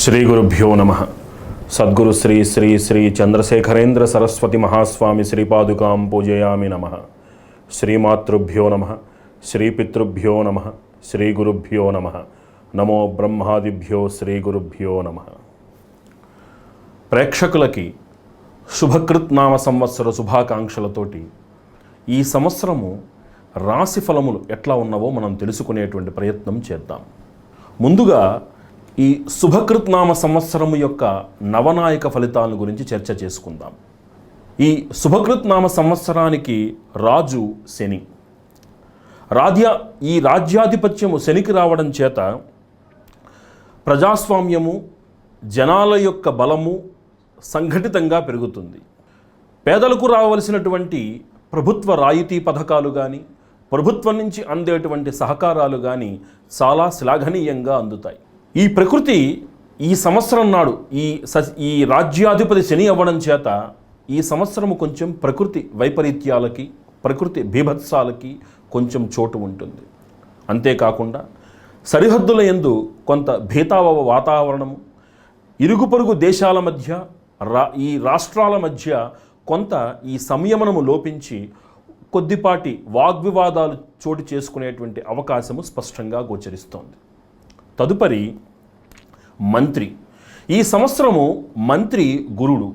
శ్రీ గురుభ్యో నమః. సద్గురు శ్రీ శ్రీ శ్రీ చంద్రశేఖరేంద్ర సరస్వతి మహాస్వామి శ్రీపాదుకాం పూజయామి నమః. శ్రీమాతృభ్యో నమః. శ్రీపితృభ్యో నమః. శ్రీ గురుభ్యో నమః. నమో బ్రహ్మాదిభ్యో శ్రీ గురుభ్యో నమః. ప్రేక్షకులకి శుభకృత్ నామ సంవత్సర శుభాకాంక్షలతోటి ఈ సంవత్సరము రాశి ఫలములు ఎట్లా ఉన్నావో మనం తెలుసుకునేటువంటి ప్రయత్నం చేద్దాం. ముందుగా ఈ శుభకృత్ నామ సంవత్సరము యొక్క నవనాయక ఫలితాల గురించి చర్చ చేసుకుందాం. ఈ శుభకృత్ నామ సంవత్సరానికి రాజు శని. ఈ రాజ్యాధిపత్యము శనికి రావడం చేత ప్రజాస్వామ్యము, జనాల యొక్క బలము సంఘటితంగా పెరుగుతుంది. పేదలకు రావలసినటువంటి ప్రభుత్వ రాయితీ పథకాలు కానీ, ప్రభుత్వం నుంచి అందేటువంటి సహకారాలు కానీ చాలా శ్లాఘనీయంగా అందుతాయి. ఈ ప్రకృతి ఈ సంవత్సరం నాడు ఈ రాజ్యాధిపతి శని అవ్వడం చేత ఈ సంవత్సరము కొంచెం ప్రకృతి వైపరీత్యాలకి, ప్రకృతి బీభత్సాలకి కొంచెం చోటు ఉంటుంది. అంతేకాకుండా సరిహద్దుల యందు కొంత భీతావ వాతావరణము, ఇరుగు పొరుగు దేశాల మధ్య, ఈ రాష్ట్రాల మధ్య కొంత ఈ సంయమనము లోపించి కొద్దిపాటి వాగ్వివాదాలు చోటు చేసుకునేటువంటి అవకాశము స్పష్టంగా గోచరిస్తోంది. తదుపరి మంత్రి. ఈ సంవత్సరము మంత్రి గురుడు.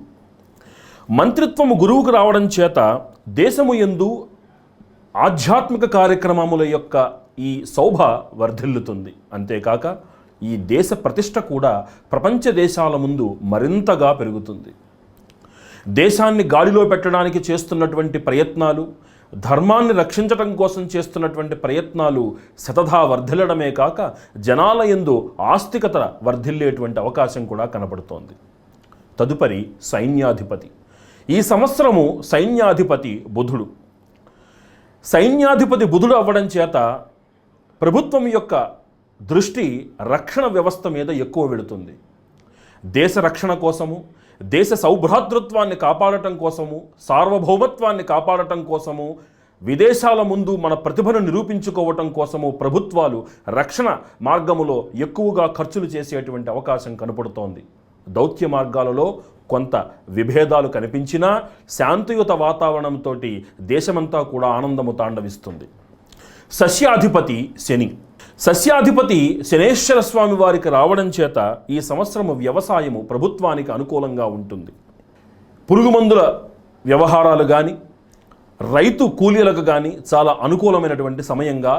మంత్రిత్వము గురువుకు రావడం చేత దేశము యందు ఆధ్యాత్మిక కార్యక్రమముల యొక్క ఈ శోభ వర్ధిల్లుతుంది. అంతేకాక ఈ దేశ ప్రతిష్ట కూడా ప్రపంచ దేశాల ముందు మరింతగా పెరుగుతుంది. దేశాన్ని గాడిలో పెట్టడానికి చేస్తున్నటువంటి ప్రయత్నాలు, ధర్మాన్ని రక్షించటం కోసం చేస్తున్నటువంటి ప్రయత్నాలు శతధా వర్ధిల్లడమే కాక జనాల యందు ఆస్తికత వర్ధిల్లేటువంటి అవకాశం కూడా కనబడుతోంది. తదుపరి సైన్యాధిపతి. ఈ సంవత్సరము సైన్యాధిపతి బుధుడు. సైన్యాధిపతి బుధుడు అవ్వడం చేత ప్రభుత్వం యొక్క దృష్టి రక్షణ వ్యవస్థ మీద ఎక్కువ వెళుతుంది. దేశ రక్షణ కోసము, దేశ సౌభ్రాతృత్వాన్ని కాపాడటం కోసము, సార్వభౌమత్వాన్ని కాపాడటం కోసము, విదేశాల ముందు మన ప్రతిభను నిరూపించుకోవటం కోసము ప్రభుత్వాలు రక్షణ మార్గములో ఎక్కువగా ఖర్చులు చేసేటువంటి అవకాశం కనపడుతోంది. దౌత్య మార్గాలలో కొంత విభేదాలు కనిపించినా శాంతియుత వాతావరణంతో దేశమంతా కూడా ఆనందము తాండవిస్తుంది. సస్యాధిపతి శని. సస్యాధిపతి శనేశ్వర స్వామి వారికి రావడం చేత ఈ సంవత్సరము వ్యవసాయము ప్రభుత్వానికి అనుకూలంగా ఉంటుంది. పురుగుమందుల వ్యవహారాలు కానీ, రైతు కూలీలకు కానీ చాలా అనుకూలమైనటువంటి సమయంగా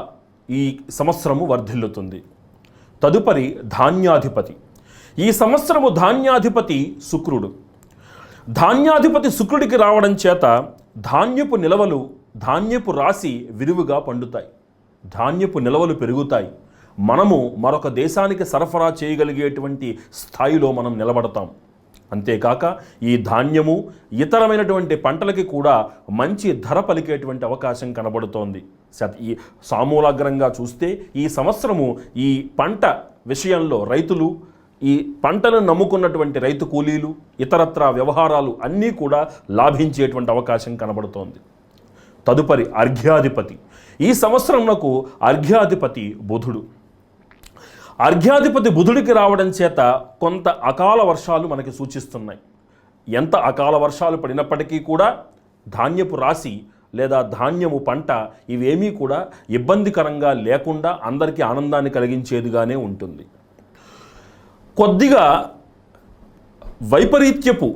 ఈ సంవత్సరము వర్ధిల్లుతుంది. తదుపరి ధాన్యాధిపతి. ఈ సంవత్సరము ధాన్యాధిపతి శుక్రుడు. ధాన్యాధిపతి శుక్రుడికి రావడం చేత ధాన్యపు నిలవలు, ధాన్యపు రాశి విరివిగా పండుతాయి. ధాన్యపు నిల్వలు పెరుగుతాయి. మనము మరొక దేశానికి సరఫరా చేయగలిగేటువంటి స్థాయిలో మనం నిలబడతాం. అంతేకాక ఈ ధాన్యము ఇతరమైనటువంటి పంటలకి కూడా మంచి ధర పలికేటువంటి అవకాశం కనబడుతోంది. ఈ సామూలాగ్రంగా చూస్తే ఈ సంవత్సరము ఈ పంట విషయంలో రైతులు, ఈ పంటను నమ్ముకున్నటువంటి రైతు కూలీలు, ఇతరత్రా వ్యవహారాలు అన్నీ కూడా లాభించేటువంటి అవకాశం కనబడుతోంది. తదుపరి అర్ఘ్యాధిపతి. ఈ సంవత్సరంలో అర్ఘ్యాధిపతి బుధుడు. అర్ఘ్యాధిపతి బుధుడికి రావడం చేత కొంత అకాల వర్షాలు మనకి సూచిస్తున్నాయి. ఎంత అకాల వర్షాలు పడినప్పటికీ కూడా ధాన్యపు రాశి లేదా ధాన్యము పంట ఇవేమీ కూడా ఇబ్బందికరంగా లేకుండా అందరికీ ఆనందాన్ని కలిగించేదిగానే ఉంటుంది. కొద్దిగా వైపరీత్యపు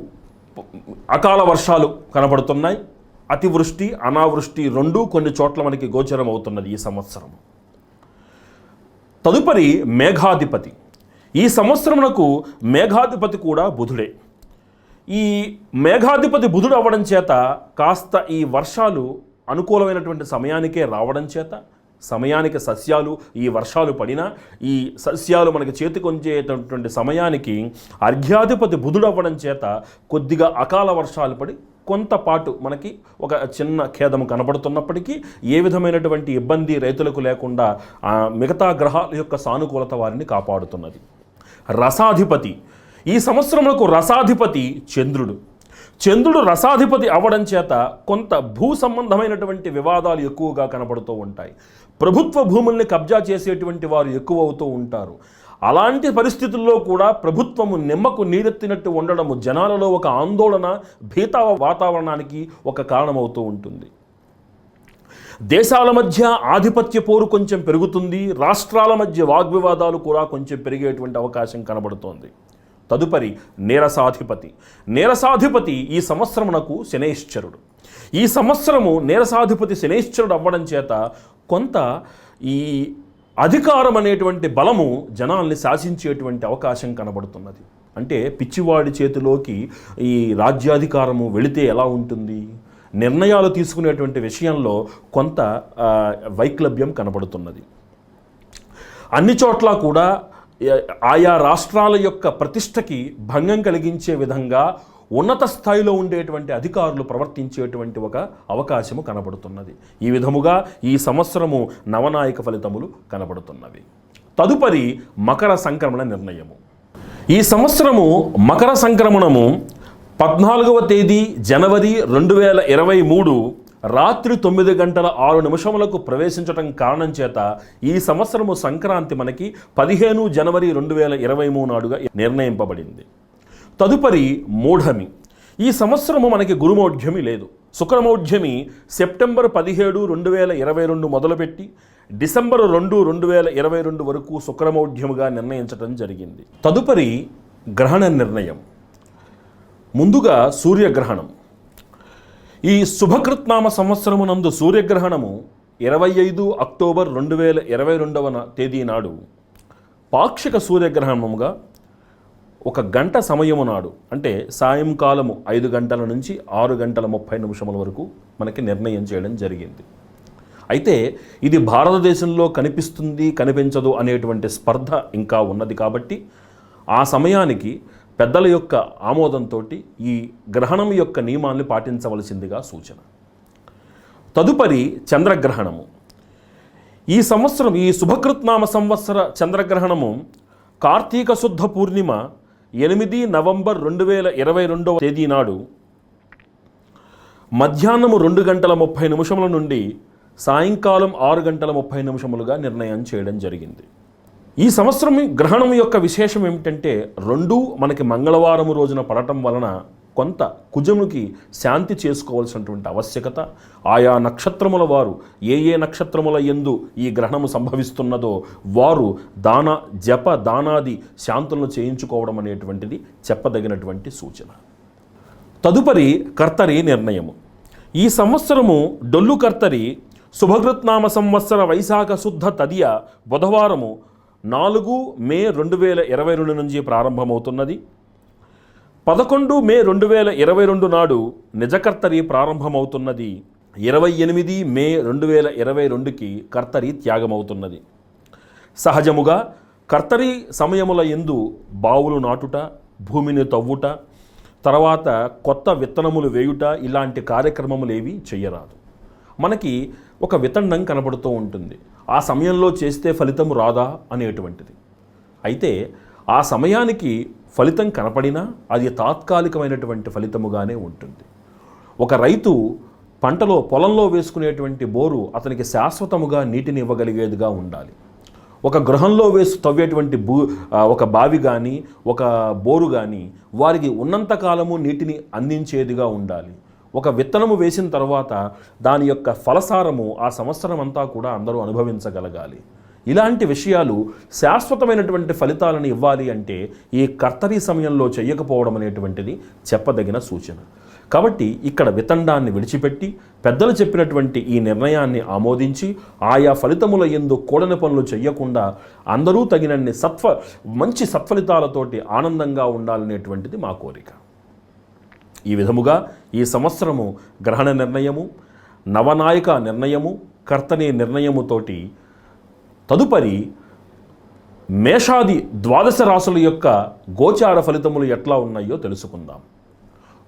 అకాల వర్షాలు కనబడుతున్నాయి. అతివృష్టి, అనావృష్టి రెండూ కొన్ని చోట్ల మనకి గోచరం అవుతున్నది ఈ సంవత్సరం. తదుపరి మేఘాధిపతి. ఈ సంవత్సరమునకు మేఘాధిపతి కూడా బుధుడే. ఈ మేఘాధిపతి బుధుడు అవ్వడం చేత కాస్త ఈ వర్షాలు అనుకూలమైనటువంటి సమయానికే రావడం చేత సమయానికి సస్యాలు, ఈ వర్షాలు పడినా ఈ సస్యాలు మనకి చేతికొంచేటటువంటి సమయానికి అర్ఘ్యాధిపతి బుధుడు అవ్వడం చేత కొద్దిగా అకాల వర్షాలు పడి కొంతపాటు మనకి ఒక చిన్న ఖేదము కనబడుతున్నప్పటికీ ఏ విధమైనటువంటి ఇబ్బంది రైతులకు లేకుండా మిగతా గ్రహాల యొక్క సానుకూలత వారిని కాపాడుతున్నది. రసాధిపతి. ఈ సంవత్సరములకు రసాధిపతి చంద్రుడు. చంద్రుడు రసాధిపతి అవ్వడం చేత కొంత భూ సంబంధమైనటువంటి వివాదాలు ఎక్కువగా కనబడుతూ ఉంటాయి. ప్రభుత్వ భూముల్ని కబ్జా చేసేటువంటి వారు ఎక్కువ అవుతూ ఉంటారు. అలాంటి పరిస్థితుల్లో కూడా ప్రభుత్వము నిమ్మకు నీరెత్తినట్టు ఉండడము జనాలలో ఒక ఆందోళన, భీత వాతావరణానికి ఒక కారణమవుతూ ఉంటుంది. దేశాల మధ్య ఆధిపత్య పోరు కొంచెం పెరుగుతుంది, రాష్ట్రాల మధ్య వాగ్వివాదాలు కూడా కొంచెం పెరిగేటువంటి అవకాశం కనబడుతోంది. తదుపరి నేరసాధిపతి ఈ సంవత్సరమునకు శనైశ్చరుడు. ఈ సంవత్సరము నేరసాధిపతి శనైశ్చరుడు అవ్వడం చేత కొంత ఈ అధికారం అనేటువంటి బలము జనాల్ని శాసించేటువంటి అవకాశం కనబడుతున్నది. అంటే పిచ్చివాడి చేతిలోకి ఈ రాజ్యాధికారము వెళితే ఎలా ఉంటుంది, నిర్ణయాలు తీసుకునేటువంటి విషయంలో కొంత వైక్లభ్యం కనబడుతున్నది. అన్ని చోట్ల కూడా ఆయా రాష్ట్రాల యొక్క ప్రతిష్టకి భంగం కలిగించే విధంగా ఉన్నత స్థాయిలో ఉండేటువంటి అధికారులు ప్రవర్తించేటువంటి ఒక అవకాశము కనబడుతున్నది. ఈ విధముగా ఈ సంవత్సరము నవనాయక ఫలితములు కనబడుతున్నవి. తదుపరి మకర సంక్రమణ నిర్ణయము. ఈ సంవత్సరము మకర సంక్రమణము 14వ తేదీ జనవరి 2023 రాత్రి 9:06 ప్రవేశించటం కారణం చేత ఈ సంవత్సరము సంక్రాంతి మనకి 15 జనవరి 2023 నాడుగా నిర్ణయింపబడింది. తదుపరి మూఢమి. ఈ సంవత్సరము మనకి గురుమౌఢ్యమి లేదు. శుక్రమౌఢ్యమి సెప్టెంబర్ 17, 2022 మొదలుపెట్టి డిసెంబర్ 2, 2022 వరకు శుక్రమౌఢ్యముగా నిర్ణయించడం జరిగింది. తదుపరి గ్రహణ నిర్ణయం. ముందుగా సూర్యగ్రహణం. ఈ శుభకృత్నామ సంవత్సరమునందు సూర్యగ్రహణము 25 అక్టోబర్ 2022 తేదీ నాడు పాక్షిక సూర్యగ్రహణముగా 1 గంట సమయము నాడు, అంటే సాయంకాలము 5 గంటల నుంచి 6 గంటల 30 నిమిషముల వరకు మనకి నిర్ణయం చేయడం జరిగింది. అయితే ఇది భారతదేశంలో కనిపిస్తుంది కనిపించదు అనేటువంటి స్పర్ధ ఇంకా ఉన్నది కాబట్టి ఆ సమయానికి పెద్దల యొక్క ఆమోదంతో ఈ గ్రహణం యొక్క నియమాన్ని పాటించవలసిందిగా సూచన. తదుపరి చంద్రగ్రహణము. ఈ సంవత్సరం ఈ శుభకృత్నామ సంవత్సర చంద్రగ్రహణము కార్తీక శుద్ధ పూర్ణిమ 8 నవంబర్ 2022 తేదీ నాడు మధ్యాహ్నము 2 గంటల 30 నిమిషముల నుండి సాయంకాలం 6 గంటల 30 నిమిషములుగా నిర్ణయం చేయడం జరిగింది. ఈ సంవత్సరం గ్రహణం యొక్క విశేషం ఏమిటంటే రెండూ మనకి మంగళవారం రోజున పడటం వలన కొంత కుజముకి శాంతి చేసుకోవాల్సినటువంటి ఆవశ్యకత, ఆయా నక్షత్రముల వారు ఏ నక్షత్రముల యందు ఈ గ్రహణము సంభవిస్తున్నదో వారు జప దానాది శాంతులను చేయించుకోవడం అనేటువంటిది చెప్పదగినటువంటి సూచన. తదుపరి కర్తరి నిర్ణయము. ఈ సంవత్సరము డొల్లు కర్తరి శుభకృత్నామ సంవత్సర వైశాఖ శుద్ధ తదియ బుధవారము 4 మే 2022 నుంచి ప్రారంభమవుతున్నది. 11 మే 2022 నాడు నిజకర్తరి ప్రారంభమవుతున్నది. 28 మే 2022కి కర్తరి త్యాగమవుతున్నది. సహజముగా కర్తరి సమయముల యందు బావులు నాటుట, భూమిని తవ్వుట, తర్వాత కొత్త విత్తనములు వేయుట ఇలాంటి కార్యక్రమములు ఏవి చెయ్యరాదు. మనకి ఒక వితండం కనబడుతూ ఉంటుంది, ఆ సమయంలో చేస్తే ఫలితం రాదా అనేటువంటిది. అయితే ఆ సమయానికి ఫలితం కనపడినా అది తాత్కాలికమైనటువంటి ఫలితముగానే ఉంటుంది. ఒక రైతు పొలంలో వేసుకునేటువంటి బోరు అతనికి శాశ్వతముగా నీటిని ఇవ్వగలిగేదిగా ఉండాలి. ఒక గృహంలో తవ్వేటువంటి ఒక బావి కానీ ఒక బోరు కానీ వారికి ఉన్నంతకాలము నీటిని అందించేదిగా ఉండాలి. ఒక విత్తనము వేసిన తర్వాత దాని యొక్క ఫలసారము ఆ సంవత్సరం అంతా కూడా అందరూ అనుభవించగలగాలి. ఇలాంటి విషయాలు శాశ్వతమైనటువంటి ఫలితాలను ఇవ్వాలి అంటే ఈ కర్తరి సమయంలో చేయకపోవడం అనేటువంటిది చెప్పదగిన సూచన. కాబట్టి ఇక్కడ వితండాన్ని విడిచిపెట్టి పెద్దలు చెప్పినటువంటి ఈ నిర్ణయాన్ని ఆమోదించి ఆయా ఫలితముల యందు కూడని పనులు చెయ్యకుండా అందరూ తగినన్ని మంచి సత్ఫలితాలతోటి ఆనందంగా ఉండాలనేటువంటిది మా కోరిక. ఈ విధముగా ఈ సంవత్సరము గ్రహణ నిర్ణయము, నవనాయక నిర్ణయము, కర్తని నిర్ణయముతోటి తదుపరి మేషాది 12 రాశుల యొక్క గోచార ఫలితములు ఎట్లా ఉన్నాయో తెలుసుకుందాం.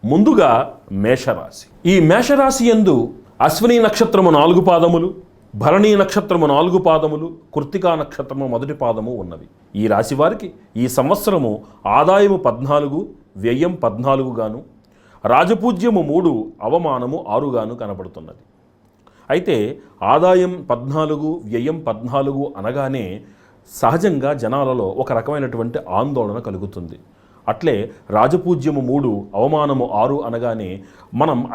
ముందుగా మేషరాశి. ఈ మేషరాశి యందు అశ్విని నక్షత్రము 4 పాదములు, భరణీ నక్షత్రము 4 పాదములు, కృత్తికా నక్షత్రము 1 పాదము ఉన్నవి. ఈ రాశి వారికి ఈ సంవత్సరము ఆదాయము 14, వ్యయం 14 గాను, రాజపూజ్యము 3, అవమానము 6 గాను కనబడుతున్నది. అయితే ఆదాయం 14, వ్యయం 14 అనగానే సహజంగా జనాలలో ఒక రకమైనటువంటి ఆందోళన కలుగుతుంది. అట్లే రాజపూజ్యము 3 అవమానము 6 అనగానే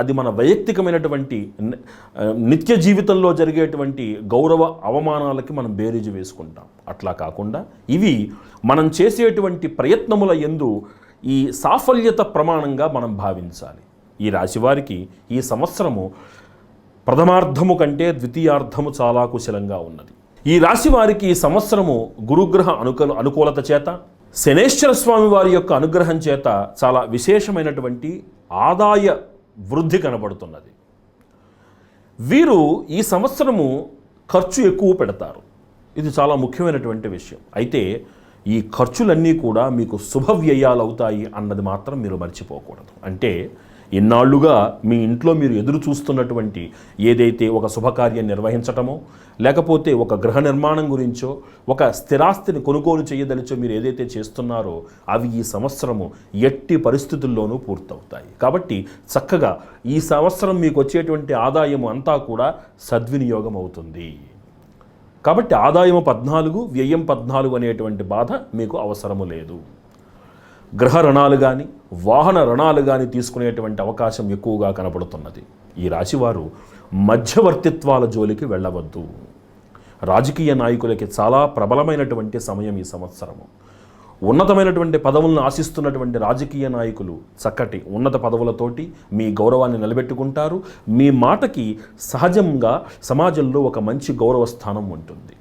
అది మన వైయక్తికమైనటువంటి నిత్య జీవితంలో జరిగేటువంటి గౌరవ అవమానాలకి మనం బేరీజు వేసుకుంటాం. అట్లా కాకుండా ఇవి మనం చేసేటువంటి ప్రయత్నముల యందు ఈ సాఫల్యత ప్రమాణంగా మనం భావించాలి. ఈ రాశివారికి ఈ సంవత్సరము ప్రథమార్థము కంటే ద్వితీయార్థము చాలా కుశలంగా ఉన్నది. ఈ రాశి వారికి ఈ సంవత్సరము గురుగ్రహ అనుకూలత చేత, శనేశ్వర స్వామి వారి యొక్క అనుగ్రహం చేత చాలా విశేషమైనటువంటి ఆదాయ వృద్ధి కనబడుతున్నది. వీరు ఈ సంవత్సరము ఖర్చు ఎక్కువ పెడతారు. ఇది చాలా ముఖ్యమైనటువంటి విషయం. అయితే ఈ ఖర్చులన్నీ కూడా మీకు శుభ వ్యయాలు అవుతాయి అన్నది మాత్రం మీరు మర్చిపోకూడదు. అంటే ఇన్నాళ్లుగా మీ ఇంట్లో మీరు ఎదురు చూస్తున్నటువంటి ఏదైతే ఒక శుభకార్యం నిర్వహించటమో, లేకపోతే ఒక గృహ నిర్మాణం గురించో, ఒక స్థిరాస్తిని కొనుగోలు చేయదలిచో మీరు ఏదైతే చేస్తున్నారో అవి ఈ సంవత్సరము ఎట్టి పరిస్థితుల్లోనూ పూర్తవుతాయి. కాబట్టి చక్కగా ఈ సంవత్సరం మీకు వచ్చేటువంటి ఆదాయము అంతా కూడా సద్వినియోగం అవుతుంది. కాబట్టి ఆదాయము 14, వ్యయం 14 అనేటువంటి బాధ మీకు అవసరము లేదు. గృహ రుణాలు కానీ వాహన రుణాలు కానీ తీసుకునేటువంటి అవకాశం ఎక్కువగా కనపడుతున్నది. ఈ రాశివారు మధ్యవర్తిత్వాల జోలికి వెళ్ళవద్దు. రాజకీయ నాయకులకి చాలా ప్రబలమైనటువంటి సమయం ఈ సంవత్సరము. ఉన్నతమైనటువంటి పదవులను ఆశిస్తున్నటువంటి రాజకీయ నాయకులు చక్కటి ఉన్నత పదవులతోటి మీ గౌరవాన్ని నిలబెట్టుకుంటారు. మీ మాటకి సహజంగా సమాజంలో ఒక మంచి గౌరవ స్థానం ఉంటుంది.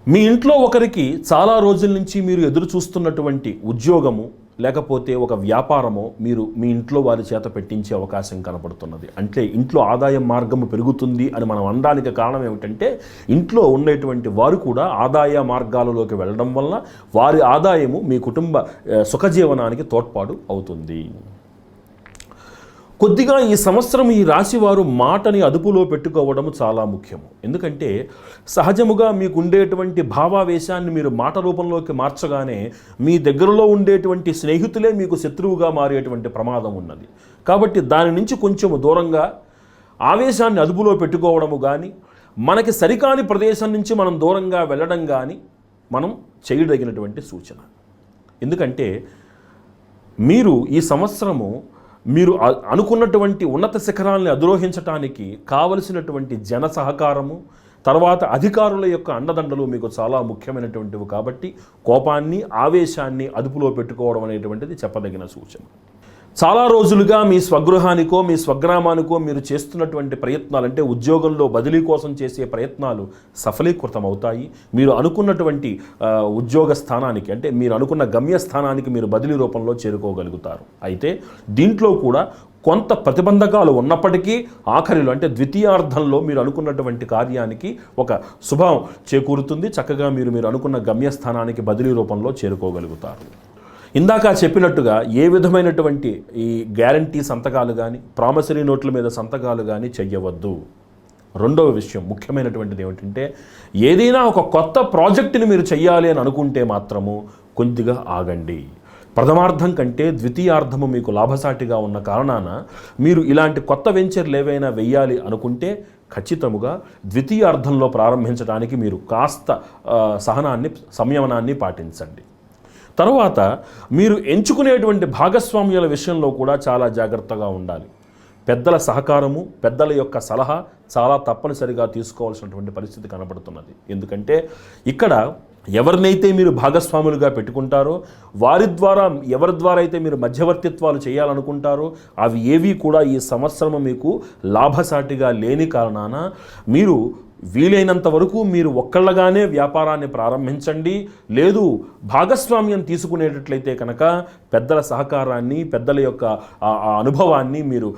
మీ ఇంట్లో ఒకరికి చాలా రోజుల నుంచి మీరు ఎదురు చూస్తున్నటువంటి ఉద్యోగము లేకపోతే ఒక వ్యాపారమో మీరు మీ ఇంట్లో వారి చేత పెట్టించే అవకాశం కనపడుతున్నది. అంటే ఇంట్లో ఆదాయం మార్గము పెరుగుతుంది అని మనం అనడానికి కారణం ఏమిటంటే ఇంట్లో ఉండేటువంటి వారు కూడా ఆదాయ మార్గాలలోకి వెళ్ళడం వల్ల వారి ఆదాయము మీ కుటుంబ సుఖజీవనానికి తోడ్పాటు అవుతుంది. కొద్దిగా ఈ సంవత్సరం ఈ రాశివారు మాటని అదుపులో పెట్టుకోవడం చాలా ముఖ్యము. ఎందుకంటే సహజముగా మీకు ఉండేటువంటి భావావేశాన్ని మీరు మాట రూపంలోకి మార్చగానే మీ దగ్గరలో ఉండేటువంటి స్నేహితులే మీకు శత్రువుగా మారేటువంటి ప్రమాదం ఉన్నది. కాబట్టి దాని నుంచి కొంచెము దూరంగా ఆవేశాన్ని అదుపులో పెట్టుకోవడము కానీ, మనకి సరికాని ప్రదేశం నుంచి మనం దూరంగా వెళ్ళడం కానీ మనం చేయదగినటువంటి సూచన. ఎందుకంటే మీరు ఈ సంవత్సరము మీరు అనుకున్నటువంటి ఉన్నత శిఖరాల్ని అధిరోహించటానికి కావలసినటువంటి జన సహకారము, తర్వాత అధికారుల యొక్క అండదండలు మీకు చాలా ముఖ్యమైనటువంటివి. కాబట్టి కోపాన్ని ఆవేశాన్ని అదుపులో పెట్టుకోవడం అనేటువంటిది చెప్పదగిన సూచన. చాలా రోజులుగా మీ స్వగృహానికో మీ స్వగ్రామానికో మీరు చేస్తున్నటువంటి ప్రయత్నాలు, అంటే ఉద్యోగంలో బదిలీ కోసం చేసే ప్రయత్నాలు సఫలీకృతం అవుతాయి. మీరు అనుకున్నటువంటి ఉద్యోగ స్థానానికి, అంటే మీరు అనుకున్న గమ్యస్థానానికి మీరు బదిలీ రూపంలో చేరుకోగలుగుతారు. అయితే దీంట్లో కూడా కొంత ప్రతిబంధకాలు ఉన్నప్పటికీ ఆఖరిలో అంటే ద్వితీయార్థంలో మీరు అనుకున్నటువంటి కార్యానికి ఒక శుభం చేకూరుతుంది. చక్కగా మీరు అనుకున్న గమ్యస్థానానికి బదిలీ రూపంలో చేరుకోగలుగుతారు. ఇందాక చెప్పినట్టుగా ఏ విధమైనటువంటి ఈ గ్యారంటీ సంతకాలు కానీ ప్రామిసరీ నోట్ల మీద సంతకాలు కానీ చెయ్యవద్దు. రెండవ విషయం ముఖ్యమైనటువంటిది ఏమిటంటే ఏదైనా ఒక కొత్త ప్రాజెక్టుని మీరు చెయ్యాలి అని అనుకుంటే మాత్రము కొద్దిగా ఆగండి. ప్రథమార్థం కంటే ద్వితీయార్థము మీకు లాభసాటిగా ఉన్న కారణాన మీరు ఇలాంటి కొత్త వెంచర్లు ఏవైనా వెయ్యాలి అనుకుంటే ఖచ్చితముగా ద్వితీయార్థంలో ప్రారంభించడానికి మీరు కాస్త సంయమనాన్ని పాటించండి. తర్వాత మీరు ఎంచుకునేటువంటి భాగస్వామ్యాల విషయంలో కూడా చాలా జాగ్రత్తగా ఉండాలి. పెద్దల సహకారము, పెద్దల యొక్క సలహా చాలా తప్పనిసరిగా తీసుకోవాల్సినటువంటి పరిస్థితి కనబడుతున్నది. ఎందుకంటే ఇక్కడ ఎవరినైతే మీరు భాగస్వాములుగా పెట్టుకుంటారో వారి ద్వారా ఎవరి ద్వారా అయితే మీరు మధ్యవర్తిత్వాలు చేయాలనుకుంటారో అవి ఏవి కూడా ఈ సంవత్సరము మీకు లాభసాటిగా లేని కారణాన మీరు వీలైనంత వరకు మీరు ఒక్కళ్ళగానే వ్యాపారాన్ని ప్రారంభించండి. లేదు భాగస్వామ్యం తీసుకునేటట్లయితే కనుక పెద్దల సహకారాన్ని, పెద్దల యొక్క అనుభవాన్ని మీరు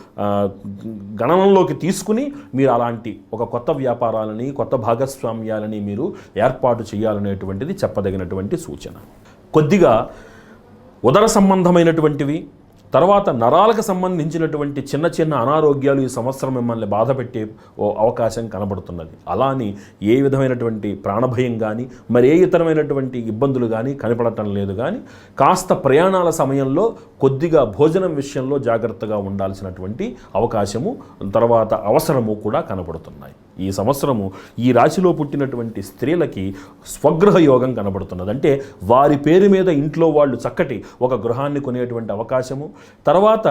గణనంలోకి తీసుకుని మీరు అలాంటి ఒక కొత్త వ్యాపారాలని, కొత్త భాగస్వామ్యాలని మీరు ఏర్పాటు చేయాలనేటువంటిది చెప్పదగినటువంటి సూచన. కొద్దిగా ఉదర సంబంధమైనటువంటివి, తర్వాత నరాలకు సంబంధించినటువంటి చిన్న చిన్న అనారోగ్యాలు ఈ సంవత్సరం మిమ్మల్ని బాధ పెట్టే అవకాశం కనబడుతున్నది. అలాని ఏ విధమైనటువంటి ప్రాణభయం కానీ మరి ఏ ఇతరమైనటువంటి ఇబ్బందులు కానీ కనపడటం లేదు. కానీ కాస్త ప్రయాణాల సమయంలో కొద్దిగా భోజనం విషయంలో జాగ్రత్తగా ఉండాల్సినటువంటి అవకాశము తర్వాత అవసరము కూడా కనపడుతున్నాయి. ఈ సంవత్సరము ఈ రాశిలో పుట్టినటువంటి స్త్రీలకి స్వగృహ యోగం కనబడుతున్నది. అంటే వారి పేరు మీద ఇంట్లో వాళ్ళు చక్కటి ఒక గృహాన్ని కొనేటువంటి అవకాశము. తర్వాత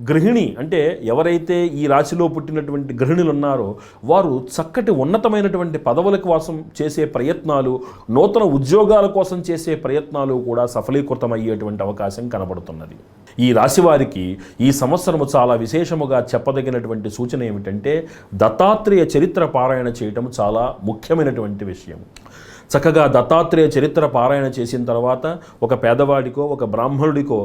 గృహిణి అంటే ఎవరైతే ఈ రాశిలో పుట్టినటువంటి గృహిణులు ఉన్నారో వారు చక్కటి ఉన్నతమైనటువంటి పదవుల కోసం చేసే ప్రయత్నాలు, నూతన ఉద్యోగాల కోసం చేసే ప్రయత్నాలు కూడా సఫలీకృతమయ్యేటువంటి అవకాశం కనబడుతున్నది. ఈ రాశి వారికి ఈ సంవత్సరము చాలా విశేషముగా చెప్పదగినటువంటి సూచన ఏమిటంటే దత్తాత్రేయ చరిత్ర పారాయణ చేయటం చాలా ముఖ్యమైనటువంటి విషయం. చక్కగా దత్తాత్రేయ చరిత్ర పారాయణ చేసిన తర్వాత ఒక పేదవాడికో ఒక బ్రాహ్మణుడికో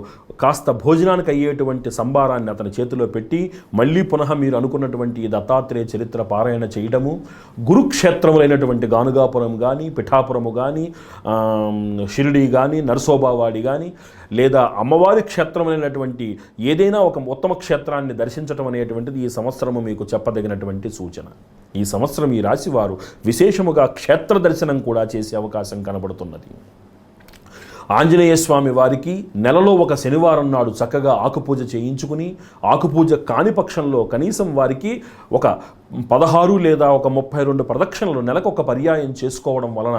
కాస్త భోజనానికి అయ్యేటువంటి సంభారాన్ని అతని చేతిలో పెట్టి మళ్ళీ పునః మీరు అనుకున్నటువంటి ఈ దత్తాత్రేయ చరిత్ర పారాయణ చేయడము, గురుక్షేత్రములైనటువంటి గానుగాపురం కానీ, పిఠాపురము కానీ, షిరిడి కానీ, నరసోబావాడి కానీ, లేదా అమ్మవారి క్షేత్రమైనటువంటి ఏదైనా ఒక ఉత్తమ క్షేత్రాన్ని దర్శించడం అనేటువంటిది ఈ సంవత్సరము మీకు చెప్పదగినటువంటి సూచన. ఈ సంవత్సరం ఈ రాశి వారు విశేషముగా క్షేత్ర దర్శనం కూడా చేసే అవకాశం కనబడుతున్నది. ఆంజనేయ స్వామి వారికి నెలలో ఒక శనివారం నాడు చక్కగా ఆకుపూజ చేయించుకుని, ఆకుపూజ కాని పక్షంలో కనీసం వారికి ఒక 16 లేదా ఒక 32 ప్రదక్షిణలు నెలకు ఒక పర్యాయం చేసుకోవడం వలన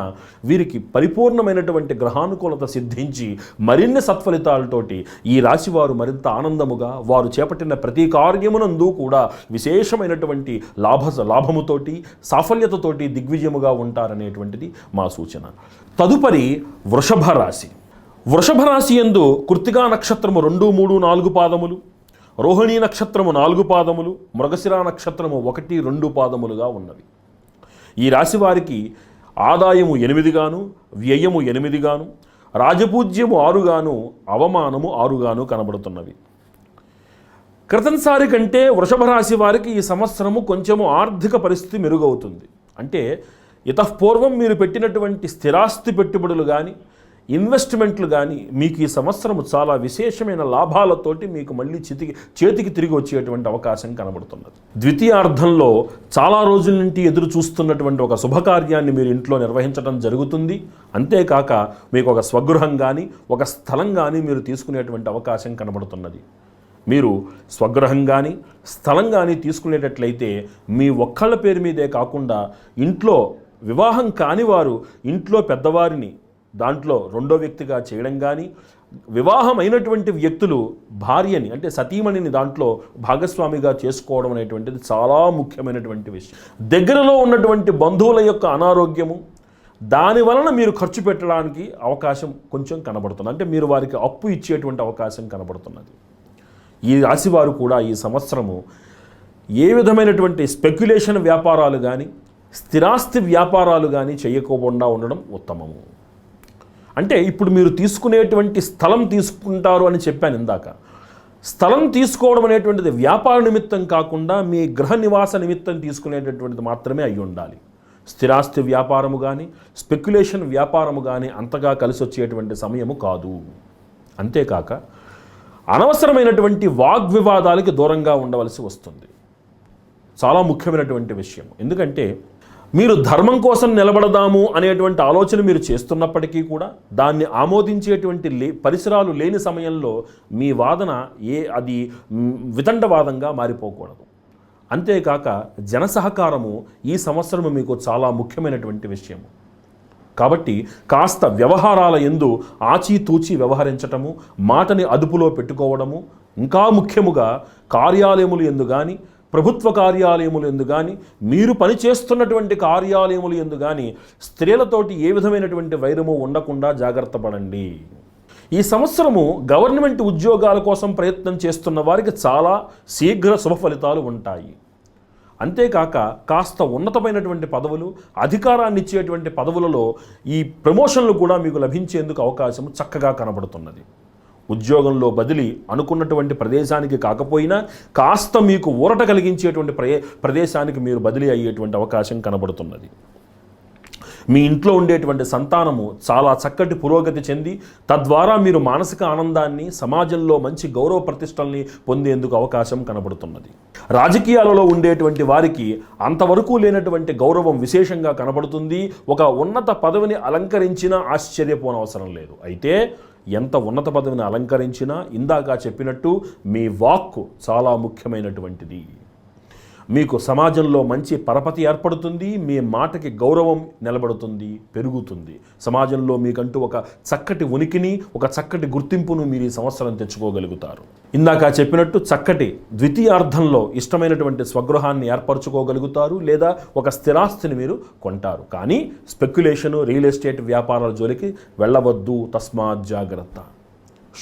వీరికి పరిపూర్ణమైనటువంటి గ్రహానుకూలత సిద్ధించి మరిన్ని సత్ఫలితాలతోటి ఈ రాశివారు మరింత ఆనందముగా వారు చేపట్టిన ప్రతి కార్యమునందు కూడా విశేషమైనటువంటి లాభముతోటి సాఫల్యతతోటి దిగ్విజయముగా ఉంటారనేటువంటిది మా సూచన. తదుపరి వృషభ రాశి. వృషభ రాశి యందు కృత్తికా నక్షత్రము 2, 3, 4 పాదములు, రోహిణీ నక్షత్రము 4 పాదములు, మృగశిర నక్షత్రము 1, 2 పాదములుగా ఉన్నవి. ఈ రాశి వారికి ఆదాయము 8 గాను, వ్యయము 8 గాను, రాజపూజ్యము 6 గాను, అవమానము 6 గాను కనబడుతున్నవి. క్రితంసారి కంటే వృషభ రాశి వారికి ఈ సంవత్సరము కొంచెము ఆర్థిక పరిస్థితి మెరుగవుతుంది. అంటే ఇతఃపూర్వం మీరు పెట్టినటువంటి స్థిరాస్తి పెట్టుబడులు కానీ, ఇన్వెస్ట్మెంట్లు కానీ మీకు ఈ సంవత్సరం చాలా విశేషమైన లాభాలతోటి మీకు మళ్ళీ చేతికి తిరిగి వచ్చేటువంటి అవకాశం కనబడుతున్నది. ద్వితీయార్థంలో చాలా రోజుల నుండి ఎదురు చూస్తున్నటువంటి ఒక శుభకార్యాన్ని మీరు ఇంట్లో నిర్వహించడం జరుగుతుంది. అంతేకాక మీకు ఒక స్వగృహం కానీ, ఒక స్థలం కానీ మీరు తీసుకునేటువంటి అవకాశం కనబడుతున్నది. మీరు స్వగృహం కానీ, స్థలం కానీ తీసుకునేటట్లయితే మీ ఒక్కళ్ళ పేరు మీదే కాకుండా ఇంట్లో వివాహం కాని వారు ఇంట్లో పెద్దవారిని దాంట్లో రెండో వ్యక్తిగా చేయడం కానీ, వివాహం అయినటువంటి వ్యక్తులు భార్యని అంటే సతీమణిని దాంట్లో భాగస్వామిగా చేసుకోవడం అనేటువంటిది చాలా ముఖ్యమైనటువంటి విషయం. దగ్గరలో ఉన్నటువంటి బంధువుల యొక్క అనారోగ్యము, దాని వలన మీరు ఖర్చు పెట్టడానికి అవకాశం కొంచెం కనబడుతుంది. అంటే మీరు వారికి అప్పు ఇచ్చేటువంటి అవకాశం కనబడుతున్నది. ఈ రాశివారు కూడా ఈ సంవత్సరము ఏ విధమైనటువంటి స్పెక్యులేషన్ వ్యాపారాలు కానీ, స్థిరాస్తి వ్యాపారాలు కానీ చేయకోకుండా ఉండడం ఉత్తమము. అంటే ఇప్పుడు మీరు తీసుకునేటువంటి స్థలం తీసుకుంటారు అని చెప్పాను ఇందాక. స్థలం తీసుకోవడం అనేటువంటిది వ్యాపార నిమిత్తం కాకుండా మీ గృహ నివాస నిమిత్తం తీసుకునేటటువంటిది మాత్రమే అయి ఉండాలి. స్థిరాస్తి వ్యాపారము కానీ, స్పెక్యులేషన్ వ్యాపారము కానీ అంతగా కలిసి వచ్చేటువంటి సమయము కాదు. అంతేకాక అనవసరమైనటువంటి వాగ్వివాదాలకి దూరంగా ఉండవలసి వస్తుంది. చాలా ముఖ్యమైనటువంటి విషయం. ఎందుకంటే మీరు ధర్మం కోసం నిలబడదాము అనేటువంటి ఆలోచన మీరు చేస్తున్నప్పటికీ కూడా దాన్ని ఆమోదించేటువంటి పరిసరాలు లేని సమయంలో మీ వాదన అది వితండవాదంగా మారిపోకూడదు. అంతేకాక జన సహకారము ఈ సంవత్సరము మీకు చాలా ముఖ్యమైనటువంటి విషయము. కాబట్టి కాస్త వ్యవహారాల యందు ఆచితూచి వ్యవహరించటము, మాటని అదుపులో పెట్టుకోవడము, ఇంకా ముఖ్యముగా కార్యాలయములు యందు కానీ, ప్రభుత్వ కార్యాలయములు యందు కానీ, మీరు పనిచేస్తున్నటువంటి కార్యాలయములు యందు కానీ స్త్రీలతోటి ఏ విధమైనటువంటి వైరము ఉండకుండా జాగ్రత్త పడండి. ఈ సంవత్సరము గవర్నమెంట్ ఉద్యోగాల కోసం ప్రయత్నం చేస్తున్న వారికి చాలా శీఘ్ర శుభ ఫలితాలు ఉంటాయి. అంతేకాక కాస్త ఉన్నతమైనటువంటి పదవులు, అధికారాన్ని ఇచ్చేటువంటి పదవులలో ఈ ప్రమోషన్లు కూడా మీకు లభించేందుకు అవకాశం చక్కగా కనబడుతున్నది. ఉద్యోగంలో బదిలీ అనుకున్నటువంటి ప్రదేశానికి కాకపోయినా కాస్త మీకు ఊరట కలిగించేటువంటి ప్రదేశానికి మీరు బదిలీ అయ్యేటువంటి అవకాశం కనబడుతున్నది. మీ ఇంట్లో ఉండేటువంటి సంతానము చాలా చక్కటి పురోగతి చెంది తద్వారా మీరు మానసిక ఆనందాన్ని, సమాజంలో మంచి గౌరవ ప్రతిష్టల్ని పొందేందుకు అవకాశం కనబడుతున్నది. రాజకీయాలలో ఉండేటువంటి వారికి అంతవరకు లేనటువంటి గౌరవం విశేషంగా కనబడుతుంది. ఒక ఉన్నత పదవిని అలంకరించినా ఆశ్చర్యపోనవసరం లేదు. అయితే ఎంత ఉన్నత పదవిని అలంకరించినా ఇందాక చెప్పినట్టు మీ వాక్కు చాలా ముఖ్యమైనటువంటిది. మీకు సమాజంలో మంచి పరపతి ఏర్పడుతుంది, మీ మాటకి గౌరవం నిలబడుతుంది, పెరుగుతుంది. సమాజంలో మీకంటూ ఒక చక్కటి ఉనికిని, ఒక చక్కటి గుర్తింపును మీరు ఈ సంవత్సరం తెచ్చుకోగలుగుతారు. ఇందాక చెప్పినట్టు చక్కటి ద్వితీయార్థంలో ఇష్టమైనటువంటి స్వగృహాన్ని ఏర్పరచుకోగలుగుతారు, లేదా ఒక స్థిరాస్తిని మీరు కొంటారు. కానీ స్పెక్యులేషను, రియల్ ఎస్టేట్ వ్యాపారాల జోలికి వెళ్ళవద్దు, తస్మాత్ జాగ్రత్త.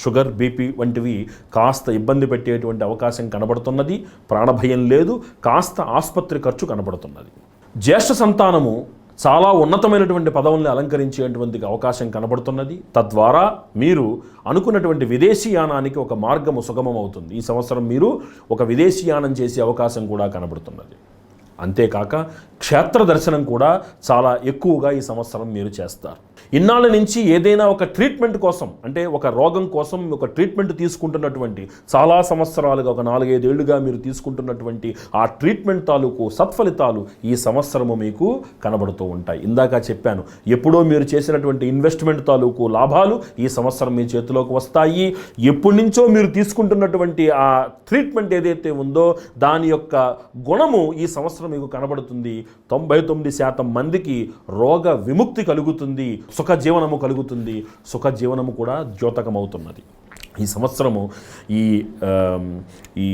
షుగర్, బీపీ వంటివి కాస్త ఇబ్బంది పెట్టేటువంటి అవకాశం కనబడుతున్నది. ప్రాణభయం లేదు, కాస్త ఆసుపత్రి ఖర్చు కనబడుతున్నది. జ్యేష్ఠ సంతానము చాలా ఉన్నతమైనటువంటి పదవుల్ని అలంకరించేటువంటి అవకాశం కనబడుతున్నది. తద్వారా మీరు అనుకున్నటువంటి విదేశీయానానికి ఒక మార్గము సుగమం అవుతుంది. ఈ సంవత్సరం మీరు ఒక విదేశీయానం చేసే అవకాశం కూడా కనబడుతున్నది. అంతేకాక క్షేత్ర దర్శనం కూడా చాలా ఎక్కువగా ఈ సంవత్సరం మీరు చేస్తారు. ఇన్నాళ్ళ నుంచి ఏదైనా ఒక ట్రీట్మెంట్ కోసం, అంటే ఒక రోగం కోసం ఒక ట్రీట్మెంట్ తీసుకుంటున్నటువంటి, చాలా సంవత్సరాలుగా ఒక 4-5 ఏళ్లుగా మీరు తీసుకుంటున్నటువంటి ఆ ట్రీట్మెంట్ తాలూకు సత్ఫలితాలు ఈ సంవత్సరము మీకు కనబడుతూ ఉంటాయి. ఇందాక చెప్పాను, ఎప్పుడో మీరు చేసినటువంటి ఇన్వెస్ట్మెంట్ తాలూకు లాభాలు ఈ సంవత్సరం మీ చేతిలోకి వస్తాయి. ఎప్పటి నుంచో మీరు తీసుకుంటున్నటువంటి ఆ ట్రీట్మెంట్ ఏదైతే ఉందో దాని యొక్క గుణము ఈ సంవత్సరం మీకు కనబడుతుంది. 99% మందికి రోగ విముక్తి కలుగుతుంది, సుఖ జీవనము కలుగుతుంది. సుఖ జీవనము కూడా ద్యోతకమవుతున్నది. ఈ సంవత్సరము ఈ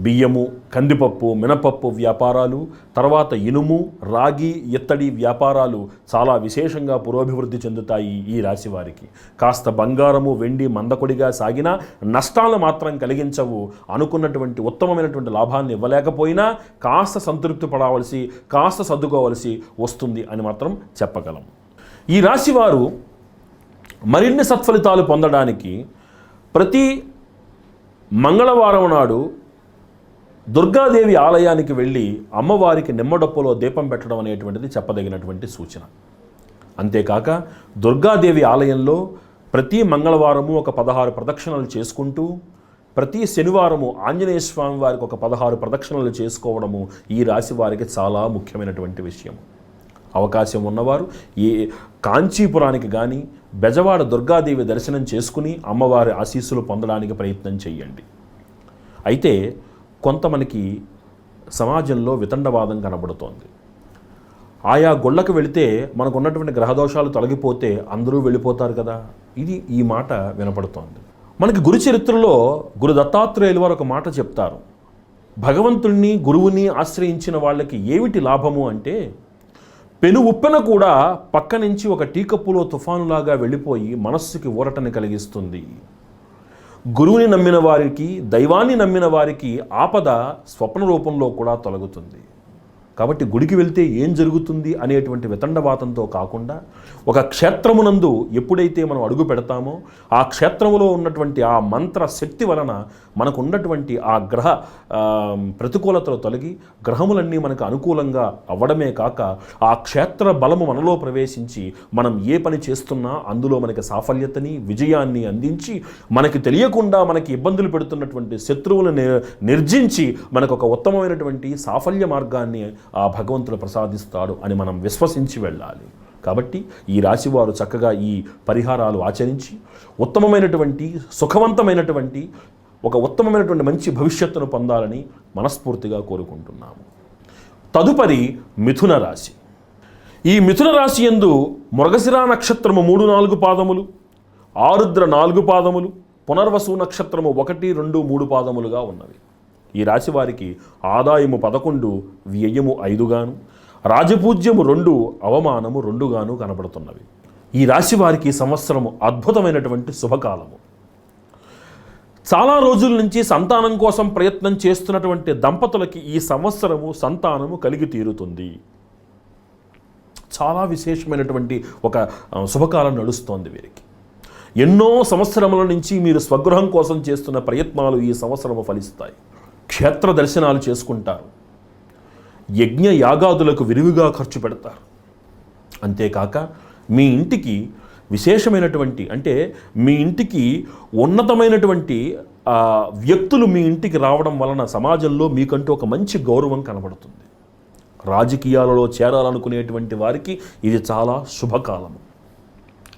బియ్యము, కందిపప్పు, మినపప్పు వ్యాపారాలు, తర్వాత ఇనుము, రాగి, ఇత్తడి వ్యాపారాలు చాలా విశేషంగా పురోభివృద్ధి చెందుతాయి ఈ రాశి వారికి. కాస్త బంగారము, వెండి మందకొడిగా సాగినా నష్టాలు మాత్రం కలిగించవు. అనుకున్నటువంటి ఉత్తమమైనటువంటి లాభాన్ని ఇవ్వలేకపోయినా కాస్త సంతృప్తి పడవలసి, కాస్త సర్దుకోవలసి వస్తుంది అని మాత్రం చెప్పగలం. ఈ రాశివారు మరిన్ని సత్ఫలితాలు పొందడానికి ప్రతి మంగళవారం నాడు దుర్గాదేవి ఆలయానికి వెళ్ళి అమ్మవారికి నిమ్మడప్పులో దీపం పెట్టడం అనేటువంటిది చెప్పదగినటువంటి సూచన. అంతేకాక దుర్గాదేవి ఆలయంలో ప్రతి మంగళవారము ఒక 16 ప్రదక్షిణలు చేసుకుంటూ, ప్రతి శనివారము ఆంజనేయ స్వామి వారికి ఒక 16 ప్రదక్షిణలు చేసుకోవడము ఈ రాశి వారికి చాలా ముఖ్యమైనటువంటి విషయం. అవకాశం ఉన్నవారు ఈ కాంచీపురానికి కానీ బెజవాడ దుర్గాదేవి దర్శనం చేసుకుని అమ్మవారి ఆశీస్సులు పొందడానికి ప్రయత్నం చేయండి. అయితే కొంత మనకి సమాజంలో వితండవాదం కనబడుతోంది. ఆయా గుళ్ళకు వెళితే మనకు ఉన్నటువంటి గ్రహదోషాలు తొలగిపోతే అందరూ వెళ్ళిపోతారు కదా, ఇది ఈ మాట వినపడుతోంది. మనకి గురు చరిత్రలో గురు దత్తాత్రేయులు వారు ఒక మాట చెప్తారు. భగవంతుణ్ణి, గురువుని ఆశ్రయించిన వాళ్ళకి ఏమిటి లాభము అంటే, పెను ఉప్పెన కూడా పక్క నుంచి ఒక టీ కప్పులో తుఫానులాగా వెళ్ళిపోయి మనస్సుకి ఊరటని కలిగిస్తుంది. గురువుని నమ్మిన వారికి, దైవాన్ని నమ్మిన వారికి ఆపద స్వప్న రూపంలో కూడా తొలగుతుంది. కాబట్టి గుడికి వెళ్తే ఏం జరుగుతుంది అనేటువంటి వితండవాతంతో కాకుండా, ఒక క్షేత్రమునందు ఎప్పుడైతే మనం అడుగు పెడతామో ఆ క్షేత్రములో ఉన్నటువంటి ఆ మంత్ర శక్తి వలన మనకు ఉన్నటువంటి ఆ గ్రహ ప్రతికూలతలు తొలగి గ్రహములన్నీ మనకు అనుకూలంగా అవ్వడమే కాక, ఆ క్షేత్ర బలము మనలో ప్రవేశించి మనం ఏ పని చేస్తున్నా అందులో మనకి సాఫల్యతని, విజయాన్ని అందించి, మనకి తెలియకుండా మనకి ఇబ్బందులు పెడుతున్నటువంటి శత్రువులను నిర్జించి మనకు ఒక ఉత్తమమైనటువంటి సాఫల్య మార్గాన్ని ఆ భగవంతుడు ప్రసాదిస్తాడు అని మనం విశ్వసించి వెళ్ళాలి. కాబట్టి ఈ రాశివారు చక్కగా ఈ పరిహారాలు ఆచరించి ఉత్తమమైనటువంటి, సుఖవంతమైనటువంటి, ఒక ఉత్తమమైనటువంటి మంచి భవిష్యత్తును పొందాలని మనస్ఫూర్తిగా కోరుకుంటున్నాము. తదుపరి మిథున రాశి. ఈ మిథున రాశి యందు మృగశిర నక్షత్రము 3-4 పాదములు, ఆరుద్ర 4 పాదములు, పునర్వసు నక్షత్రము 1, 2, 3 పాదములుగా ఉన్నవి. ఈ రాశి వారికి ఆదాయము 11, వ్యయము 5 గాను, రాజపూజ్యము 2, అవమానము 2 గాను కనబడుతున్నవి. ఈ రాశి వారికి సంవత్సరము అద్భుతమైనటువంటి శుభకాలము. చాలా రోజుల నుంచి సంతానం కోసం ప్రయత్నం చేస్తున్నటువంటి దంపతులకి ఈ సంవత్సరము సంతానము కలిగి తీరుతుంది. చాలా విశేషమైనటువంటి ఒక శుభకాలం నడుస్తోంది వీరికి. ఎన్నో సంవత్సరముల నుంచి మీరు స్వగృహం కోసం చేస్తున్న ప్రయత్నాలు ఈ సంవత్సరము ఫలిస్తాయి. క్షేత్ర దర్శనాలు చేసుకుంటారు, యజ్ఞ యాగాదులకు విరివిగా ఖర్చు పెడతారు. అంతేకాక మీ ఇంటికి విశేషమైనటువంటి, అంటే మీ ఇంటికి ఉన్నతమైనటువంటి వ్యక్తులు మీ ఇంటికి రావడం వలన సమాజంలో మీకంటూ ఒక మంచి గౌరవం కనబడుతుంది. రాజకీయాలలో చేరాలనుకునేటువంటి వారికి ఇది చాలా శుభకాలము.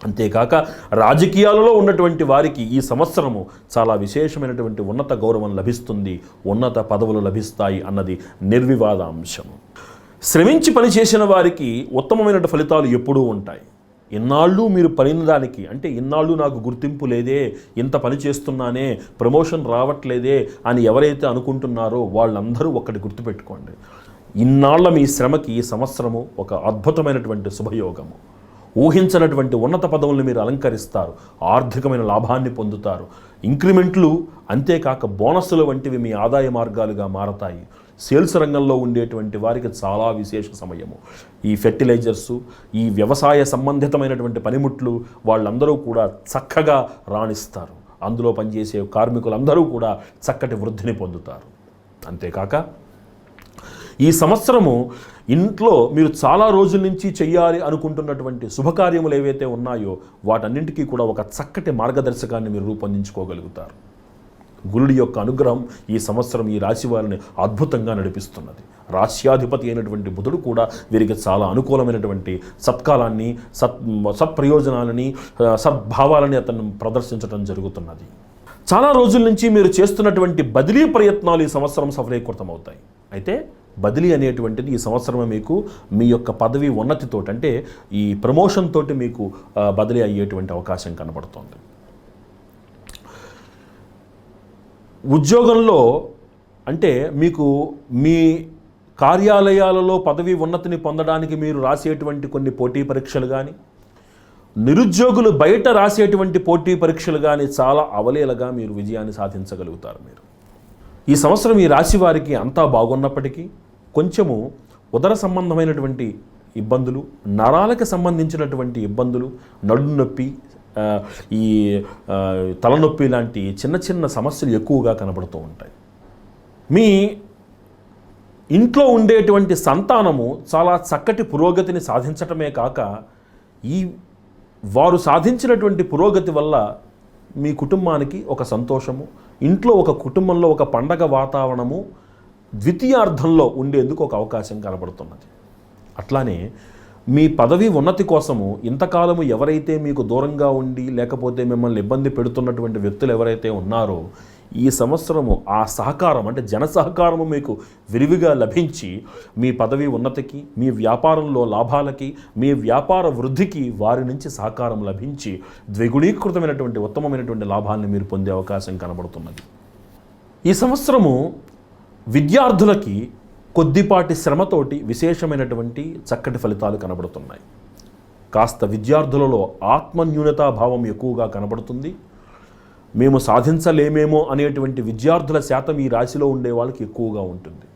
అంతేకాక రాజకీయాలలో ఉన్నటువంటి వారికి ఈ సంవత్సరము చాలా విశేషమైనటువంటి ఉన్నత గౌరవం లభిస్తుంది, ఉన్నత పదవులు లభిస్తాయి అన్నది నిర్వివాద అంశము. శ్రమించి పనిచేసిన వారికి ఉత్తమమైన ఫలితాలు ఎప్పుడూ ఉంటాయి. ఇన్నాళ్ళు మీరు పడిన దానికి, అంటే ఇన్నాళ్ళు నాకు గుర్తింపు లేదే, ఇంత పని చేస్తున్నానే, ప్రమోషన్ రావట్లేదే అని ఎవరైతే అనుకుంటున్నారో వాళ్ళందరూ ఒక్కటి గుర్తుపెట్టుకోండి, ఇన్నాళ్ల మీ శ్రమకి ఈ సంవత్సరము ఒక అద్భుతమైనటువంటి శుభయోగము. ఊహించినటువంటి ఉన్నత పదవులను మీరు అలంకరిస్తారు, ఆర్థికమైన లాభాన్ని పొందుతారు, ఇంక్రిమెంట్లు అంతేకాక బోనస్సులు వంటివి మీ ఆదాయ మార్గాలుగా మారతాయి. సేల్స్ రంగంలో ఉండేటువంటి వారికి చాలా విశేష సమయము. ఈ ఫెర్టిలైజర్సు, ఈ వ్యవసాయ సంబంధితమైనటువంటి పనిముట్లు వాళ్ళందరూ కూడా చక్కగా రాణిస్తారు. అందులో పనిచేసే కార్మికులందరూ కూడా చక్కటి వృద్ధిని పొందుతారు. అంతేకాక ఈ సంవత్సరము ఇంట్లో మీరు చాలా రోజుల నుంచి చెయ్యాలి అనుకుంటున్నటువంటి శుభకార్యములు ఏవైతే ఉన్నాయో వాటన్నింటికీ కూడా ఒక చక్కటి మార్గదర్శకాన్ని మీరు రూపొందించుకోగలుగుతారు. గురుడి యొక్క అనుగ్రహం ఈ సంవత్సరం ఈ రాశి వారిని అద్భుతంగా నడిపిస్తున్నది. రాశ్యాధిపతి అయినటువంటి బుధుడు కూడా వీరికి చాలా అనుకూలమైనటువంటి సత్కాలాన్ని, సత్ప్రయోజనాలని, సద్భావాలని అతను ప్రదర్శించడం జరుగుతున్నది. చాలా రోజుల నుంచి మీరు చేస్తున్నటువంటి బదిలీ ప్రయత్నాలు ఈ సంవత్సరం సఫలీకృతమవుతాయి. అయితే బదిలీ అనేటువంటిది ఈ సంవత్సరం మీకు మీ యొక్క పదవి ఉన్నతితోటి, అంటే ఈ ప్రమోషన్ తోటి మీకు బదిలీ అయ్యేటువంటి అవకాశం కనబడుతోంది. ఉద్యోగంలో అంటే మీకు మీ కార్యాలయాలలో పదవి ఉన్నతిని పొందడానికి మీరు రాసేటువంటి కొన్ని పోటీ పరీక్షలు కానీ, నిరుద్యోగులు బయట రాసేటువంటి పోటీ పరీక్షలు కానీ చాలా అవలీలగా మీరు విజయాన్ని సాధించగలుగుతారు. మీరు ఈ సంవత్సరం ఈ రాశి వారికి అంతా బాగున్నప్పటికీ కొంచెము ఉదర సంబంధమైనటువంటి ఇబ్బందులు, నరాలకు సంబంధించినటువంటి ఇబ్బందులు, నడుము నొప్పి, ఈ తలనొప్పి లాంటి చిన్న చిన్న సమస్యలు ఎక్కువగా కనబడుతూ ఉంటాయి. మీ ఇంట్లో ఉండేటువంటి సంతానము చాలా చక్కటి పురోగతిని సాధించటమే కాక ఈ వారు సాధించినటువంటి పురోగతి వల్ల మీ కుటుంబానికి ఒక సంతోషము, ఇంట్లో ఒక కుటుంబంలో ఒక పండగ వాతావరణము ద్వితీయార్థంలో ఉండేందుకు ఒక అవకాశం కనబడుతున్నది. అట్లానే మీ పదవి ఉన్నతి కోసము ఇంతకాలము ఎవరైతే మీకు దూరంగా ఉండి లేకపోతే మిమ్మల్ని ఇబ్బంది పెడుతున్నటువంటి వ్యక్తులు ఎవరైతే ఉన్నారో ఈ సంవత్సరము ఆ సహకారం, అంటే జన సహకారము మీకు విరివిగా లభించి మీ పదవి ఉన్నతికి, మీ వ్యాపారంలో లాభాలకి, మీ వ్యాపార వృద్ధికి వారి నుంచి సహకారం లభించి ద్విగుణీకృతమైనటువంటి ఉత్తమమైనటువంటి లాభాన్ని మీరు పొందే అవకాశం కనబడుతున్నది. ఈ సంవత్సరము విద్యార్థులకి కొద్దిపాటి శ్రమతోటి విశేషమైనటువంటి చక్కటి ఫలితాలు కనబడుతున్నాయి. కాస్త విద్యార్థులలో ఆత్మన్యూనతాభావం ఎక్కువగా కనబడుతుంది. మేము సాధించలేమేమో అనేటువంటి విద్యార్థుల శాతం ఈ రాశిలో ఉండే వాళ్ళకి ఎక్కువగా ఉంటుంది.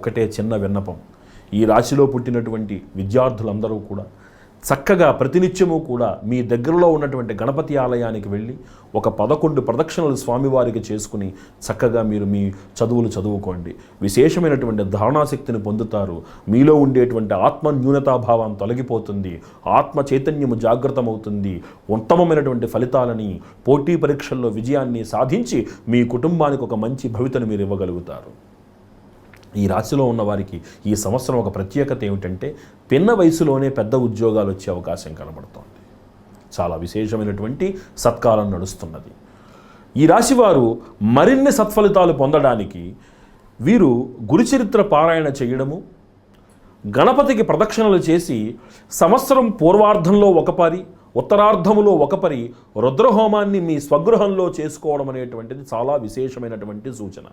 ఒకటే చిన్న విన్నపం, ఈ రాశిలో పుట్టినటువంటి విద్యార్థులందరూ కూడా చక్కగా ప్రతినిత్యము కూడా మీ దగ్గరలో ఉన్నటువంటి గణపతి ఆలయానికి వెళ్ళి ఒక 11 ప్రదక్షిణలు స్వామివారికి చేసుకుని చక్కగా మీరు మీ చదువులు చదువుకోండి. విశేషమైనటువంటి ధారణాశక్తిని పొందుతారు. మీలో ఉండేటువంటి ఆత్మ న్యూనతాభావం తొలగిపోతుంది. ఆత్మ చైతన్యము జాగృతమవుతుంది. ఉత్తమమైనటువంటి ఫలితాలని, పోటీ పరీక్షల్లో విజయాన్ని సాధించి మీ కుటుంబానికి ఒక మంచి భవితను మీరు ఇవ్వగలుగుతారు. ఈ రాశిలో ఉన్న వారికి ఈ సంవత్సరం ఒక ప్రత్యేకత ఏమిటంటే పిన్న వయసులోనే పెద్ద ఉద్యోగాలు వచ్చే అవకాశం కనబడుతోంది. చాలా విశేషమైనటువంటి సత్కాలం నడుస్తున్నది. ఈ రాశివారు మరిన్ని సత్ఫలితాలు పొందడానికి వీరు గురుచరిత్ర పారాయణ చేయడము, గణపతికి ప్రదక్షిణలు చేసి సంవత్సరం పూర్వార్ధంలో ఒకపరి, ఉత్తరార్ధములో ఒకపరి రుద్రహోమాన్ని మీ స్వగృహంలో చేసుకోవడం అనేటువంటిది చాలా విశేషమైనటువంటి సూచన.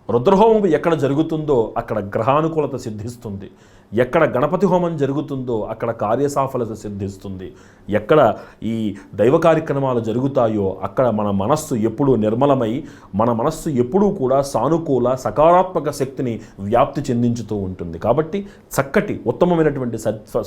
రుద్రహోమం ఎక్కడ జరుగుతుందో అక్కడ గ్రహానుకూలత సిద్ధిస్తుంది. ఎక్కడ గణపతి హోమం జరుగుతుందో అక్కడ కార్యసాఫలత సిద్ధిస్తుంది. ఎక్కడ ఈ దైవ కార్యక్రమాలు జరుగుతాయో అక్కడ మన మనస్సు ఎప్పుడూ నిర్మలమై, మన మనస్సు ఎప్పుడూ కూడా సానుకూల సకారాత్మక శక్తిని వ్యాప్తి చెందించుతూ ఉంటుంది. కాబట్టి చక్కటి ఉత్తమమైనటువంటి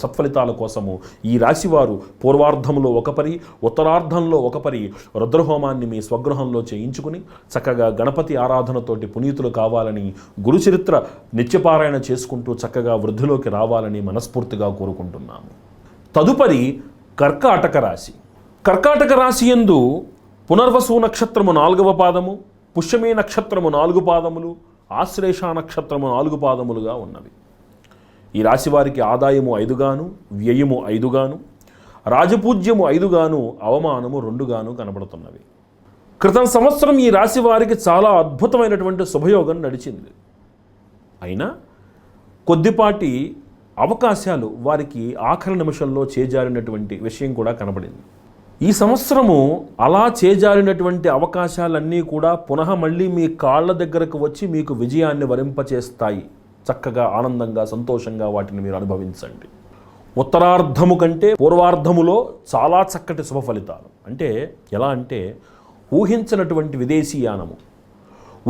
సత్ఫలితాల కోసము ఈ రాశివారు పూర్వార్ధంలో ఒకపరి, ఉత్తరార్ధంలో ఒకపరి రుద్రహోమాన్ని మీ స్వగృహంలో చేయించుకుని చక్కగా గణపతి ఆరాధనతోటి పునీతులు కావాలని, గురుచరిత్ర నిత్యపారాయణ చేసుకుంటూ చక్కగా వృద్ధిలోకి రావాలని మనస్ఫూర్తిగా కోరుకుంటున్నాము. తదుపరి కర్కాటక రాశి. కర్కాటక రాశి యందు పునర్వసు నక్షత్రము 4వ పాదము, పుష్యమీ నక్షత్రము 4 పాదములు, ఆశ్లేష నక్షత్రము 4 పాదములుగా ఉన్నవి. ఈ రాశి వారికి ఆదాయము 5గాను, వ్యయము 5గాను, రాజపూజ్యము 5గాను అవమానము 2గాను కనబడుతున్నవి. క్రితం సంవత్సరం ఈ రాశి వారికి చాలా అద్భుతమైనటువంటి శుభయోగం నడిచింది. అయినా కొద్దిపాటి అవకాశాలు వారికి ఆఖరి నిమిషంలో చేజారినటువంటి విషయం కూడా కనబడింది. ఈ సంవత్సరము అలా చేజారినటువంటి అవకాశాలన్నీ కూడా పునః మళ్ళీ మీ కాళ్ళ దగ్గరకు వచ్చి మీకు విజయాన్ని వరింపచేస్తాయి. చక్కగా ఆనందంగా సంతోషంగా వాటిని మీరు అనుభవించండి. ఉత్తరార్ధము కంటే పూర్వార్ధములో చాలా చక్కటి శుభ ఫలితాలు. అంటే ఎలా అంటే ఊహించినటువంటి విదేశీయానము,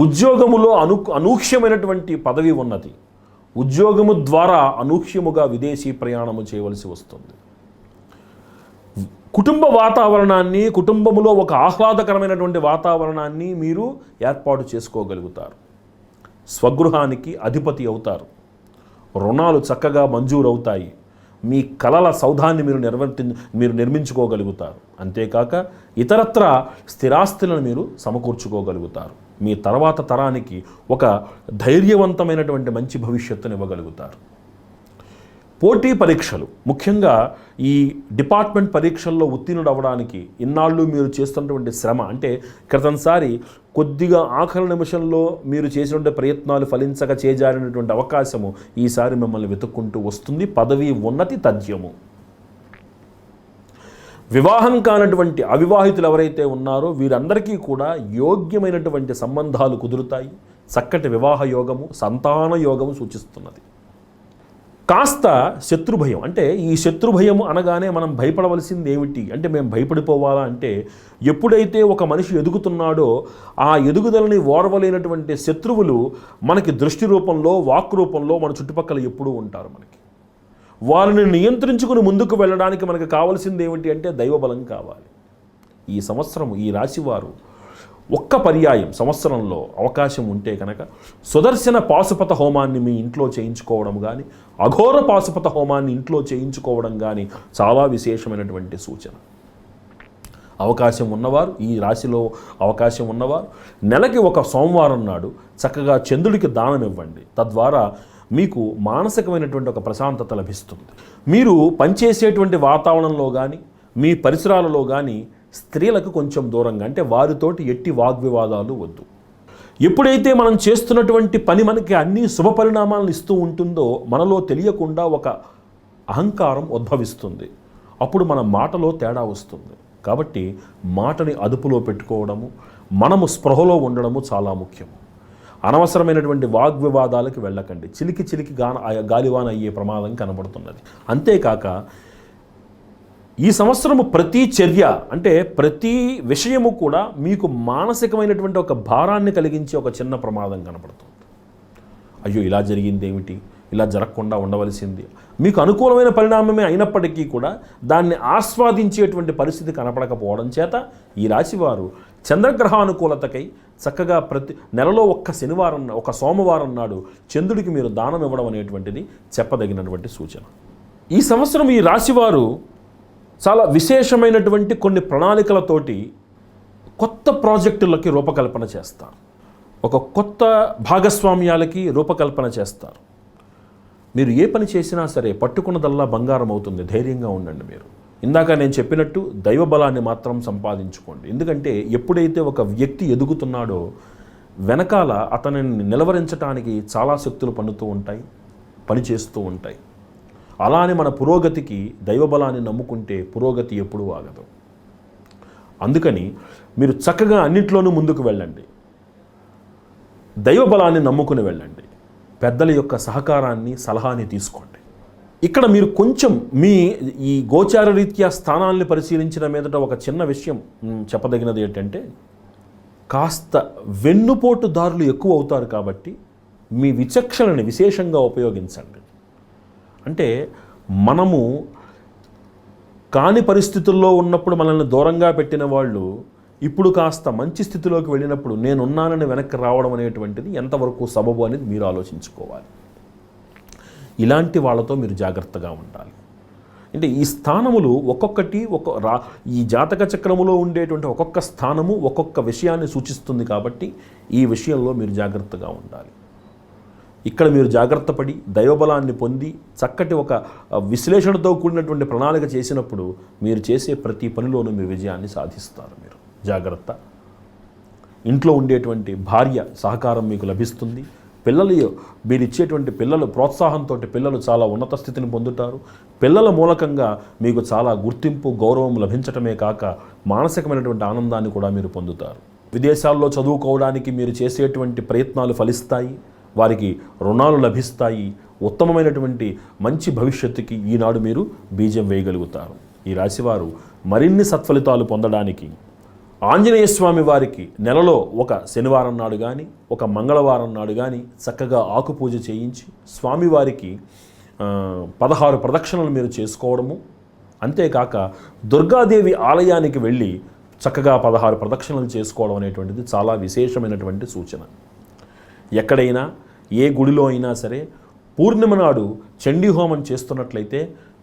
ఉద్యోగములో అనూహ్యమైనటువంటి పదవి ఉన్నది, ఉద్యోగము ద్వారా అనూహ్యముగా విదేశీ ప్రయాణము చేయవలసి వస్తుంది. కుటుంబ వాతావరణాన్ని, కుటుంబములో ఒక ఆహ్లాదకరమైనటువంటి వాతావరణాన్ని మీరు ఏర్పాటు చేసుకోగలుగుతారు. స్వగృహానికి అధిపతి అవుతారు. రుణాలు చక్కగా మంజూరవుతాయి. మీ కలల సౌధాన్ని మీరు నిర్మించుకోగలుగుతారు. అంతేకాక ఇతరత్ర స్థిరాస్తులను మీరు సమకూర్చుకోగలుగుతారు. మీ తర్వాత తరానికి ఒక ధైర్యవంతమైనటువంటి మంచి భవిష్యత్తును ఇవ్వగలుగుతారు. పోటీ పరీక్షలు, ముఖ్యంగా ఈ డిపార్ట్మెంట్ పరీక్షల్లో ఉత్తీర్ణుడు అవ్వడానికి ఇన్నాళ్ళు మీరు చేస్తున్నటువంటి శ్రమ, అంటే క్రితంసారి కొద్దిగా ఆఖరి నిమిషంలో మీరు చేసినటువంటి ప్రయత్నాలు ఫలించక చేజారినటువంటి అవకాశము ఈసారి మిమ్మల్ని వెతుక్కుంటూ వస్తుంది. పదవి ఉన్నతి తథ్యము. వివాహం కానటువంటి అవివాహితులు ఎవరైతే ఉన్నారో వీరందరికీ కూడా యోగ్యమైనటువంటి సంబంధాలు కుదురుతాయి. చక్కటి వివాహ యోగము, సంతాన యోగము సూచిస్తున్నది. కాస్త శత్రుభయం, అంటే ఈ శత్రుభయం అనగానే మనం భయపడవలసింది ఏమిటి అంటే, మేము భయపడిపోవాలా అంటే, ఎప్పుడైతే ఒక మనిషి ఎదుగుతున్నాడో ఆ ఎదుగుదలని ఓర్వలేనటువంటి శత్రువులు మనకి దృష్టి రూపంలో, వాక్ రూపంలో మన చుట్టుపక్కల ఎప్పుడూ ఉంటారు. వారిని నియంత్రించుకుని ముందుకు వెళ్ళడానికి మనకు కావాల్సింది ఏమిటి అంటే దైవబలం కావాలి. ఈ సంవత్సరం ఈ రాశివారు ఒక్క పర్యాయం సంవత్సరంలో అవకాశం ఉంటే కనుక సుదర్శన పాశుపత హోమాన్ని మీ ఇంట్లో చేయించుకోవడం కానీ, అఘోర పాశుపత హోమాన్ని ఇంట్లో చేయించుకోవడం కానీ చాలా విశేషమైనటువంటి సూచన. అవకాశం ఉన్నవారు, ఈ రాశిలో అవకాశం ఉన్నవారు నెలకి ఒక సోమవారం నాడు చక్కగా చంద్రుడికి దానం ఇవ్వండి. తద్వారా మీకు మానసికమైనటువంటి ఒక ప్రశాంతత లభిస్తుంది. మీరు పనిచేసేటువంటి వాతావరణంలో కానీ, మీ పరిసరాలలో కానీ స్త్రీలకు కొంచెం దూరంగా, అంటే వారితోటి ఎట్టి వాగ్వివాదాలు వద్దు. ఎప్పుడైతే మనం చేస్తున్నటువంటి పని మనకి అన్ని శుభ పరిణామాలను ఇస్తూ ఉంటుందో మనలో తెలియకుండా ఒక అహంకారం ఉద్భవిస్తుంది. అప్పుడు మన మాటలో తేడా వస్తుంది. కాబట్టి మాటని అదుపులో పెట్టుకోవడము, మనము స్పృహలో ఉండడము చాలా ముఖ్యము. అనవసరమైనటువంటి వాగ్వివాదాలకు వెళ్ళకండి. చిలికి గాలివాన అయ్యే ప్రమాదం కనబడుతున్నది. అంతేకాక ఈ సంవత్సరము ప్రతి చర్య, అంటే ప్రతి విషయము కూడా మీకు మానసికమైనటువంటి ఒక భారాన్ని కలిగించే ఒక చిన్న ప్రమాదం కనబడుతుంది. అయ్యో ఇలా జరిగింది ఏమిటి, ఇలా జరగకుండా ఉండవలసింది. మీకు అనుకూలమైన పరిణామమే అయినప్పటికీ కూడా దాన్ని ఆస్వాదించేటువంటి పరిస్థితి కనపడకపోవడం చేత ఈ రాశివారు చంద్రగ్రహానుకూలతకై చక్కగా ప్రతి నెలలో ఒక సోమవారం నాడు చంద్రుడికి మీరు దానం ఇవ్వడం అనేటువంటిది చెప్పదగినటువంటి సూచన. ఈ సంవత్సరం ఈ రాశివారు చాలా విశేషమైనటువంటి కొన్ని ప్రణాళికలతోటి కొత్త ప్రాజెక్టులకి రూపకల్పన చేస్తారు. ఒక కొత్త భాగస్వామ్యాలకి రూపకల్పన చేస్తారు. మీరు ఏ పని చేసినా సరే పట్టుకున్నదల్లా బంగారం అవుతుంది. ధైర్యంగా ఉండండి. మీరు ఇందాక నేను చెప్పినట్టు దైవ బలాన్ని మాత్రం సంపాదించుకోండి. ఎందుకంటే ఎప్పుడైతే ఒక వ్యక్తి ఎదుగుతున్నాడో వెనకాల అతనిని నిలవరించడానికి చాలా శక్తులు పనిచేస్తూ ఉంటాయి. అలానే మన పురోగతికి దైవబలాన్ని నమ్ముకుంటే పురోగతి ఎప్పుడూ ఆగదు. అందుకని మీరు చక్కగా అన్నింటిలోనూ ముందుకు వెళ్ళండి. దైవబలాన్ని నమ్ముకుని వెళ్ళండి. పెద్దల యొక్క సహకారాన్ని, సలహాని తీసుకోండి. ఇక్కడ మీరు కొంచెం మీ ఈ గోచార రీత్యా స్థానాల్ని పరిశీలించిన మీదట ఒక చిన్న విషయం చెప్పదగినది ఏంటంటే, కాస్త వెన్నుపోటుదారులు ఎక్కువ అవుతారు. కాబట్టి మీ విచక్షణని విశేషంగా ఉపయోగించండి. అంటే మనము కాని పరిస్థితుల్లో ఉన్నప్పుడు మనల్ని దూరంగా పెట్టిన వాళ్ళు ఇప్పుడు కాస్త మంచి స్థితిలోకి వెళ్ళినప్పుడు నేనున్నానని వెనక్కి రావడం అనేటువంటిది ఎంతవరకు సబబు అనేది మీరు ఆలోచించుకోవాలి. ఇలాంటి వాళ్ళతో మీరు జాగ్రత్తగా ఉండాలి. అంటే ఈ స్థానములు ఒక్కొక్కటి ఈ జాతక చక్రములో ఉండేటువంటి ఒక్కొక్క స్థానము ఒక్కొక్క విషయాన్ని సూచిస్తుంది. కాబట్టి ఈ విషయంలో మీరు జాగ్రత్తగా ఉండాలి. ఇక్కడ మీరు జాగ్రత్త పడి దైవబలాన్ని పొంది చక్కటి ఒక విశ్లేషణతో కూడినటువంటి ప్రణాళిక చేసినప్పుడు మీరు చేసే ప్రతి పనిలోనూ మీ విజయాన్ని సాధిస్తారు. మీరు జాగ్రత్త. ఇంట్లో ఉండేటువంటి భార్య సహకారం మీకు లభిస్తుంది. పిల్లలు మీరు ఇచ్చేటువంటి పిల్లలు ప్రోత్సాహంతో పిల్లలు చాలా ఉన్నత స్థితిని పొందుతారు. పిల్లల మూలకంగా మీకు చాలా గుర్తింపు గౌరవం లభించటమే కాక మానసికమైనటువంటి ఆనందాన్ని కూడా మీరు పొందుతారు. విదేశాల్లో చదువుకోవడానికి మీరు చేసేటువంటి ప్రయత్నాలు ఫలిస్తాయి. వారికి రుణాలు లభిస్తాయి. ఉత్తమమైనటువంటి మంచి భవిష్యత్తుకి ఈనాడు మీరు బీజం వేయగలుగుతారు. ఈ రాశివారు మరిన్ని సత్ఫలితాలు పొందడానికి ఆంజనేయ స్వామి వారికి నెలలో ఒక శనివారం నాడు కానీ ఒక మంగళవారం నాడు కానీ చక్కగా ఆకుపూజ చేయించి స్వామివారికి 16 ప్రదక్షిణలు మీరు చేసుకోవడము, అంతేకాక దుర్గాదేవి ఆలయానికి వెళ్ళి చక్కగా 16 ప్రదక్షిణలు చేసుకోవడం అనేటువంటిది చాలా విశేషమైనటువంటి సూచన. ఎక్కడైనా ఏ గుడిలో అయినా సరే పూర్ణిమ నాడు చండీ హోమం చేస్తున్నట్లయితే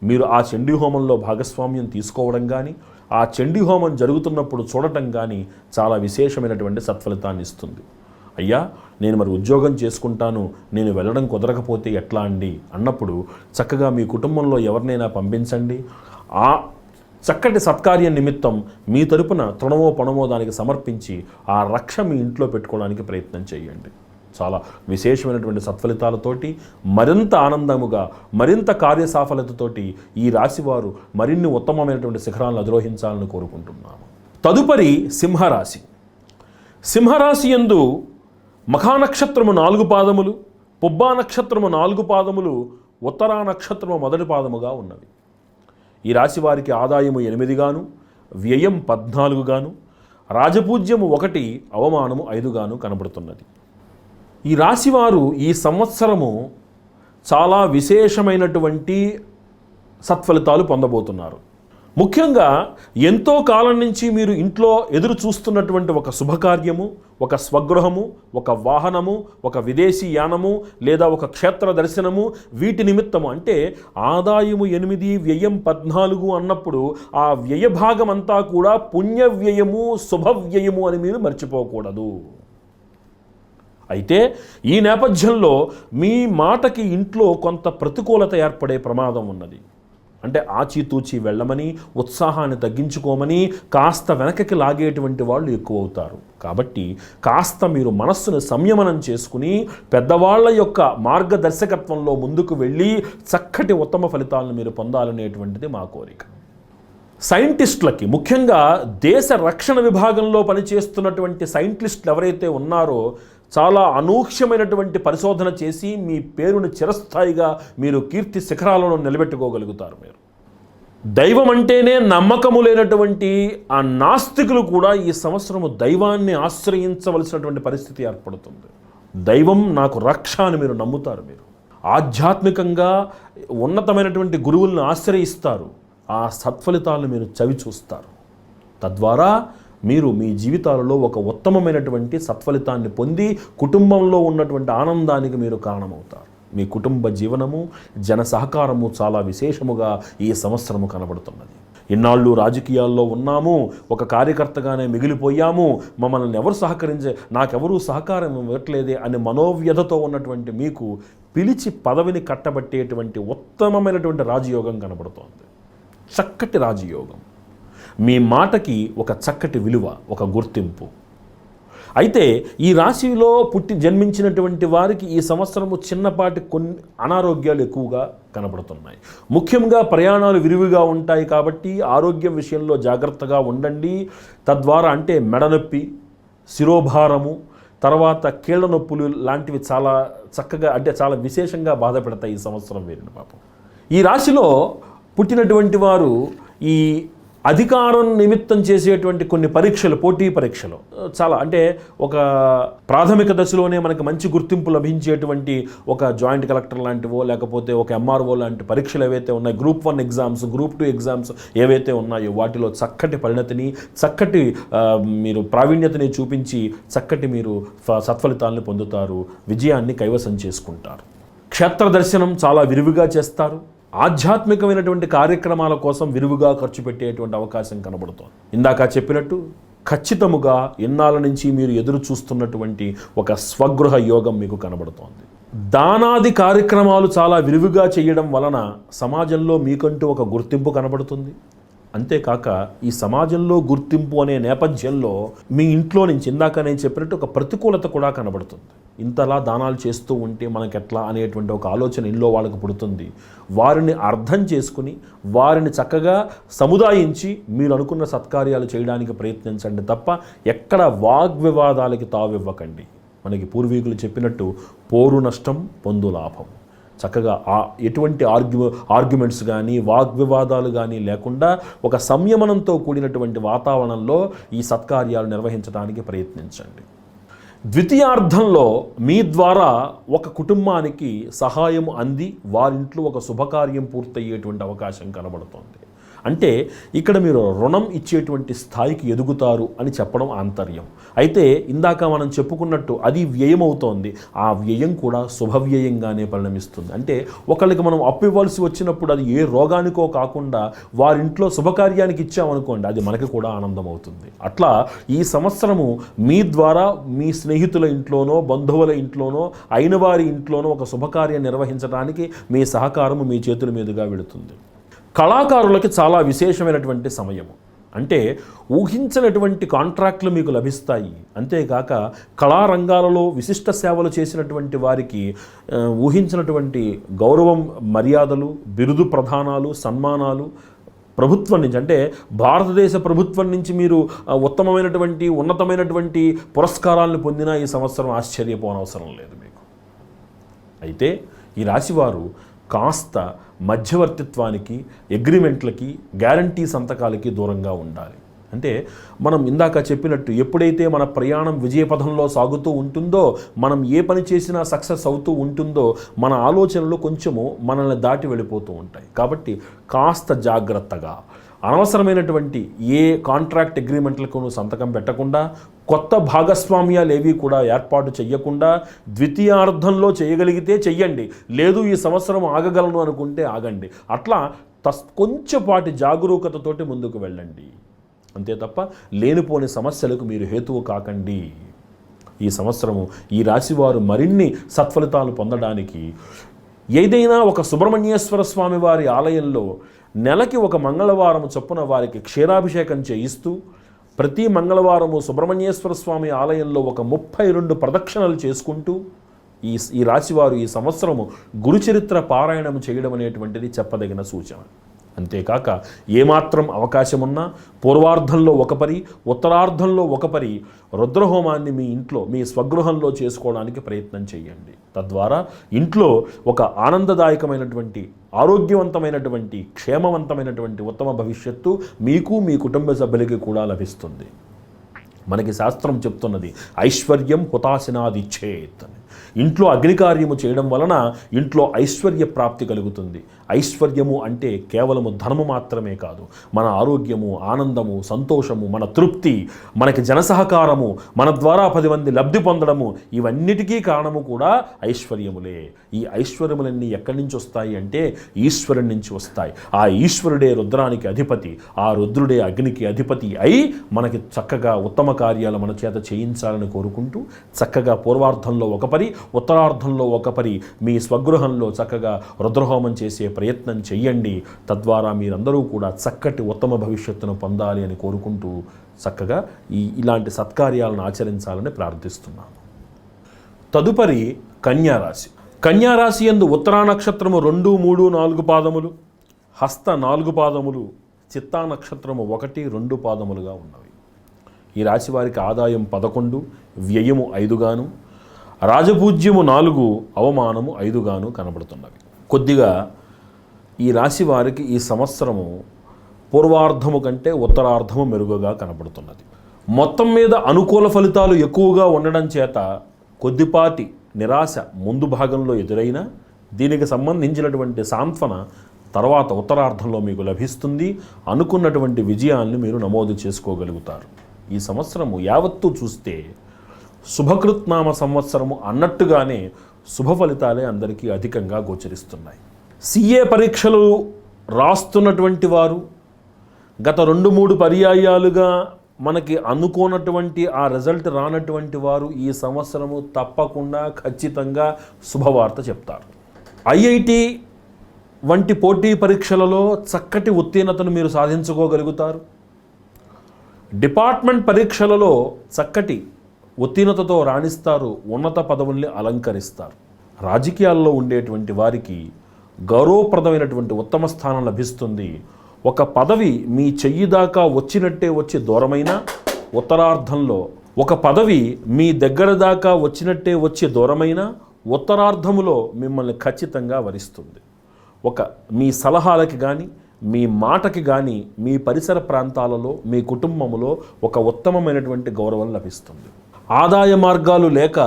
మీరు ఆ చండీ హోమంలో భాగస్వామ్యం తీసుకోవడం కానీ ఆ చండీ హోమం జరుగుతున్నప్పుడు చూడటం కానీ చాలా విశేషమైనటువంటి సత్ఫలితాన్ని ఇస్తుంది. అయ్యా నేను మరి ఉద్యోగం చేసుకుంటాను, నేను వెళ్ళడం కుదరకపోతే ఎట్లా అండి అన్నప్పుడు చక్కగా మీ కుటుంబంలో ఎవరినైనా పంపించండి. ఆ చక్కటి సత్కార్య నిమిత్తం మీ తరపున తృణమో పణమో దానికి సమర్పించి ఆ రక్ష మీ ఇంట్లో పెట్టుకోవడానికి ప్రయత్నం చేయండి. చాలా విశేషమైనటువంటి సత్ఫలితాలతోటి మరింత ఆనందముగా మరింత కార్యసాఫల్యతతోటి ఈ రాశివారు మరిన్ని ఉత్తమమైనటువంటి శిఖరాలను అధిరోహించాలని కోరుకుంటున్నాము. తదుపరి సింహరాశి. సింహరాశి యందు మఖా నక్షత్రము 4 పాదములు, పుబ్బా నక్షత్రము 4 పాదములు, ఉత్తరా నక్షత్రము 1 పాదముగా ఉన్నవి. ఈ రాశి వారికి ఆదాయము 8 గాను, వ్యయం 14 గాను, రాజపూజ్యము 1, అవమానము 5 గాను కనబడుతున్నది. ఈ రాశివారు ఈ సంవత్సరము చాలా విశేషమైనటువంటి సత్ఫలితాలు పొందబోతున్నారు. ముఖ్యంగా ఎంతో కాలం నుంచి మీరు ఇంట్లో ఎదురు చూస్తున్నటువంటి ఒక శుభకార్యము, ఒక స్వగృహము, ఒక వాహనము, ఒక విదేశీ యానము లేదా ఒక క్షేత్ర దర్శనము, వీటి నిమిత్తము అంటే ఆదాయము 8 వ్యయం 14 అన్నప్పుడు ఆ వ్యయ భాగం అంతా కూడా పుణ్య వ్యయము శుభవ్యయము అని మీరు మర్చిపోకూడదు. అయితే ఈ నేపథ్యంలో మీ మాటకి ఇంట్లో కొంత ప్రతికూలత ఏర్పడే ప్రమాదం ఉన్నది. అంటే ఆచితూచి వెళ్ళమని, ఉత్సాహాన్ని తగ్గించుకోమని కాస్త వెనకకి లాగేటువంటి వాళ్ళు ఎక్కువ అవుతారు. కాబట్టి కాస్త మీరు మనస్సును సంయమనం చేసుకుని పెద్దవాళ్ల యొక్క మార్గదర్శకత్వంలో ముందుకు వెళ్ళి చక్కటి ఉత్తమ ఫలితాలను మీరు పొందాలనేటువంటిది మా కోరిక. సైంటిస్టులకి ముఖ్యంగా దేశ రక్షణ విభాగంలో పనిచేస్తున్నటువంటి సైంటిస్టులు ఎవరైతే ఉన్నారో చాలా అనూహ్యమైనటువంటి పరిశోధన చేసి మీ పేరును చిరస్థాయిగా మీరు కీర్తి శిఖరాలను నిలబెట్టుకోగలుగుతారు. మీరు దైవం అంటేనే నమ్మకము లేనటువంటి ఆ నాస్తికులు కూడా ఈ సంవత్సరము దైవాన్ని ఆశ్రయించవలసినటువంటి పరిస్థితి ఏర్పడుతుంది. దైవం నాకు రక్ష అని మీరు నమ్ముతారు. మీరు ఆధ్యాత్మికంగా ఉన్నతమైనటువంటి గురువులను ఆశ్రయిస్తారు. ఆ సత్ఫలితాలను మీరు చవి చూస్తారు. తద్వారా మీరు మీ జీవితాలలో ఒక ఉత్తమమైనటువంటి సత్ఫలితాన్ని పొంది కుటుంబంలో ఉన్నటువంటి ఆనందానికి మీరు కారణమవుతారు. మీ కుటుంబ జీవనము జన సహకారము చాలా విశేషముగా ఈ సంవత్సరము కనబడుతున్నది. ఇన్నాళ్ళు రాజకీయాల్లో ఉన్నాము, ఒక కార్యకర్తగానే మిగిలిపోయాము, మమ్మల్ని ఎవరు నాకెవరూ సహకారం ఇవ్వట్లేదే అని మనోవ్యధతో ఉన్నటువంటి మీకు పిలిచి పదవిని కట్టబట్టేటువంటి ఉత్తమమైనటువంటి రాజయోగం కనబడుతోంది. చక్కటి రాజయోగం, మీ మాటకి ఒక చక్కటి విలువ, ఒక గుర్తింపు. అయితే ఈ రాశిలో జన్మించినటువంటి వారికి ఈ సంవత్సరము చిన్నపాటి కొన్ని అనారోగ్యాలు ఎక్కువగా కనబడుతున్నాయి. ముఖ్యంగా ప్రయాణాలు విరివిగా ఉంటాయి కాబట్టి ఆరోగ్యం విషయంలో జాగ్రత్తగా ఉండండి. తద్వారా అంటే మెడనొప్పి, శిరోభారము, తర్వాత కీళ్ళ నొప్పులు లాంటివి చాలా చక్కగా అంటే చాలా విశేషంగా బాధ పెడతాయి ఈ సంవత్సరం వీరిని. పాపం ఈ రాశిలో పుట్టినటువంటి వారు ఈ అధికారం నిమిత్తం చేసేటువంటి కొన్ని పరీక్షలు, పోటీ పరీక్షలు చాలా అంటే ఒక ప్రాథమిక దశలోనే మనకు మంచి గుర్తింపు లభించేటువంటి ఒక జాయింట్ కలెక్టర్ లాంటివో లేకపోతే ఒక ఎంఆర్ఓ లాంటి పరీక్షలు ఏవైతే ఉన్నాయి, గ్రూప్ 1 ఎగ్జామ్స్, గ్రూప్ 2 ఎగ్జామ్స్ ఏవైతే ఉన్నాయో వాటిలో చక్కటి పరిణతిని, చక్కటి మీరు ప్రావీణ్యతని చూపించి చక్కటి మీరు సత్ఫలితాలను పొందుతారు, విజయాన్ని కైవసం చేసుకుంటారు. క్షేత్ర దర్శనం చాలా విరివిగా చేస్తారు. ఆధ్యాత్మికమైనటువంటి కార్యక్రమాల కోసం విరివిగా ఖర్చు పెట్టేటువంటి అవకాశం కనబడుతోంది. ఇందాక చెప్పినట్టు ఖచ్చితముగా ఇన్నాళ్ళ నుంచి మీరు ఎదురు చూస్తున్నటువంటి ఒక స్వగృహ యోగం మీకు కనబడుతోంది. దానాది కార్యక్రమాలు చాలా విరివిగా చేయడం వలన సమాజంలో మీకంటూ ఒక గుర్తింపు కనబడుతుంది. అంతేకాక ఈ సమాజంలో గుర్తింపు అనే నేపథ్యంలో మీ ఇంట్లో నుంచి ఇందాక నేను చెప్పినట్టు ఒక ప్రతికూలత కూడా కనబడుతుంది. ఇంతలా దానాలు చేస్తూ ఉంటే మనకెట్లా అనేటువంటి ఒక ఆలోచన ఇంట్లో వాళ్ళకు పుడుతుంది. వారిని అర్థం చేసుకుని వారిని చక్కగా సముదాయించి మీరు అనుకున్న సత్కార్యాలు చేయడానికి ప్రయత్నించండి తప్ప ఎక్కడ వాగ్వివాదాలకి తావివ్వకండి. మనకి పూర్వీకులు చెప్పినట్టు పోరు నష్టం పొందు లాభం. చక్కగా ఎటువంటి ఆర్గ్యుమెంట్స్ కానీ వాగ్వివాదాలు కానీ లేకుండా ఒక సంయమనంతో కూడినటువంటి వాతావరణంలో ఈ సత్కార్యాలు నిర్వహించడానికి ప్రయత్నించండి. ద్వితీయార్థంలో మీ ద్వారా ఒక కుటుంబానికి సహాయం అంది వారింట్లో ఒక శుభకార్యం పూర్తయ్యేటువంటి అవకాశం కనబడుతోంది. అంటే ఇక్కడ మీరు రుణం ఇచ్చేటువంటి స్థాయికి ఎదుగుతారు అని చెప్పడం ఆంతర్యం. అయితే ఇందాక మనం చెప్పుకున్నట్టు అది వ్యయం అవుతోంది. ఆ వ్యయం కూడా శుభవ్యయంగానే పరిణమిస్తుంది. అంటే ఒకళ్ళకి మనం అప్పు ఇవ్వాల్సి వచ్చినప్పుడు అది ఏ రోగానికో కాకుండా వారింట్లో శుభకార్యానికి ఇచ్చామనుకోండి, అది మనకి కూడా ఆనందం అవుతుంది. అట్లా ఈ సంవత్సరము మీ ద్వారా మీ స్నేహితుల ఇంట్లోనో బంధువుల ఇంట్లోనో అయిన వారి ఇంట్లోనో ఒక శుభకార్యం నిర్వహించడానికి మీ సహకారము మీ చేతుల మీదుగా వెళుతుంది. కళాకారులకి చాలా విశేషమైనటువంటి సమయము. అంటే ఊహించినటువంటి కాంట్రాక్టులు మీకు లభిస్తాయి. అంతేకాక కళారంగాలలో విశిష్ట సేవలు చేసినటువంటి వారికి ఊహించినటువంటి గౌరవం, మర్యాదలు, బిరుదు ప్రదానాలు, సన్మానాలు ప్రభుత్వం నుంచి, అంటే భారతదేశ ప్రభుత్వం నుంచి మీరు ఉత్తమమైనటువంటి ఉన్నతమైనటువంటి పురస్కారాలను పొందినా ఈ సంవత్సరం ఆశ్చర్యపోనవసరం లేదు మీకు. అయితే ఈ రాశివారు కాస్త మధ్యవర్తిత్వానికి, అగ్రిమెంట్లకి, గ్యారంటీ సంతకాలకి దూరంగా ఉండాలి. అంటే మనం ఇందాక చెప్పినట్టు ఎప్పుడైతే మన ప్రయాణం విజయపథంలో సాగుతూ ఉంటుందో, మనం ఏ పని చేసినా సక్సెస్ అవుతూ ఉంటుందో, మన ఆలోచనలు కొంచెము మనల్ని దాటి వెళ్ళిపోతూ ఉంటాయి. కాబట్టి కాస్త జాగ్రత్తగా అనవసరమైనటువంటి ఏ కాంట్రాక్ట్ అగ్రిమెంట్లకు సంతకం పెట్టకుండా, కొత్త భాగస్వామ్యాలు ఏవి కూడా ఏర్పాటు చేయకుండా, ద్వితీయార్థంలో చేయగలిగితే చెయ్యండి, లేదు ఈ సంవత్సరం ఆగగలను అనుకుంటే ఆగండి. అట్లా కొంచెంపాటి జాగరూకతతోటి ముందుకు వెళ్ళండి. అంతే తప్ప లేనిపోని సమస్యలకు మీరు హేతువు కాకండి. ఈ సంవత్సరము ఈ రాశివారు మరిన్ని సత్ఫలితాలు పొందడానికి ఏదైనా ఒక సుబ్రహ్మణ్యేశ్వర స్వామి వారి ఆలయంలో నెలకి ఒక మంగళవారం చొప్పున వారికి క్షీరాభిషేకం చేయిస్తూ, ప్రతి మంగళవారము సుబ్రహ్మణ్యేశ్వర స్వామి ఆలయంలో ఒక 32 ప్రదక్షిణలు చేసుకుంటూ ఈ రాశివారు ఈ సంవత్సరము గురుచరిత్ర పారాయణం చేయడం అనేటువంటిది చెప్పదగిన సూచన. అంతేకాక ఏమాత్రం అవకాశమున్నా పూర్వార్ధంలో ఒక పరి, ఉత్తరార్ధంలో ఒక పరి రుద్రహోమాన్ని మీ ఇంట్లో, మీ స్వగృహంలో చేసుకోవడానికి ప్రయత్నం చేయండి. తద్వారా ఇంట్లో ఒక ఆనందదాయకమైనటువంటి, ఆరోగ్యవంతమైనటువంటి, క్షేమవంతమైనటువంటి ఉత్తమ భవిష్యత్తు మీకు, మీ కుటుంబ సభ్యులకి కూడా లభిస్తుంది. మనకి శాస్త్రం చెప్తున్నది ఐశ్వర్యం హుతాశనాదిచ్చేత్ అని. ఇంట్లో అగ్నికార్యము చేయడం వలన ఇంట్లో ఐశ్వర్య ప్రాప్తి కలుగుతుంది. ఐశ్వర్యము అంటే కేవలము ధనము మాత్రమే కాదు, మన ఆరోగ్యము, ఆనందము, సంతోషము, మన తృప్తి, మనకి జనసహకారము, మన ద్వారా 10 మంది లబ్ధి పొందడము, ఇవన్నిటికీ కారణము కూడా ఐశ్వర్యములే. ఈ ఐశ్వర్యములన్నీ ఎక్కడి నుంచి వస్తాయి అంటే ఈశ్వరుడి నుంచి వస్తాయి. ఆ ఈశ్వరుడే రుద్రానికి అధిపతి, ఆ రుద్రుడే అగ్నికి అధిపతి అయి మనకి చక్కగా ఉత్తమ కార్యాలు మన చేత చేయించాలని కోరుకుంటూ, చక్కగా పూర్వార్ధంలో ఒక పరి, ఉత్తరార్ధంలో ఒక పరి మీ స్వగృహంలో చక్కగా రుద్రహోమం చేసే ప్రయత్నం చెయ్యండి. తద్వారా మీరందరూ కూడా చక్కటి ఉత్తమ భవిష్యత్తును పొందాలి అని కోరుకుంటూ చక్కగా ఇలాంటి సత్కార్యాలను ఆచరించాలని ప్రార్థిస్తున్నాను. తదుపరి కన్యారాశి. కన్యారాశి యందు ఉత్తరా నక్షత్రము 2, 3, 4 పాదములు, హస్త 4 పాదములు, చిత్తా నక్షత్రము 1, 2 పాదములుగా ఉన్నవి. ఈ రాశి వారికి ఆదాయం 11, వ్యయము 5గాను, రాజపూజ్యము 4, అవమానము 5గాను కనబడుతున్నవి. కొద్దిగా ఈ రాశి వారికి ఈ సంవత్సరము పూర్వార్ధము కంటే ఉత్తరార్ధము మెరుగుగా కనబడుతున్నది. మొత్తం మీద అనుకూల ఫలితాలు ఎక్కువగా ఉండడం చేత కొద్దిపాటి నిరాశ ముందు భాగంలో ఎదురైనా దీనికి సంబంధించినటువంటి సాంత్వన తర్వాత ఉత్తరార్ధంలో మీకు లభిస్తుంది. అనుకున్నటువంటి విజయాన్ని మీరు నమోదు చేసుకోగలుగుతారు. ఈ సంవత్సరము యావత్తు చూస్తే శుభకృత్నామ సంవత్సరము అన్నట్టుగానే శుభ ఫలితాలే అందరికీ అధికంగా గోచరిస్తున్నాయి. CA పరీక్షలు రాస్తున్నటువంటి వారు, గత 2-3 పర్యాయాలుగా మనకి అనుకోనటువంటి ఆ రిజల్ట్ రానటువంటి వారు ఈ సంవత్సరము తప్పకుండా ఖచ్చితంగా శుభవార్త చెప్తారు. ఐఐటి వంటి పోటీ పరీక్షలలో చక్కటి ఉత్తీర్ణతను మీరు సాధించుకోగలుగుతారు. డిపార్ట్మెంట్ పరీక్షలలో చక్కటి ఉత్తీర్ణతతో రాణిస్తారు, ఉన్నత పదవుల్ని అలంకరిస్తారు. రాజకీయాల్లో ఉండేటువంటి వారికి గౌరవప్రదమైనటువంటి ఉత్తమ స్థానం లభిస్తుంది. ఒక పదవి మీ చెయ్యి దాకా వచ్చినట్టే వచ్చి దూరమైనా ఉత్తరార్ధంలో, ఒక పదవి మీ దగ్గర దాకా వచ్చినట్టే వచ్చి దూరమైనా ఉత్తరార్ధములో మిమ్మల్ని ఖచ్చితంగా వరిస్తుంది. మీ సలహాలకి కానీ మీ మాటకి కానీ మీ పరిసర ప్రాంతాలలో మీ కుటుంబంలో ఒక ఉత్తమమైనటువంటి గౌరవం లభిస్తుంది. ఆదాయ మార్గాలు లేక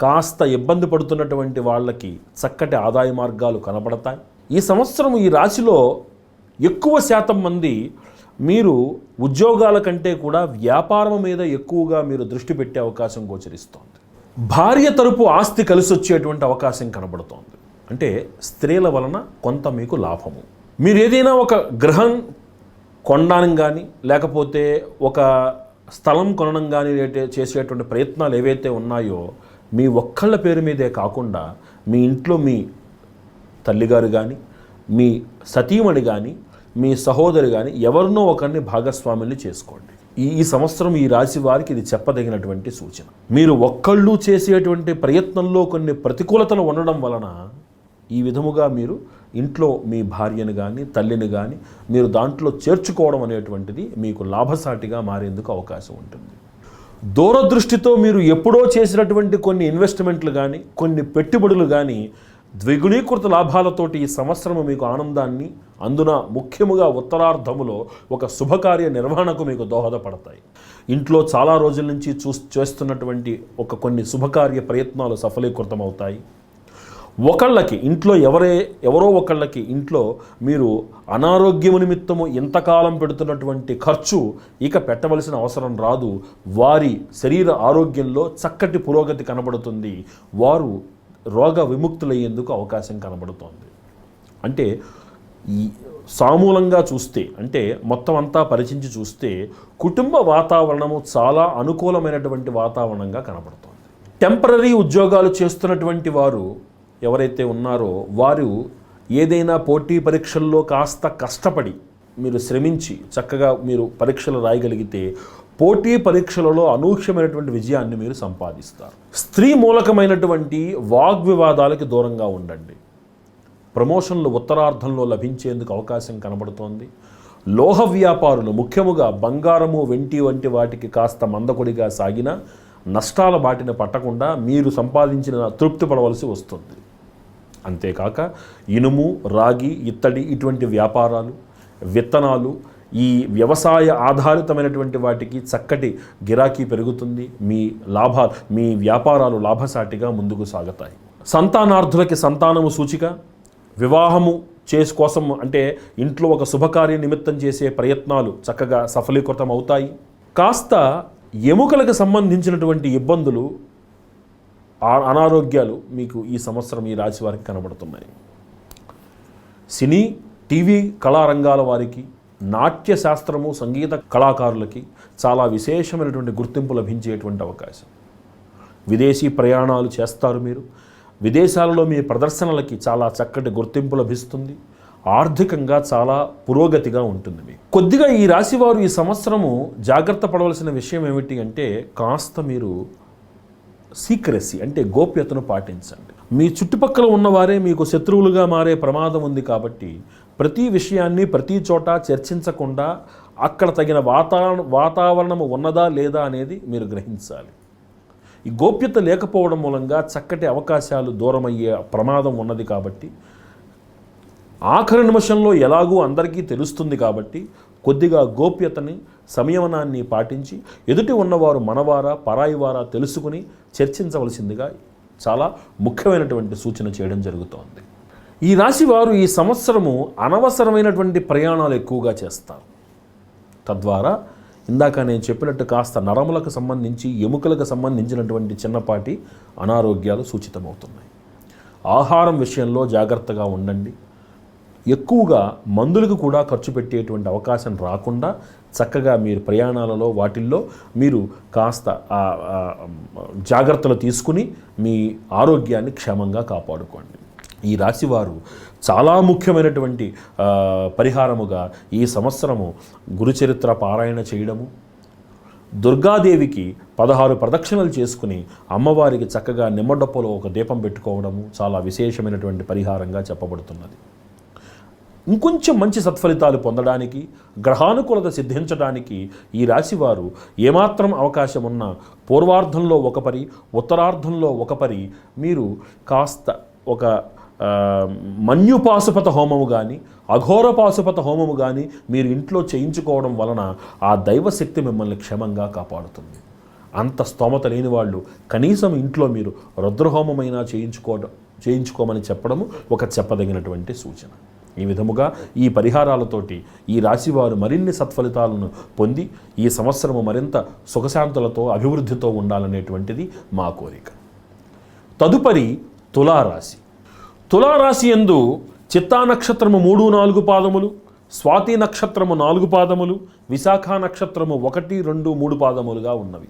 కాస్త ఇబ్బంది పడుతున్నటువంటి వాళ్ళకి చక్కటి ఆదాయ మార్గాలు కనబడతాయి. ఈ సంవత్సరం ఈ రాశిలో ఎక్కువ శాతం మంది మీరు ఉద్యోగాల కంటే కూడా వ్యాపారం మీద ఎక్కువగా మీరు దృష్టి పెట్టే అవకాశం గోచరిస్తోంది. భార్య తరపు ఆస్తి కలిసి వచ్చేటువంటి అవకాశం కనబడుతోంది. అంటే స్త్రీల వలన కొంత మీకు లాభము. మీరు ఏదైనా ఒక గృహం కొనడానికి కానీ లేకపోతే ఒక స్థలం కొనడం కానీ చేసేటువంటి ప్రయత్నాలు ఏవైతే ఉన్నాయో మీ ఒక్కళ్ళ పేరు మీదే కాకుండా మీ ఇంట్లో మీ తల్లిగారు కానీ మీ సతీమణి కానీ మీ సహోదరి కానీ ఎవరినో ఒకరిని భాగస్వాముల్ని చేసుకోండి. ఈ సంవత్సరం ఈ రాశి వారికి ఇది చెప్పదగినటువంటి సూచన. మీరు ఒక్కళ్ళు చేసేటువంటి ప్రయత్నంలో కొన్ని ప్రతికూలతలు ఉండడం వలన ఈ విధముగా మీరు ఇంట్లో మీ భార్యను కానీ తల్లిని కానీ మీరు దాంట్లో చేర్చుకోవడం అనేటువంటిది మీకు లాభసాటిగా మారేందుకు అవకాశం ఉంటుంది. దూరదృష్టితో మీరు ఎప్పుడో చేసినటువంటి కొన్ని ఇన్వెస్ట్మెంట్లు కానీ కొన్ని పెట్టుబడులు కానీ ద్విగుణీకృత లాభాలతోటి ఈ సంవత్సరము మీకు ఆనందాన్ని, అందున ముఖ్యముగా ఉత్తరార్ధములో ఒక శుభకార్య నిర్వహణకు మీకు దోహదపడతాయి. ఇంట్లో చాలా రోజుల నుంచి చేస్తున్నటువంటి కొన్ని శుభకార్య ప్రయత్నాలు సఫలీకృతమవుతాయి. ఒకళ్ళకి ఇంట్లో ఎవరో ఒకళ్ళకి ఇంట్లో మీరు అనారోగ్యము నిమిత్తము ఇంతకాలం పెడుతున్నటువంటి ఖర్చు ఇక పెట్టవలసిన అవసరం రాదు. వారి శరీర ఆరోగ్యంలో చక్కటి పురోగతి కనబడుతుంది. వారు రోగ విముక్తులయ్యేందుకు అవకాశం కనబడుతోంది. అంటే ఈ సామూలంగా చూస్తే, అంటే మొత్తం అంతా పరిచించి చూస్తే కుటుంబ వాతావరణము చాలా అనుకూలమైనటువంటి వాతావరణంగా కనబడుతోంది. టెంపరరీ ఉద్యోగాలు చేస్తున్నటువంటి వారు ఎవరైతే ఉన్నారో వారు ఏదైనా పోటీ పరీక్షల్లో కాస్త కష్టపడి మీరు శ్రమించి చక్కగా మీరు పరీక్షలు రాయగలిగితే పోటీ పరీక్షలలో అనూహ్యమైనటువంటి విజయాన్ని మీరు సంపాదిస్తారు. స్త్రీ మూలకమైనటువంటి వాగ్వివాదాలకి దూరంగా ఉండండి. ప్రమోషన్లు ఉత్తరార్ధంలో లభించేందుకు అవకాశం కనబడుతోంది. లోహ వ్యాపారులు ముఖ్యముగా బంగారము వెండి వంటి వాటికి కాస్త మందకొడిగా సాగిన నష్టాల బాటిన పట్టకుండా మీరు సంపాదించిన తృప్తి పడవలసి వస్తుంది. అంతేకాక ఇనుము, రాగి, ఇత్తడి ఇటువంటి వ్యాపారాలు, విత్తనాలు, ఈ వ్యవసాయ ఆధారితమైనటువంటి వాటికి చక్కటి గిరాకీ పెరుగుతుంది. మీ వ్యాపారాలు లాభసాటిగా ముందుకు సాగుతాయి. సంతానార్థులకి సంతానము సూచిక. వివాహము కోసం అంటే ఇంట్లో ఒక శుభకార్య నిమిత్తం చేసే ప్రయత్నాలు చక్కగా సఫలీకృతం అవుతాయి. కాస్త ఎముకలకు సంబంధించినటువంటి ఇబ్బందులు, అనారోగ్యాలు మీకు ఈ సంవత్సరం ఈ రాశి వారికి కనబడుతున్నాయి. సినీ, టీవీ కళారంగాల వారికి, నాట్య శాస్త్రము, సంగీత కళాకారులకి చాలా విశేషమైనటువంటి గుర్తింపు లభించేటువంటి అవకాశం. విదేశీ ప్రయాణాలు చేస్తారు మీరు. విదేశాలలో మీ ప్రదర్శనలకి చాలా చక్కటి గుర్తింపు లభిస్తుంది. ఆర్థికంగా చాలా పురోగతిగా ఉంటుంది. మీకు కొద్దిగా ఈ రాశివారు ఈ సంవత్సరము జాగ్రత్త పడవలసిన విషయం ఏమిటి అంటే కాస్త మీరు సీక్రెసీ అంటే గోప్యతను పాటించండి. మీ చుట్టుపక్కల ఉన్నవారే మీకు శత్రువులుగా మారే ప్రమాదం ఉంది. కాబట్టి ప్రతి విషయాన్ని ప్రతి చోట చర్చించకుండా అక్కడ తగిన వాతావరణము ఉన్నదా లేదా అనేది మీరు గ్రహించాలి. ఈ గోప్యత లేకపోవడం మూలంగా చక్కటి అవకాశాలు దూరమయ్యే ప్రమాదం ఉన్నది. కాబట్టి ఆఖరి నిమిషంలో ఎలాగూ అందరికీ తెలుస్తుంది. కాబట్టి కొద్దిగా గోప్యతని, సంయమనాన్ని పాటించి ఎదుటి ఉన్నవారు మనవారా పరాయివారా తెలుసుకుని చర్చించవలసిందిగా చాలా ముఖ్యమైనటువంటి సూచన చేయడం జరుగుతోంది. ఈ రాశి వారు ఈ సంవత్సరము అనవసరమైనటువంటి ప్రయాణాలు ఎక్కువగా చేస్తారు. తద్వారా ఇందాక నేను చెప్పినట్టు కాస్త నరములకు సంబంధించి ఎముకలకు సంబంధించినటువంటి చిన్నపాటి అనారోగ్యాలు సూచితమవుతున్నాయి. ఆహారం విషయంలో జాగ్రత్తగా ఉండండి. ఎక్కువగా మందులకు కూడా ఖర్చు పెట్టేటువంటి అవకాశం రాకుండా చక్కగా మీరు ప్రయాణాలలో వాటిల్లో మీరు కాస్త జాగ్రత్తలు తీసుకుని మీ ఆరోగ్యాన్ని క్షేమంగా కాపాడుకోండి. ఈ రాశివారు చాలా ముఖ్యమైనటువంటి పరిహారముగా ఈ సంవత్సరము గురుచరిత్ర పారాయణ చేయడము, దుర్గాదేవికి 16 ప్రదక్షిణలు చేసుకుని అమ్మవారికి చక్కగా నిమ్మడొప్పలో ఒక దీపం పెట్టుకోవడము చాలా విశేషమైనటువంటి పరిహారంగా చెప్పబడుతున్నది. ఇంకొంచెం మంచి సత్ఫలితాలు పొందడానికి, గ్రహానుకూలత సిద్ధించడానికి ఈ రాశివారు ఏమాత్రం అవకాశం ఉన్నా పూర్వార్ధంలో ఒక పరి, ఉత్తరార్ధంలో ఒక పరి మీరు కాస్త ఒక మన్యుపాశుపత హోమము కానీ, అఘోర పాశుపత హోమము కానీ మీరు ఇంట్లో చేయించుకోవడం వలన ఆ దైవశక్తి మిమ్మల్ని క్షేమంగా కాపాడుతుంది. అంత స్తోమత లేని వాళ్ళు కనీసం ఇంట్లో మీరు రుద్రహోమమైనా చేయించుకోమని చెప్పడము ఒక చెప్పదగినటువంటి సూచన. ఈ విధముగా ఈ పరిహారాలతోటి ఈ రాశివారు మరిన్ని సత్ఫలితాలను పొంది ఈ సంవత్సరము మరింత సుఖశాంతులతో అభివృద్ధితో ఉండాలనేటువంటిది మా కోరిక. తదుపరి తులారాశి. తులారాశి యందు చిత్తా నక్షత్రము 3, 4 పాదములు, స్వాతి నక్షత్రము 4 పాదములు, విశాఖ నక్షత్రము 1, 2, 3 పాదములుగా ఉన్నవి.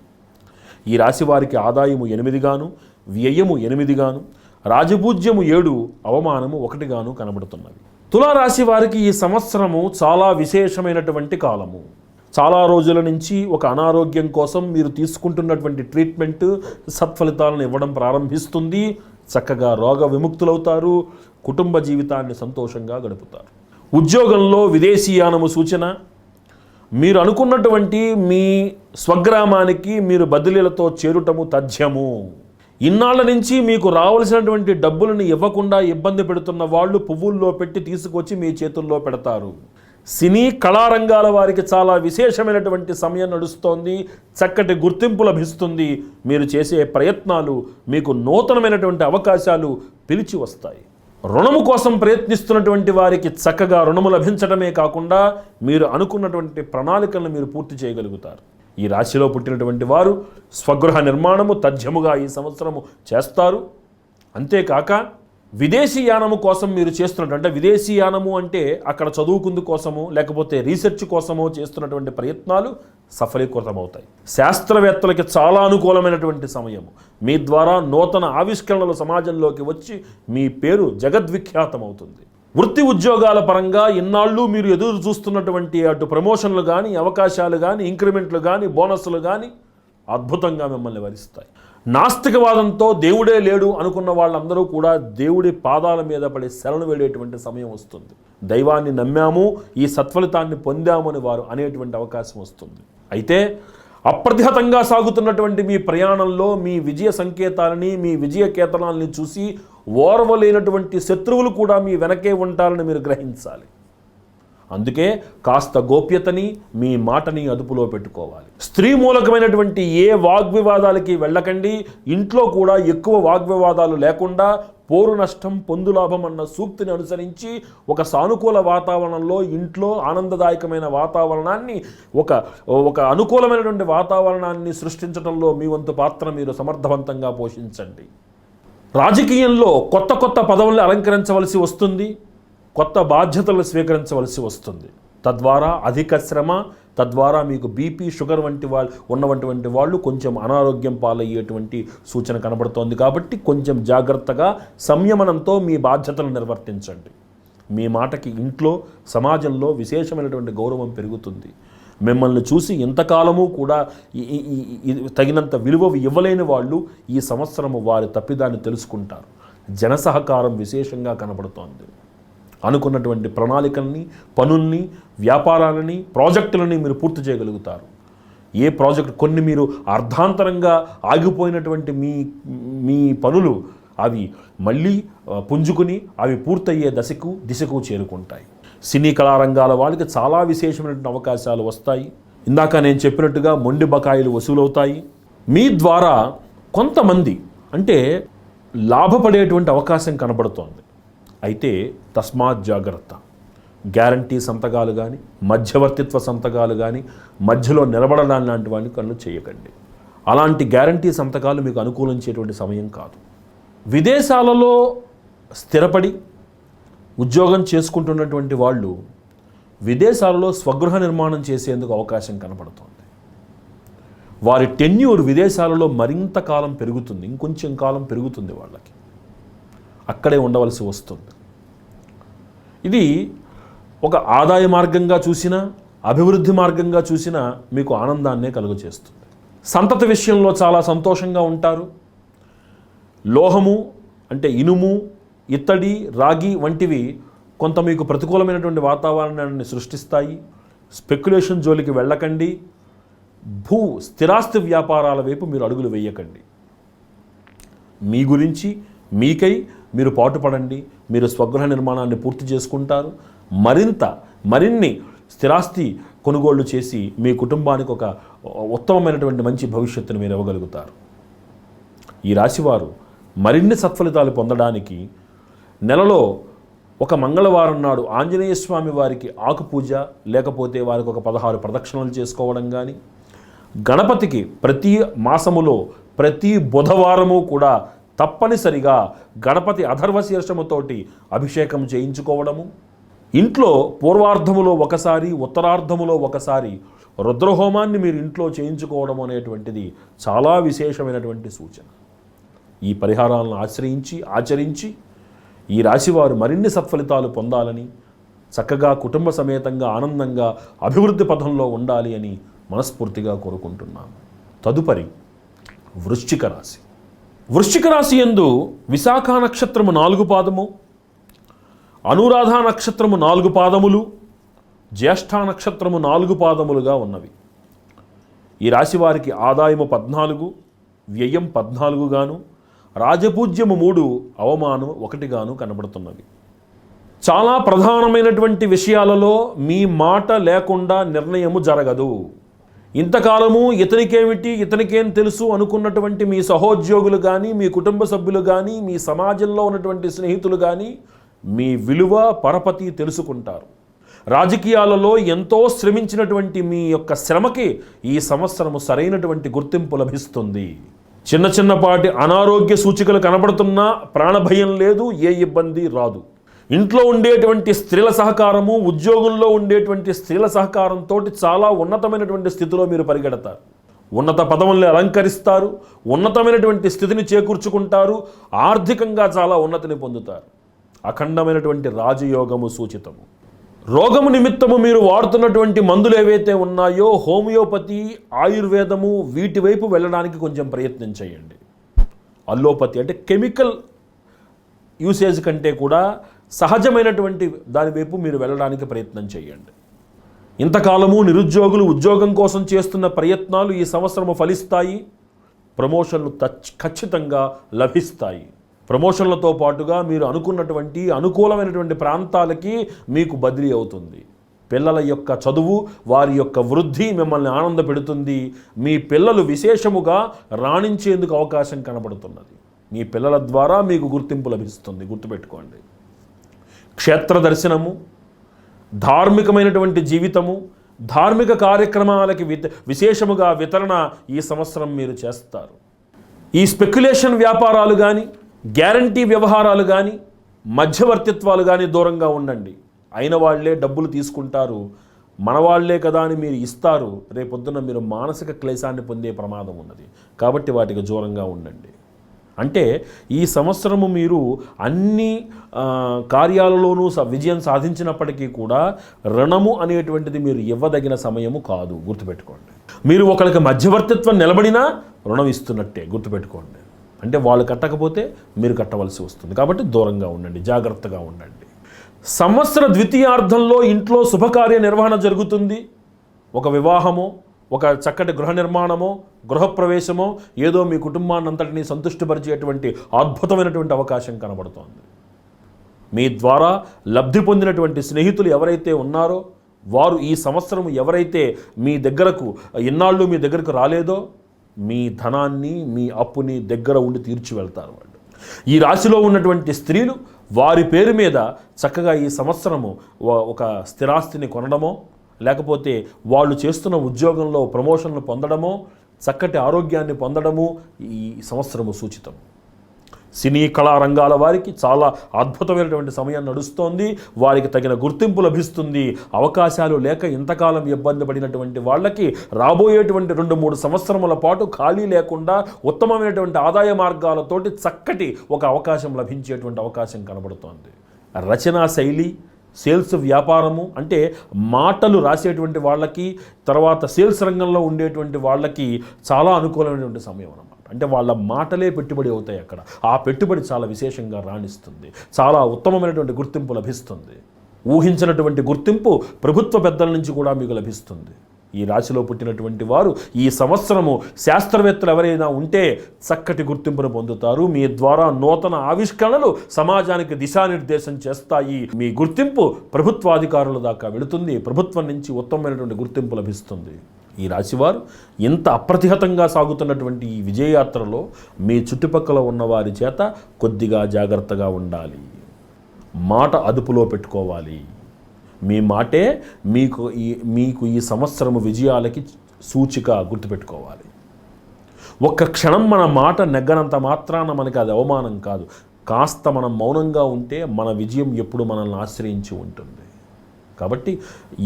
ఈ రాశి వారికి ఆదాయము 8 గాను, వ్యయము 8 గాను, రాజపూజ్యము 7, అవమానము 1 గాను కనబడుతున్నవి. తులారాశి వారికి ఈ సంవత్సరము చాలా విశేషమైనటువంటి కాలము. చాలా రోజుల నుంచి ఒక అనారోగ్యం కోసం మీరు తీసుకుంటున్నటువంటి ట్రీట్మెంట్ సత్ఫలితాలను ఇవ్వడం ప్రారంభిస్తుంది. చక్కగా రోగ విముక్తులవుతారు, కుటుంబ జీవితాన్ని సంతోషంగా గడుపుతారు. ఉద్యోగంలో విదేశీయానము సూచన. మీరు అనుకున్నటువంటి మీ స్వగ్రామానికి మీరు బదిలీలతో చేరుటము తథ్యము. ఇన్నాళ్ళ నుంచి మీకు రావాల్సినటువంటి డబ్బులను ఇవ్వకుండా ఇబ్బంది పెడుతున్న వాళ్ళు పువ్వుల్లో పెట్టి తీసుకొచ్చి మీ చేతుల్లో పెడతారు. సినీ కళారంగాల వారికి చాలా విశేషమైనటువంటి సమయం నడుస్తోంది. చక్కటి గుర్తింపు లభిస్తుంది. మీరు చేసే ప్రయత్నాలు మీకు నూతనమైనటువంటి అవకాశాలు పిలిచి వస్తాయి. రుణము కోసం ప్రయత్నిస్తున్నటువంటి వారికి చక్కగా రుణము లభించడమే కాకుండా మీరు అనుకున్నటువంటి ప్రణాళికలను మీరు పూర్తి చేయగలుగుతారు. ఈ రాశిలో పుట్టినటువంటి వారు స్వగృహ నిర్మాణము తథ్యముగా ఈ సంవత్సరము చేస్తారు. అంతేకాక విదేశీయానము కోసం మీరు చేస్తున్నటువంటి, విదేశీయానము అంటే అక్కడ చదువుకుందు కోసము లేకపోతే రీసెర్చ్ కోసమో చేస్తున్నటువంటి ప్రయత్నాలు సఫలీకృతమవుతాయి. శాస్త్రవేత్తలకి చాలా అనుకూలమైనటువంటి సమయము. మీ ద్వారా నూతన ఆవిష్కరణలు సమాజంలోకి వచ్చి మీ పేరు జగద్విఖ్యాతమవుతుంది. వృత్తి ఉద్యోగాల పరంగా ఇన్నాళ్ళు మీరు ఎదురు చూస్తున్నటువంటి అటు ప్రమోషన్లు కానీ, అవకాశాలు కానీ, ఇంక్రిమెంట్లు కానీ, బోనస్లు కానీ అద్భుతంగా మిమ్మల్ని వరిస్తాయి. నాస్తికవాదంతో దేవుడే లేడు అనుకున్న వాళ్ళందరూ కూడా దేవుడి పాదాల మీద పడి శరణు వేడేటువంటి సమయం వస్తుంది. దైవాన్ని నమ్మాము, ఈ సత్ఫలితాన్ని పొందాము అని వారు అనేటువంటి అవకాశం వస్తుంది. అయితే అప్రతిహతంగా సాగుతున్నటువంటి మీ ప్రయాణంలో మీ విజయ సంకేతాలని, మీ విజయ కేతనాలని చూసి ఓర్వలేనటువంటి శత్రువులు కూడా మీ వెనకే ఉంటారని మీరు గ్రహించాలి. అందుకే కాస్త గోప్యతని, మీ మాటని అదుపులో పెట్టుకోవాలి. స్త్రీ మూలకమైనటువంటి ఏ వాగ్వివాదాలకి వెళ్ళకండి. ఇంట్లో కూడా ఎక్కువ వాగ్వివాదాలు లేకుండా పోరు నష్టం పొందు లాభం అన్న సూక్తిని అనుసరించి ఒక సానుకూల వాతావరణంలో ఇంట్లో ఆనందదాయకమైన వాతావరణాన్ని, ఒక అనుకూలమైనటువంటి వాతావరణాన్ని సృష్టించడంలో మీ వంతు పాత్ర మీరు సమర్థవంతంగా పోషించండి. రాజకీయంలో కొత్త కొత్త పదవుల్ని అలంకరించవలసి వస్తుంది, కొత్త బాధ్యతలు స్వీకరించవలసి వస్తుంది. తద్వారా అధిక శ్రమ, తద్వారా మీకు బీపీ, షుగర్ వంటి ఉన్నటువంటి వాళ్ళు కొంచెం అనారోగ్యం పాలయ్యేటువంటి సూచన కనబడుతోంది. కాబట్టి కొంచెం జాగ్రత్తగా సంయమనంతో మీ బాధ్యతలు నిర్వర్తించండి. మీ మాటకి ఇంట్లో, సమాజంలో విశేషమైనటువంటి గౌరవం పెరుగుతుంది. మిమ్మల్ని చూసి ఇంతకాలము కూడా తగినంత విలువ ఇవ్వలేని వాళ్ళు ఈ సంవత్సరము వారి తప్పిదాన్ని తెలుసుకుంటారు. జనసహకారం విశేషంగా కనబడుతోంది. అనుకున్నటువంటి ప్రణాళికల్ని, పనుల్ని, వ్యాపారాలని, ప్రాజెక్టులని మీరు పూర్తి చేయగలుగుతారు. ఏ ప్రాజెక్టు కొన్ని మీరు అర్ధాంతరంగా ఆగిపోయినటువంటి మీ పనులు అవి మళ్ళీ పుంజుకుని అవి పూర్తయ్యే దిశకు చేరుకుంటాయి. సినీ కళారంగాల వాళ్ళకి చాలా విశేషమైనటువంటి అవకాశాలు వస్తాయి. ఇందాక నేను చెప్పినట్టుగా మొండి బకాయిలు వసూలవుతాయి. మీ ద్వారా కొంతమంది అంటే లాభపడేటువంటి అవకాశం కనబడుతోంది. అయితే తస్మాత్ జాగ్రత్త. గ్యారంటీ సంతకాలు కానీ, మధ్యవర్తిత్వ సంతకాలు కానీ, మధ్యలో నిలబడడాన్ని లాంటి వాడిని కళ్ళు చేయకండి. అలాంటి గ్యారంటీ సంతకాలు మీకు అనుకూలించేటువంటి సమయం కాదు. విదేశాలలో స్థిరపడి ఉద్యోగం చేసుకుంటున్నటువంటి వాళ్ళు విదేశాలలో స్వగృహ నిర్మాణం చేసేందుకు అవకాశం కనపడుతోంది. వారి టెన్యూర్ విదేశాలలో మరింత కాలం పెరుగుతుంది, ఇంకొంచెం కాలం పెరుగుతుంది, వాళ్ళకి అక్కడే ఉండవలసి వస్తుంది. ఇది ఒక ఆదాయ మార్గంగా చూసినా, అభివృద్ధి మార్గంగా చూసినా మీకు ఆనందాన్నే కలుగజేస్తుంది. సంతతి విషయంలో చాలా సంతోషంగా ఉంటారు. లోహము అంటే ఇనుము, ఇత్తడి, రాగి వంటివి కొంత మీకు ప్రతికూలమైనటువంటి వాతావరణాన్ని సృష్టిస్తాయి. స్పెక్యులేషన్ జోలికి వెళ్ళకండి. స్థిరాస్తి వ్యాపారాల వైపు మీరు అడుగులు వేయకండి. మీ గురించి మీకై మీరు పాటుపడండి. మీరు స్వగృహ నిర్మాణాన్ని పూర్తి చేసుకుంటారు. మరిన్ని స్థిరాస్తి కొనుగోళ్లు చేసి మీ కుటుంబానికి ఒక ఉత్తమమైనటువంటి మంచి భవిష్యత్తును మీరు ఇవ్వగలుగుతారు. ఈ రాశివారు మరిన్ని సత్ఫలితాలు పొందడానికి నెలలో ఒక మంగళవారం నాడు ఆంజనేయ స్వామి వారికి ఆకుపూజ, లేకపోతే వారికి ఒక 16 ప్రదక్షిణలు చేసుకోవడం కానీ, గణపతికి ప్రతి మాసములో ప్రతి బుధవారము కూడా తప్పనిసరిగా గణపతి అథర్వశీర్షముతోటి అభిషేకం చేయించుకోవడము, ఇంట్లో పూర్వార్ధములో ఒకసారి, ఉత్తరార్ధములో ఒకసారి రుద్రహోమాన్ని మీరు ఇంట్లో చేయించుకోవడం అనేటువంటిది చాలా విశేషమైనటువంటి సూచన. ఈ పరిహారాలను ఆచరించి ఈ రాశివారు మరిన్ని సత్ఫలితాలు పొందాలని, చక్కగా కుటుంబ సమేతంగా ఆనందంగా అభివృద్ధి పథంలో ఉండాలి అని మనస్ఫూర్తిగా కోరుకుంటున్నాను. తదుపరి వృశ్చిక రాశి. వృశ్చిక రాశి యందు విశాఖ నక్షత్రము 4 పాదము, అనురాధ నక్షత్రము 4 పాదములు, జ్యేష్ఠ నక్షత్రము 4 పాదములుగా ఉన్నవి. ఈ రాశి వారికి ఆదాయము 14, వ్యయం 14 గాను, రాజపూజ్యము 3, అవమానం 1 గాను కనబడుతున్నవి. చాలా ప్రధానమైనటువంటి విషయాలలో మీ మాట లేకుండా నిర్ణయము జరగదు. ఇంతకాలము ఇతనికేం తెలుసు అనుకున్నటువంటి మీ సహోద్యోగులు కానీ, మీ కుటుంబ సభ్యులు కానీ, మీ సమాజంలో ఉన్నటువంటి స్నేహితులు కానీ మీ విలువ పరపతి తెలుసుకుంటారు. రాజకీయాలలో ఎంతో శ్రమించినటువంటి మీ యొక్క శ్రమకి ఈ సంవత్సరము సరైనటువంటి గుర్తింపు లభిస్తుంది. చిన్నపాటి అనారోగ్య సూచికలు కనబడుతున్నా ప్రాణభయం లేదు, ఏ ఇబ్బంది రాదు. ఇంట్లో ఉండేటువంటి స్త్రీల సహకారము, ఉద్యోగంలో ఉండేటువంటి స్త్రీల సహకారంతో చాలా ఉన్నతమైనటువంటి స్థితిలో మీరు పరిగెడతారు. ఉన్నత పదవుల్ని అలంకరిస్తారు, ఉన్నతమైనటువంటి స్థితిని చేకూర్చుకుంటారు, ఆర్థికంగా చాలా ఉన్నతిని పొందుతారు. అఖండమైనటువంటి రాజయోగము సూచితము. రోగము నిమిత్తము మీరు వాడుతున్నటువంటి మందులు ఏవైతే ఉన్నాయో, హోమియోపతి, ఆయుర్వేదము, వీటి వైపు వెళ్ళడానికి కొంచెం ప్రయత్నం చేయండి. అల్లోపతి అంటే కెమికల్ యూసేజ్ కంటే కూడా సహజమైనటువంటి దాని వైపు మీరు వెళ్ళడానికి ప్రయత్నం చేయండి. ఇంతకాలము నిరుద్యోగులు ఉద్యోగం కోసం చేస్తున్న ప్రయత్నాలు ఈ సంవత్సరము ఫలిస్తాయి. ప్రమోషన్లు ఖచ్చితంగా లభిస్తాయి. ప్రమోషన్లతో పాటుగా మీరు అనుకున్నటువంటి అనుకూలమైనటువంటి ప్రాంతాలకి మీకు బదిలీ అవుతుంది. పిల్లల యొక్క చదువు, వారి యొక్క వృద్ధి మిమ్మల్ని ఆనంద పెడుతుంది. మీ పిల్లలు విశేషముగా రాణించేందుకు అవకాశం కనబడుతున్నది. మీ పిల్లల ద్వారా మీకు గుర్తింపు లభిస్తుంది, గుర్తుపెట్టుకోండి. క్షేత్ర దర్శనము, ధార్మికమైనటువంటి జీవితము, ధార్మిక కార్యక్రమాలకి విశేషముగా వితరణ ఈ సంవత్సరం మీరు చేస్తారు. ఈ స్పెక్యులేషన్ వ్యాపారాలు కానీ, గ్యారంటీ వ్యవహారాలు కానీ, మధ్యవర్తిత్వాలు కానీ దూరంగా ఉండండి. అయిన వాళ్లే డబ్బులు తీసుకుంటారు, మనవాళ్లే కదా అని మీరు ఇస్తారు. రేపొద్దున మీరు మానసిక క్లేశాన్ని పొందే ప్రమాదం ఉన్నది. కాబట్టి వాటికి దూరంగా ఉండండి. అంటే ఈ సంవత్సరము మీరు అన్ని కార్యాలలోనూ విజయం సాధించినప్పటికీ కూడా రుణము అనేటువంటిది మీరు ఇవ్వదగిన సమయము కాదు, గుర్తుపెట్టుకోండి. మీరు ఒకరికి మధ్యవర్తిత్వం నిలబడినా రుణం ఇస్తున్నట్టే, గుర్తుపెట్టుకోండి. అంటే వాళ్ళు కట్టకపోతే మీరు కట్టవలసి వస్తుంది. కాబట్టి దూరంగా ఉండండి, జాగ్రత్తగా ఉండండి. సంవత్సర ద్వితీయార్థంలో ఇంట్లో శుభకార్య నిర్వహణ జరుగుతుంది. ఒక వివాహమో, ఒక చక్కటి గృహ నిర్మాణమో, గృహప్రవేశమో, ఏదో మీ కుటుంబాన్ని అంతటినీ సంతృష్టిపరిచేటువంటి అద్భుతమైనటువంటి అవకాశం కనబడుతోంది. మీ ద్వారా లబ్ధి పొందినటువంటి స్నేహితులు ఎవరైతే ఉన్నారో వారు ఈ సంవత్సరం ఎవరైతే మీ దగ్గరకు ఇన్నాళ్ళు మీ దగ్గరకు రాలేదో మీ ధనాన్ని, మీ అప్పుని దగ్గర ఉండి తీర్చి వెళ్తారు వాళ్ళు. ఈ రాశిలో ఉన్నటువంటి స్త్రీలు వారి పేరు మీద చక్కగా ఈ సంవత్సరము ఒక స్థిరాస్తిని కొనడమో, లేకపోతే వాళ్ళు చేస్తున్న ఉద్యోగంలో ప్రమోషన్లు పొందడమో, చక్కటి ఆరోగ్యాన్ని పొందడము ఈ సంవత్సరము సూచితం. సినీ కళారంగాల వారికి చాలా అద్భుతమైనటువంటి సమయం నడుస్తోంది. వారికి తగిన గుర్తింపు లభిస్తుంది. అవకాశాలు లేక ఇంతకాలం ఇబ్బంది పడినటువంటి వాళ్ళకి రాబోయేటువంటి 2-3 సంవత్సరముల పాటు ఖాళీ లేకుండా ఉత్తమమైనటువంటి ఆదాయ మార్గాలతోటి చక్కటి ఒక అవకాశం లభించేటువంటి అవకాశం కనబడుతోంది. రచనా శైలి, సేల్స్ వ్యాపారము అంటే మాటలు రాసేటువంటి వాళ్ళకి, తర్వాత సేల్స్ రంగంలో ఉండేటువంటి వాళ్ళకి చాలా అనుకూలమైనటువంటి సమయం అన్నమాట. అంటే వాళ్ళ మాటలే పెట్టుబడి అవుతాయి అక్కడ. ఆ పెట్టుబడి చాలా విశేషంగా రాణిస్తుంది. చాలా ఉత్తమమైనటువంటి గుర్తింపు లభిస్తుంది. ఊహించినటువంటి గుర్తింపు ప్రభుత్వ పెద్దల నుంచి కూడా మీకు లభిస్తుంది. ఈ రాశిలో పుట్టినటువంటి వారు ఈ సంవత్సరము శాస్త్రవేత్తలు ఎవరైనా ఉంటే చక్కటి గుర్తింపును పొందుతారు. మీ ద్వారా నూతన ఆవిష్కరణలు సమాజానికి దిశానిర్దేశం చేస్తాయి. మీ గుర్తింపు ప్రభుత్వాధికారుల దాకా వెళుతుంది. ప్రభుత్వం నుంచి ఉత్తమమైనటువంటి గుర్తింపు లభిస్తుంది. ఈ రాశివారు ఇంత అప్రతిహతంగా సాగుతున్నటువంటి ఈ విజయయాత్రలో మీ చుట్టుపక్కల ఉన్నవారి చేత కొద్దిగా జాగ్రత్తగా ఉండాలి. మాట అదుపులో పెట్టుకోవాలి. మీ మాటే మీకు ఈ సంవత్సరము విజయాలకి సూచిక, గుర్తుపెట్టుకోవాలి. ఒక్క క్షణం మన మాట నెగ్గనంత మాత్రాన మనకి అది అవమానం కాదు. కాస్త మనం మౌనంగా ఉంటే మన విజయం ఎప్పుడు మనల్ని ఆశ్రయించి ఉంటుంది. కాబట్టి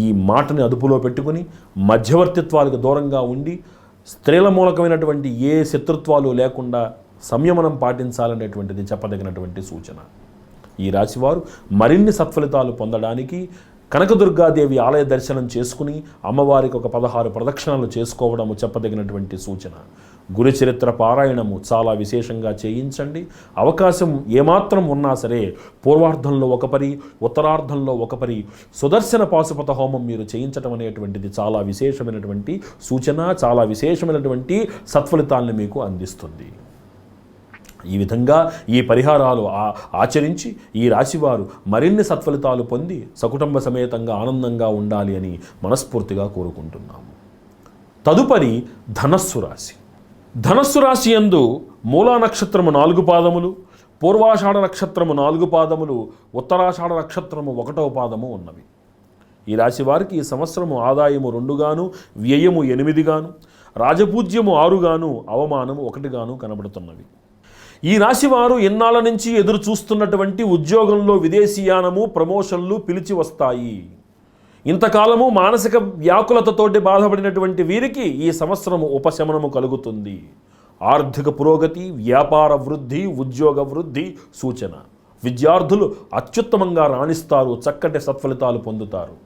ఈ మాటని అదుపులో పెట్టుకుని మధ్యవర్తిత్వాలకు దూరంగా ఉండి స్త్రీల మూలకమైనటువంటి ఏ శత్రుత్వాలు లేకుండా సంయమనం పాటించాలనేటువంటిది చెప్పదగినటువంటి సూచన. ఈ రాశివారు మరిన్ని సత్ఫలితాలు పొందడానికి కనకదుర్గాదేవి ఆలయ దర్శనం చేసుకుని అమ్మవారికి ఒక 16 ప్రదక్షిణలు చేసుకోవడము చెప్పదగినటువంటి సూచన. గురుచరిత్ర పారాయణము చాలా విశేషంగా చేయించండి. అవకాశం ఏమాత్రం ఉన్నా సరే పూర్వార్ధంలో ఒక పరి, ఉత్తరార్ధంలో ఒక పరి సుదర్శన పాశుపత హోమం మీరు చేయించడం అనేటువంటిది చాలా విశేషమైనటువంటి సూచన, చాలా విశేషమైనటువంటి సత్ఫలితాలను మీకు అందిస్తుంది. ఈ విధంగా ఈ పరిహారాలు ఆచరించి ఈ రాశివారు మరిన్ని సత్ఫలితాలు పొంది సకుటుంబ సమేతంగా ఆనందంగా ఉండాలి అని మనస్ఫూర్తిగా కోరుకుంటున్నాము. తదుపరి ధనస్సు రాశి. ధనస్సు రాశి యందు మూలా నక్షత్రము 4 పాదములు, పూర్వాషాఢ నక్షత్రము 4 పాదములు, ఉత్తరాషాఢ నక్షత్రము 1వ పాదము ఉన్నవి. ఈ రాశి వారికి ఈ సంవత్సరము ఆదాయము 2 గాను, వ్యయము 8 గాను, రాజపూజ్యము 6 గాను, అవమానము 1 గాను కనబడుతున్నవి. ఈ రాశివారు ఎన్నాళ్ళ నుంచి ఎదురు చూస్తున్నటువంటి ఉద్యోగంలో విదేశీయానము, ప్రమోషన్లు పిలిచి వస్తాయి. ఇంతకాలము మానసిక వ్యాకులతతోటి బాధపడినటువంటి వీరికి ఈ సంవత్సరము ఉపశమనము కలుగుతుంది. ఆర్థిక పురోగతి, వ్యాపార వృద్ధి, ఉద్యోగ వృద్ధి సూచన. విద్యార్థులు అత్యుత్తమంగా రాణిస్తారు, చక్కటి సత్ఫలితాలు పొందుతారు.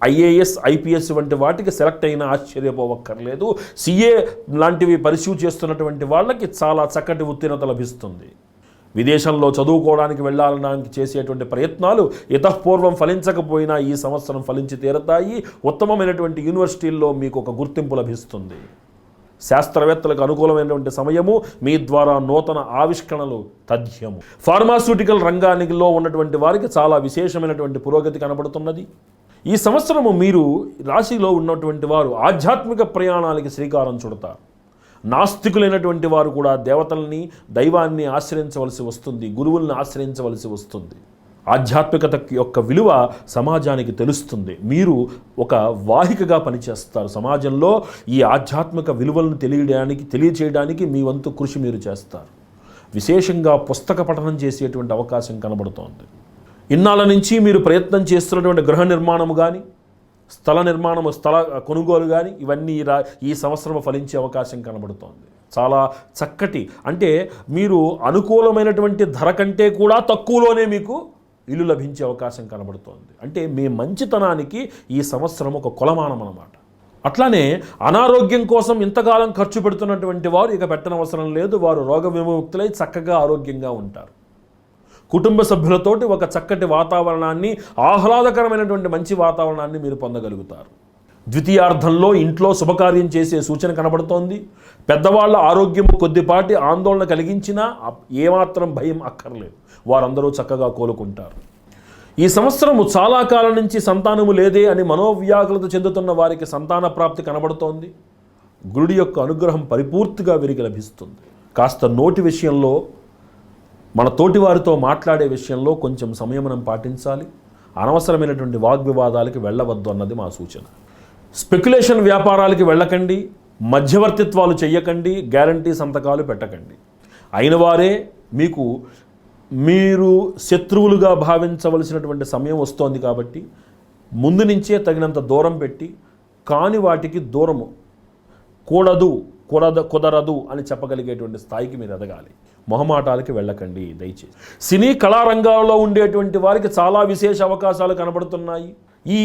ఐఏఎస్, ఐపీఎస్ వంటి వాటికి సెలెక్ట్ అయినా ఆశ్చర్యపోవక్కర్లేదు. సిఏ లాంటివి పరిశీలి చేస్తున్నటువంటి వాళ్ళకి చాలా చక్కటి ఉత్తీర్ణత లభిస్తుంది. విదేశంలో చదువుకోవడానికి వెళ్ళాలడానికి చేసేటువంటి ప్రయత్నాలు ఇతఃపూర్వం ఫలించకపోయినా ఈ సంవత్సరం ఫలించి తీరతాయి. ఉత్తమమైనటువంటి యూనివర్సిటీల్లో మీకు ఒక గుర్తింపు లభిస్తుంది. శాస్త్రవేత్తలకు అనుకూలమైనటువంటి సమయము. మీ ద్వారా నూతన ఆవిష్కరణలు తథ్యము. ఫార్మాస్యూటికల్ రంగానిలో ఉన్నటువంటి వారికి చాలా విశేషమైనటువంటి పురోగతి కనబడుతున్నది. ఈ సంవత్సరము మీరు రాశిలో ఉన్నటువంటి వారు ఆధ్యాత్మిక ప్రయాణాలకి శ్రీకారం చుడతారు. నాస్తికులైనటువంటి వారు కూడా దేవతల్ని, దైవాన్ని ఆశ్రయించవలసి వస్తుంది, గురువుల్ని ఆశ్రయించవలసి వస్తుంది. ఆధ్యాత్మికత యొక్క విలువ సమాజానికి తెలుస్తుంది. మీరు ఒక వాహికగా పనిచేస్తారు. సమాజంలో ఈ ఆధ్యాత్మిక విలువలను తెలియచేయడానికి మీ వంతు కృషి మీరు చేస్తారు. విశేషంగా పుస్తక పఠనం చేసేటువంటి అవకాశం కనబడుతోంది. ఇన్నాళ్ళ నుంచి మీరు ప్రయత్నం చేస్తున్నటువంటి గృహ నిర్మాణము కానీ, స్థల కొనుగోలు కానీ ఇవన్నీ ఈ సంవత్సరం ఫలించే అవకాశం కనబడుతోంది. చాలా చక్కటి, అంటే మీరు అనుకూలమైనటువంటి ధర కంటే కూడా తక్కువలోనే మీకు ఇల్లు లభించే అవకాశం కనబడుతోంది. అంటే మీ మంచితనానికి ఈ సంవత్సరం ఒక కొలమానం అన్నమాట. అట్లానే అనారోగ్యం కోసం ఇంతకాలం ఖర్చు పెడుతున్నటువంటి వారు ఇక పెట్టనవసరం లేదు. వారు రోగ విముక్తులై చక్కగా ఆరోగ్యంగా ఉంటారు. కుటుంబ సభ్యులతోటి ఒక చక్కటి వాతావరణాన్ని, ఆహ్లాదకరమైనటువంటి మంచి వాతావరణాన్ని మీరు పొందగలుగుతారు. ద్వితీయార్థంలో ఇంట్లో శుభకార్యం చేసే సూచన కనబడుతోంది. పెద్దవాళ్ళ ఆరోగ్యము కొద్దిపాటి ఆందోళన కలిగించినా ఏమాత్రం భయం అక్కర్లేదు. వారందరూ చక్కగా కోలుకుంటారు. ఈ సంవత్సరము చాలా కాలం నుంచి సంతానము లేదే అని మనోవ్యాకులత చెందుతున్న వారికి సంతాన ప్రాప్తి కనబడుతోంది. గురుడి యొక్క అనుగ్రహం పరిపూర్తిగా వీరికి లభిస్తుంది. కాస్త నోటి విషయంలో, మన తోటివారితో మాట్లాడే విషయంలో కొంచెం సంయమనం పాటించాలి. అనవసరమైనటువంటి వాగ్వివాదాలకి వెళ్ళవద్దు అన్నది మా సూచన. స్పెక్యులేషన్ వ్యాపారాలకి వెళ్ళకండి. మధ్యవర్తిత్వాలు చెయ్యకండి. గ్యారంటీ సంతకాలు పెట్టకండి. అయిన వారే మీకు మీరు శత్రువులుగా భావించవలసినటువంటి సమయం వస్తోంది కాబట్టి ముందు నుంచే తగినంత దూరం పెట్టి కాని వాటికి దూరము కుదరదు అని చెప్పగలిగేటువంటి స్థాయికి మీరు ఎదగాలి. మొహమాటాలకి వెళ్ళకండి దయచేసి. సినీ కళారంగాల్లో ఉండేటువంటి వారికి చాలా విశేష అవకాశాలు కనబడుతున్నాయి. ఈ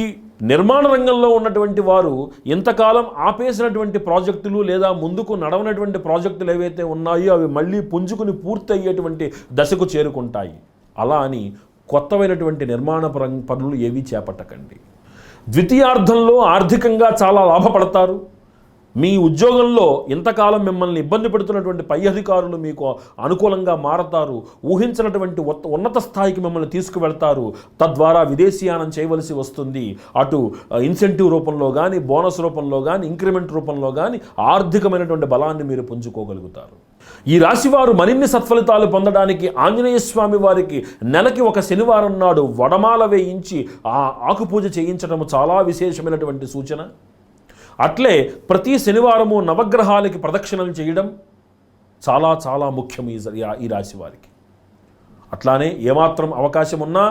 నిర్మాణ రంగంలో ఉన్నటువంటి వారు ఇంతకాలం ఆపేసినటువంటి ప్రాజెక్టులు లేదా ముందుకు నడవనటువంటి ప్రాజెక్టులు ఏవైతే ఉన్నాయో అవి మళ్ళీ పుంజుకుని పూర్తి అయ్యేటువంటి దశకు చేరుకుంటాయి. అలా అని కొత్తవైనటువంటి నిర్మాణ పనులు ఏవీ చేపట్టకండి. ద్వితీయార్థంలో ఆర్థికంగా చాలా లాభపడతారు. మీ ఉద్యోగంలో ఇంతకాలం మిమ్మల్ని ఇబ్బంది పెడుతున్నటువంటి పై అధికారులు మీకు అనుకూలంగా మారతారు. ఊహించినటువంటి ఉన్నత స్థాయికి మిమ్మల్ని తీసుకువెళ్తారు. తద్వారా విదేశీయానం చేయవలసి వస్తుంది. అటు ఇన్సెంటివ్ రూపంలో కానీ, బోనస్ రూపంలో కానీ, ఇంక్రిమెంట్ రూపంలో కానీ ఆర్థికమైనటువంటి బలాన్ని మీరు పుంజుకోగలుగుతారు. ఈ రాశివారు మరిన్ని సత్ఫలితాలు పొందడానికి ఆంజనేయ స్వామి వారికి నెలకి ఒక శనివారం నాడు వడమాల వేయించి ఆ ఆకుపూజ చేయించడం చాలా విశేషమైనటువంటి సూచన. అట్లే ప్రతి శనివారము నవగ్రహాలకి ప్రదక్షిణలు చేయడం చాలా చాలా ముఖ్యం ఈ రాశి వారికి. అట్లానే ఏమాత్రం అవకాశం ఉన్నా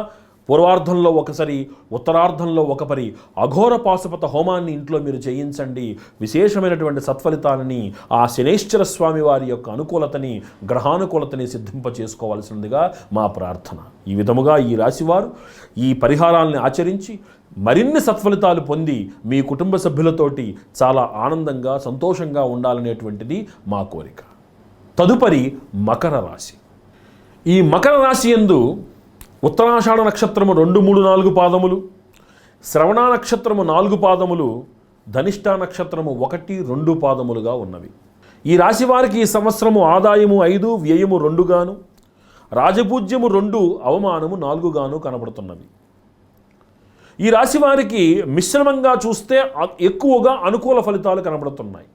పూర్వార్ధంలో ఒకసారి, ఉత్తరార్ధంలో ఒకపరి అఘోర పాశుపత హోమాన్ని ఇంట్లో మీరు చేయించండి. విశేషమైనటువంటి సత్ఫలితాలని, ఆ శనైశ్చర స్వామి వారి యొక్క అనుకూలతని, గ్రహానుకూలతని సిద్ధింపచేసుకోవాల్సిందిగా మా ప్రార్థన. ఈ విధముగా ఈ రాశివారు ఈ పరిహారాలను ఆచరించి మరిన్ని సత్ఫలితాలు పొంది మీ కుటుంబ సభ్యులతోటి చాలా ఆనందంగా, సంతోషంగా ఉండాలనేటువంటిది మా కోరిక. తదుపరి మకర రాశి. ఈ మకర రాశి యందు ఉత్తరాషాఢ నక్షత్రము 2, 3, 4 పాదములు, శ్రవణ నక్షత్రము 4 పాదములు, ధనిష్ట నక్షత్రము 1, 2 పాదములుగా ఉన్నవి. ఈ రాశి వారికి ఈ సంవత్సరము ఆదాయము 5, వ్యయము 2 గాను, రాజపూజ్యము 2, అవమానము 4 గాను కనబడుతున్నవి. ఈ రాశి వారికి మిశ్రమంగా చూస్తే ఎక్కువగా అనుకూల ఫలితాలు కనబడుతున్నాయి.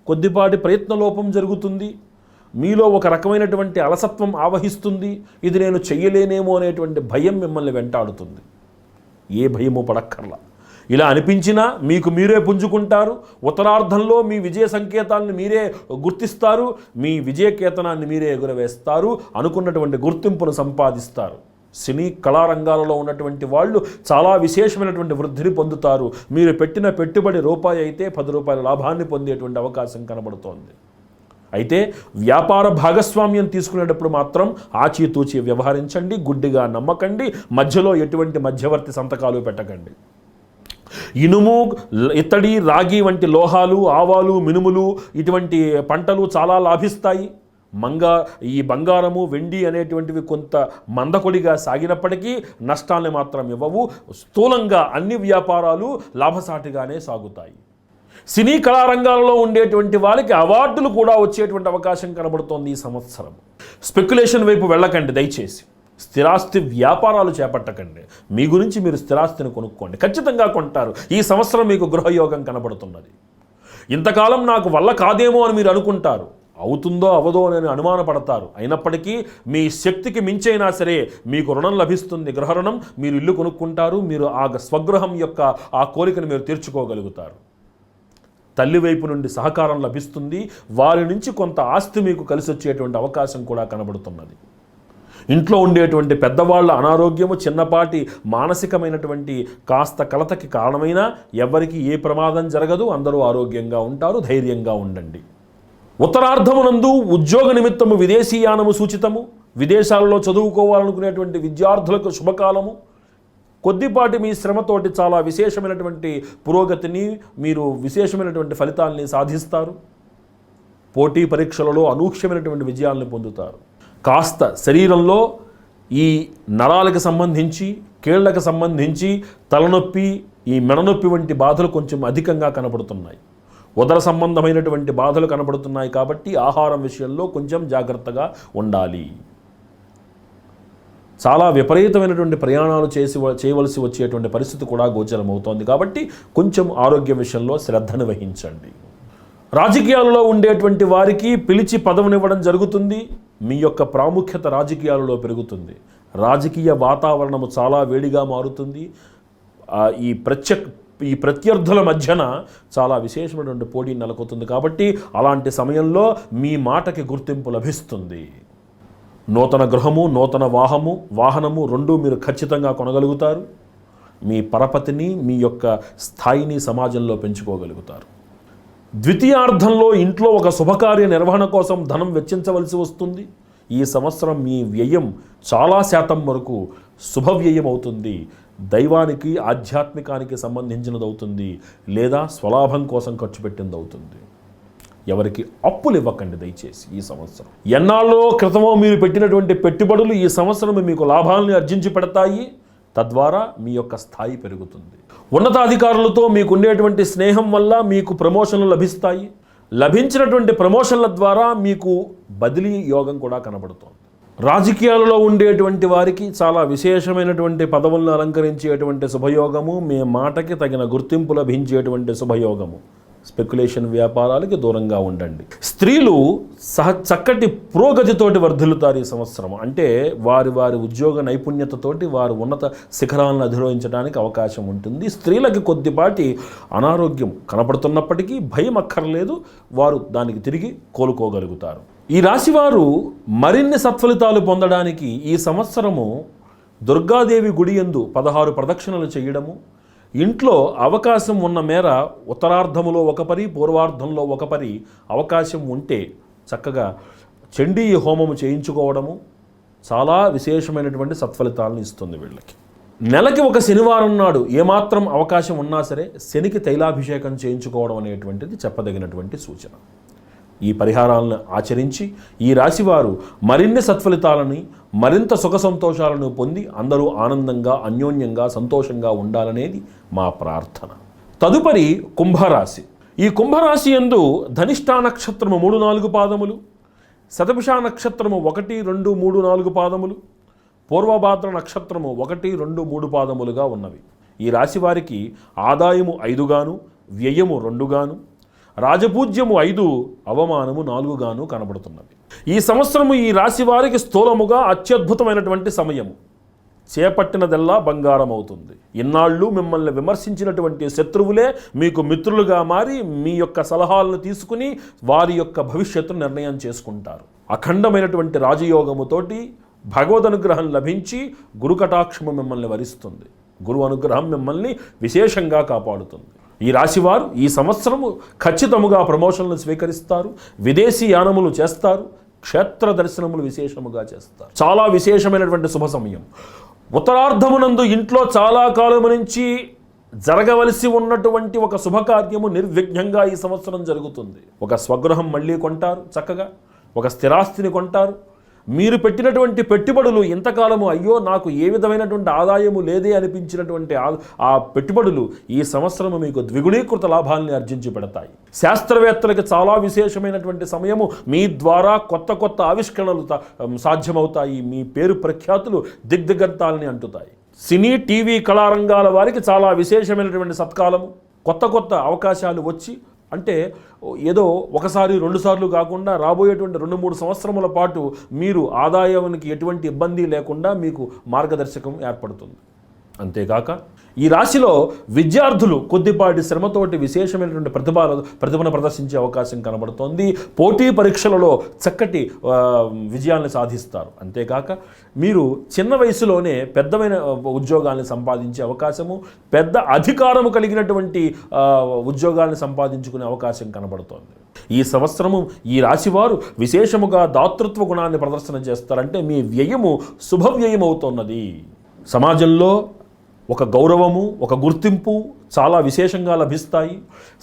కొద్దిపాటి ప్రయత్నలోపం జరుగుతుంది. మీలో ఒక రకమైనటువంటి అలసత్వం ఆవహిస్తుంది. ఇది నేను చెయ్యలేనేమో అనేటువంటి భయం మిమ్మల్ని వెంటాడుతుంది. ఏ భయమో పడక్కర్లా. ఇలా అనిపించినా మీకు మీరే పుంజుకుంటారు. ఉత్తరార్ధంలో మీ విజయ సంకేతాలను మీరే గుర్తిస్తారు. మీ విజయకేతనాన్ని మీరే ఎగురవేస్తారు. అనుకున్నటువంటి గుర్తింపును సంపాదిస్తారు. సినీ కళారంగాలలో ఉన్నటువంటి వాళ్ళు చాలా విశేషమైనటువంటి వృద్ధిని పొందుతారు. మీరు పెట్టిన పెట్టుబడి రూపాయి అయితే 10 రూపాయల లాభాన్ని పొందేటువంటి అవకాశం కనబడుతోంది. అయితే వ్యాపార భాగస్వామ్యం తీసుకునేటప్పుడు మాత్రం ఆచితూచి వ్యవహరించండి. గుడ్డిగా నమ్మకండి. మధ్యలో ఎటువంటి మధ్యవర్తి సంతకాలు పెట్టకండి. ఇనుము, ఇత్తడి, రాగి వంటి లోహాలు, ఆవాలు, మినుములు ఇటువంటి పంటలు చాలా లాభిస్తాయి. ఈ బంగారము, వెండి అనేటువంటివి కొంత మందకొడిగా సాగినప్పటికీ నష్టాన్ని మాత్రం ఇవ్వవు. స్థూలంగా అన్ని వ్యాపారాలు లాభసాటిగానే సాగుతాయి. సినీ కళారంగాలలో ఉండేటువంటి వారికి అవార్డులు కూడా వచ్చేటువంటి అవకాశం కనబడుతోంది ఈ సంవత్సరం. స్పెక్యులేషన్ వైపు వెళ్ళకండి దయచేసి. స్థిరాస్తి వ్యాపారాలు చేపట్టకండి. మీ గురించి మీరు స్థిరాస్తిని కొనుక్కోండి. ఖచ్చితంగా కొంటారు. ఈ సంవత్సరం మీకు గృహయోగం కనబడుతున్నది. ఇంతకాలం నాకు వల్ల కాదేమో అని మీరు అనుకుంటారు. అవుతుందో అవదో అని అనుమానపడతారు. అయినప్పటికీ మీ శక్తికి మించైనా సరే మీకు రుణం లభిస్తుంది. గృహ రుణం. మీరు ఇల్లు కొనుక్కుంటారు. మీరు ఆ స్వగృహం యొక్క ఆ కోరికను మీరు తీర్చుకోగలుగుతారు. తల్లి వైపు నుండి సహకారం లభిస్తుంది. వారి నుంచి కొంత ఆస్తి మీకు కలిసి వచ్చేటువంటి అవకాశం కూడా కనబడుతున్నది. ఇంట్లో ఉండేటువంటి పెద్దవాళ్ళ అనారోగ్యము, చిన్నపాటి మానసికమైనటువంటి కాస్త కలతకి కారణమైనా ఎవరికి ఏ ప్రమాదం జరగదు. అందరూ ఆరోగ్యంగా ఉంటారు. ధైర్యంగా ఉండండి. ఉత్తరార్ధమునందు ఉద్యోగ నిమిత్తము విదేశీయానము సూచితము. విదేశాలలో చదువుకోవాలనుకునేటువంటి విద్యార్థులకు శుభకాలము. కొద్దిపాటి మీ శ్రమతోటి చాలా విశేషమైనటువంటి పురోగతిని, మీరు విశేషమైనటువంటి ఫలితాలని సాధిస్తారు. పోటీ పరీక్షలలో అనూహ్యమైనటువంటి విజయాలను పొందుతారు. కాస్త శరీరంలో ఈ నరాలకు సంబంధించి, కీళ్లకు సంబంధించి తలనొప్పి, ఈ మెడనొప్పి వంటి బాధలు కొంచెం అధికంగా కనబడుతున్నాయి. ఉదర సంబంధమైనటువంటి బాధలు కనబడుతున్నాయి. కాబట్టి ఆహారం విషయంలో కొంచెం జాగ్రత్తగా ఉండాలి. చాలా విపరీతమైనటువంటి ప్రయాణాలు చేయవలసి వచ్చేటువంటి పరిస్థితి కూడా గోచరమవుతోంది. కాబట్టి కొంచెం ఆరోగ్య విషయంలో శ్రద్ధను వహించండి. రాజకీయాలలో ఉండేటువంటి వారికి పిలిచి పదవినివ్వడం జరుగుతుంది. మీ యొక్క ప్రాముఖ్యత రాజకీయాలలో పెరుగుతుంది. రాజకీయ వాతావరణము చాలా వేడిగా మారుతుంది. ఈ ప్రత్యర్థుల మధ్యన చాలా విశేషమైనటువంటి పోటీ నెలకొతుంది. కాబట్టి అలాంటి సమయంలో మీ మాటకి గుర్తింపు లభిస్తుంది. నూతన గృహము, నూతన వాహనము రెండూ మీరు ఖచ్చితంగా కొనగలుగుతారు. మీ పరపతిని, మీ యొక్క స్థాయిని సమాజంలో పెంచుకోగలుగుతారు. ద్వితీయార్థంలో ఇంట్లో ఒక శుభకార్య నిర్వహణ కోసం ధనం వెచ్చించవలసి వస్తుంది. ఈ సంవత్సరం మీ వ్యయం చాలా శాతం వరకు శుభవ్యయం అవుతుంది. దైవానికి, ఆధ్యాత్మికానికి సంబంధించినది అవుతుంది, లేదా స్వలాభం కోసం ఖర్చు పెట్టింది అవుతుంది. ఎవరికి అప్పులు ఇవ్వకండి దయచేసి ఈ సంవత్సరం. ఎన్నాళ్ళో క్రితమో మీరు పెట్టినటువంటి పెట్టుబడులు ఈ సంవత్సరం మీకు లాభాలను ఆర్జించి పెడతాయి. తద్వారా మీ యొక్క స్థాయి పెరుగుతుంది. ఉన్నతాధికారులతో మీకు ఉండేటువంటి స్నేహం వల్ల మీకు ప్రమోషన్లు లభిస్తాయి. లభించినటువంటి ప్రమోషన్ల ద్వారా మీకు బదిలీ యోగం కూడా కనబడుతోంది. రాజకీయాలలో ఉండేటువంటి వారికి చాలా విశేషమైనటువంటి పదవులను అలంకరించేటువంటి శుభయోగము, మీ మాటకి తగిన గుర్తింపు లభించేటువంటి శుభయోగము. స్పెక్యులేషన్ వ్యాపారాలకి దూరంగా ఉండండి. స్త్రీలు చక్కటి పురోగతితోటి వర్ధిల్లుతారు ఈ సంవత్సరం. అంటే వారి ఉద్యోగ నైపుణ్యతతోటి వారు ఉన్నత శిఖరాలను అధిరోహించడానికి అవకాశం ఉంటుంది. స్త్రీలకి కొద్దిపాటి అనారోగ్యం కనపడుతున్నప్పటికీ భయం అక్కర్లేదు, వారు దానికి తిరిగి కోలుకోగలుగుతారు. ఈ రాశివారు మరిన్ని సత్ఫలితాలు పొందడానికి ఈ సంవత్సరము దుర్గాదేవి గుడి యందు 16 ప్రదక్షిణలు చేయడము, ఇంట్లో అవకాశం ఉన్న మేర ఉత్తరార్ధములో ఒక పరి, పూర్వార్ధంలో ఒక పరి అవకాశం ఉంటే చక్కగా చండీ హోమము చేయించుకోవడము చాలా విశేషమైనటువంటి సత్ఫలితాలను ఇస్తుంది వీళ్ళకి. నెలకి ఒక శనివారం నాడు ఏమాత్రం అవకాశం ఉన్నా సరే శనికి తైలాభిషేకం చేయించుకోవడం అనేటువంటిది చెప్పదగినటువంటి సూచన. ఈ పరిహారాలను ఆచరించి ఈ రాశివారు మరిన్ని సత్ఫలితాలని, మరింత సుఖ సంతోషాలను పొంది అందరూ ఆనందంగా, అన్యోన్యంగా, సంతోషంగా ఉండాలనేది మా ప్రార్థన. తదుపరి కుంభరాశి. ఈ కుంభరాశి యందు ధనిష్ఠా నక్షత్రము 3-4 పాదములు, శతభిష నక్షత్రము 1, 2, 3, 4 పాదములు, పూర్వభాద్ర నక్షత్రము 1, 2, 3 పాదములుగా ఉన్నవి. ఈ రాశి వారికి ఆదాయము 5 గాను, వ్యయము 2 గాను, రాజపూజ్యము 5, అవమానము 4 గాను కనబడుతున్నవి. ఈ సంవత్సరము ఈ రాశి వారికి స్థూలముగా అత్యద్భుతమైనటువంటి సమయము. చేపట్టినదల్లా బంగారం అవుతుంది. ఇన్నాళ్ళు మిమ్మల్ని విమర్శించినటువంటి శత్రువులే మీకు మిత్రులుగా మారి మీ యొక్క సలహాలను తీసుకుని వారి యొక్క భవిష్యత్తును నిర్ణయం చేసుకుంటారు. అఖండమైనటువంటి రాజయోగముతోటి భగవద్ అనుగ్రహం లభించి గురు కటాక్షము మిమ్మల్ని వరిస్తుంది. గురు అనుగ్రహం మిమ్మల్ని విశేషంగా కాపాడుతుంది. ఈ రాశివారు ఈ సంవత్సరము ఖచ్చితముగా ప్రమోషన్లు స్వీకరిస్తారు, విదేశీ యానములు చేస్తారు, క్షేత్ర దర్శనములు విశేషముగా చేస్తారు. చాలా విశేషమైనటువంటి శుభ సమయం. ఉత్తరార్ధమునందు ఇంట్లో చాలా కాలము నుంచి జరగవలసి ఉన్నటువంటి ఒక శుభకార్యము నిర్విఘ్నంగా ఈ సంవత్సరం జరుగుతుంది. ఒక స్వగృహం మళ్ళీ కొంటారు, చక్కగా ఒక స్థిరాస్తిని కొంటారు. మీరు పెట్టినటువంటి పెట్టుబడులు ఇంతకాలము అయ్యో నాకు ఏ విధమైనటువంటి ఆదాయము లేదే అనిపించినటువంటి ఆ పెట్టుబడులు ఈ సంవత్సరము మీకు ద్విగుణీకృత లాభాలని ఆర్జించి పెడతాయి. శాస్త్రవేత్తలకు చాలా విశేషమైనటువంటి సమయము. మీ ద్వారా కొత్త ఆవిష్కరణలు సాధ్యమవుతాయి. మీ పేరు ప్రఖ్యాతులు దిగ్దిగంతాలని అంటుతాయి. సినీ, టీవీ కళారంగాల వారికి చాలా విశేషమైనటువంటి సత్కాలము. కొత్త అవకాశాలు వచ్చి అంటే ఏదో ఒకసారి 2 సార్లు కాకుండా రాబోయేటువంటి 2-3 సంవత్సరముల పాటు మీరు ఆదాయానికి ఎటువంటి ఇబ్బంది లేకుండా మీకు మార్గదర్శకం ఏర్పడుతుంది. అంతేకాక ఈ రాశిలో విద్యార్థులు కొద్దిపాటి శ్రమతోటి విశేషమైనటువంటి ప్రతిభను ప్రదర్శించే అవకాశం కనబడుతోంది. పోటీ పరీక్షలలో చక్కటి విజయాలను సాధిస్తారు. అంతేకాక మీరు చిన్న వయసులోనే పెద్దమైన ఉద్యోగాల్ని సంపాదించే అవకాశము, పెద్ద అధికారము కలిగినటువంటి ఉద్యోగాల్ని సంపాదించుకునే అవకాశం కనబడుతోంది. ఈ సంవత్సరము ఈ రాశివారు విశేషముగా దాతృత్వ గుణాన్ని ప్రదర్శన చేస్తారంటే మీ వ్యయము శుభవ్యయం అవుతున్నది. సమాజంలో ఒక గౌరవము, ఒక గుర్తింపు చాలా విశేషంగా లభిస్తాయి.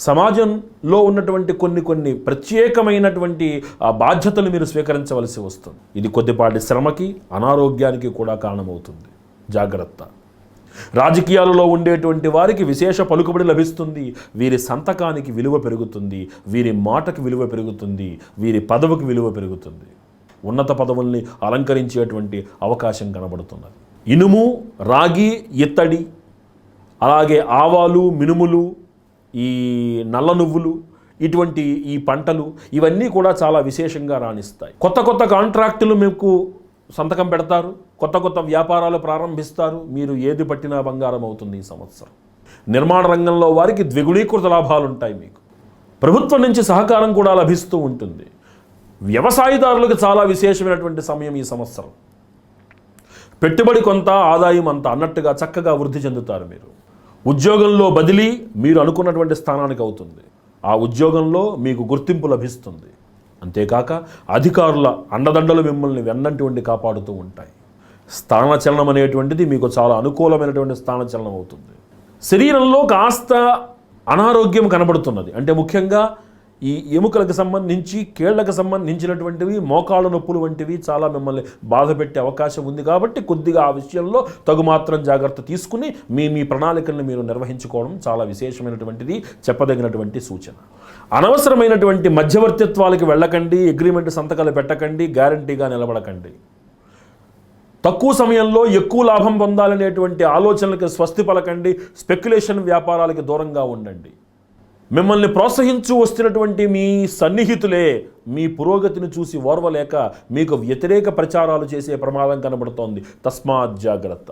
సమాజంలో ఉన్నటువంటి కొన్ని ప్రత్యేకమైనటువంటి బాధ్యతలు మీరు స్వీకరించవలసి వస్తుంది. ఇది కొద్దిపాటి శ్రమకి, అనారోగ్యానికి కూడా కారణమవుతుంది. జాగ్రత్త. రాజకీయాలలో ఉండేటువంటి వారికి విశేష పలుకుబడి లభిస్తుంది. వీరి సంతకానికి విలువ పెరుగుతుంది, వీరి మాటకి విలువ పెరుగుతుంది, వీరి పదవికి విలువ పెరుగుతుంది. ఉన్నత పదవుల్ని అలంకరించేటువంటి అవకాశం కనబడుతున్నది. ఇనుము, రాగి, ఇత్తడి, అలాగే ఆవాలు, మినుములు, ఈ నల్ల నువ్వులు, ఇటువంటి ఈ పంటలు ఇవన్నీ కూడా చాలా విశేషంగా రాణిస్తాయి. కొత్త కాంట్రాక్టులు మీకు సంతకం పెడతారు, కొత్త వ్యాపారాలు ప్రారంభిస్తారు. మీరు ఏది పట్టినా బంగారం అవుతుంది ఈ సంవత్సరం. నిర్మాణ రంగంలో వారికి ద్విగుణీకృత లాభాలు ఉంటాయి. మీకు ప్రభుత్వం నుంచి సహకారం కూడా లభిస్తూ ఉంటుంది. వ్యవసాయదారులకు చాలా విశేషమైనటువంటి సమయం ఈ సంవత్సరం. పెట్టుబడి కొంత, ఆదాయం అంత అన్నట్టుగా చక్కగా వృద్ధి చెందుతారు మీరు. ఉద్యోగంలో బదిలీ మీరు అనుకున్నటువంటి స్థానానికి అవుతుంది. ఆ ఉద్యోగంలో మీకు గుర్తింపు లభిస్తుంది. అంతేకాక అధికారుల అండదండలు మిమ్మల్ని వెన్నంటి ఉండి కాపాడుతూ ఉంటాయి. స్థానచలనం అనేటువంటిది మీకు చాలా అనుకూలమైనటువంటి స్థానచలనం అవుతుంది. శరీరంలో కాస్త అనారోగ్యం కనబడుతున్నది. అంటే ముఖ్యంగా ఈ ఎముకలకు సంబంధించి, కేళ్లకు సంబంధించినటువంటివి, మోకాళ్ళ నొప్పులు వంటివి చాలా మిమ్మల్ని బాధ పెట్టే అవకాశం ఉంది. కాబట్టి కొద్దిగా ఆ విషయంలో తగుమాత్రం జాగ్రత్త తీసుకుని మీ ప్రణాళికలను మీరు నిర్వహించుకోవడం చాలా విశేషమైనటువంటిది, చెప్పదగినటువంటి సూచన. అనవసరమైనటువంటి మధ్యవర్తిత్వాలకి వెళ్ళకండి, అగ్రిమెంట్ సంతకాలు పెట్టకండి, గ్యారంటీగా నిలబడకండి. తక్కువ సమయంలో ఎక్కువ లాభం పొందాలనేటువంటి ఆలోచనలకు స్వస్తి పలకండి. స్పెక్యులేషన్ వ్యాపారాలకి దూరంగా ఉండండి. మిమ్మల్ని ప్రోత్సహించు వస్తున్నటువంటి మీ సన్నిహితులే మీ పురోగతిని చూసి ఓర్వలేక మీకు వ్యతిరేక ప్రచారాలు చేసే ప్రమాదం కనబడుతోంది. తస్మాత్ జాగ్రత్త.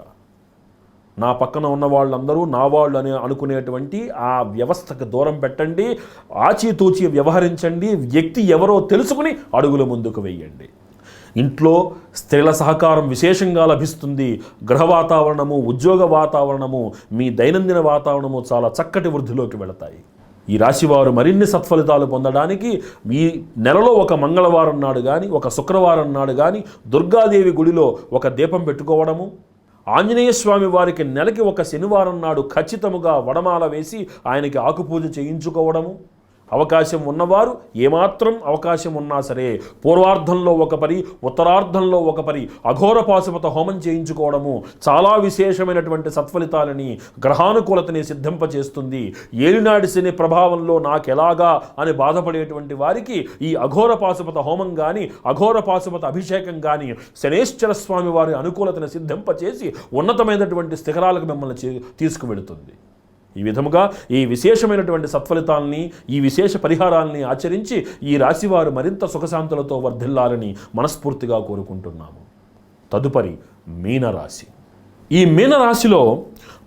నా పక్కన ఉన్న వాళ్ళందరూ నా వాళ్ళు అని అనుకునేటువంటి ఆ వ్యవస్థకు దూరం పెట్టండి. ఆచితూచి వ్యవహరించండి. వ్యక్తి ఎవరో తెలుసుకుని అడుగుల ముందుకు వెయ్యండి. ఇంట్లో స్త్రీల సహకారం విశేషంగా లభిస్తుంది. గృహ వాతావరణము, ఉద్యోగ వాతావరణము, మీ దైనందిన వాతావరణము చాలా చక్కటి వృద్ధిలోకి వెళతాయి. ఈ రాశివారు మరిన్ని సత్ఫలితాలు పొందడానికి ఈ నెలలో ఒక మంగళవారం నాడు కానీ, ఒక శుక్రవారం నాడు కానీ దుర్గాదేవి గుడిలో ఒక దీపం పెట్టుకోవడము, ఆంజనేయ స్వామి వారికి నెలకి ఒక శనివారం నాడు ఖచ్చితముగా వడమాల వేసి ఆయనకి ఆకుపూజ చేయించుకోవడము, అవకాశం ఉన్నవారు ఏమాత్రం అవకాశం ఉన్నా సరే పూర్వార్ధంలో ఒక పరి, ఉత్తరార్ధంలో ఒక పరి అఘోర పాశుపత హోమం చేయించుకోవడము చాలా విశేషమైనటువంటి సత్ఫలితాలని, గ్రహానుకూలతని సిద్ధింపచేస్తుంది. ఏలినాడి శని ప్రభావంలో నాకెలాగా అని బాధపడేటువంటి వారికి ఈ అఘోర పాశుపత హోమం కానీ, అఘోర పాశుపత అభిషేకం కానీ శనేశ్వర స్వామి వారి అనుకూలతని సిద్ధింపచేసి ఉన్నతమైనటువంటి శిఖరాలకు మిమ్మల్ని తీసుకువెళుతుంది. ఈ విధముగా ఈ విశేషమైనటువంటి సత్ఫలితాలని, ఈ విశేష పరిహారాలని ఆచరించి ఈ రాశివారు మరింత సుఖశాంతులతో వర్ధిల్లాలని మనస్ఫూర్తిగా కోరుకుంటున్నాము. తదుపరి మీనరాశి. ఈ మీనరాశిలో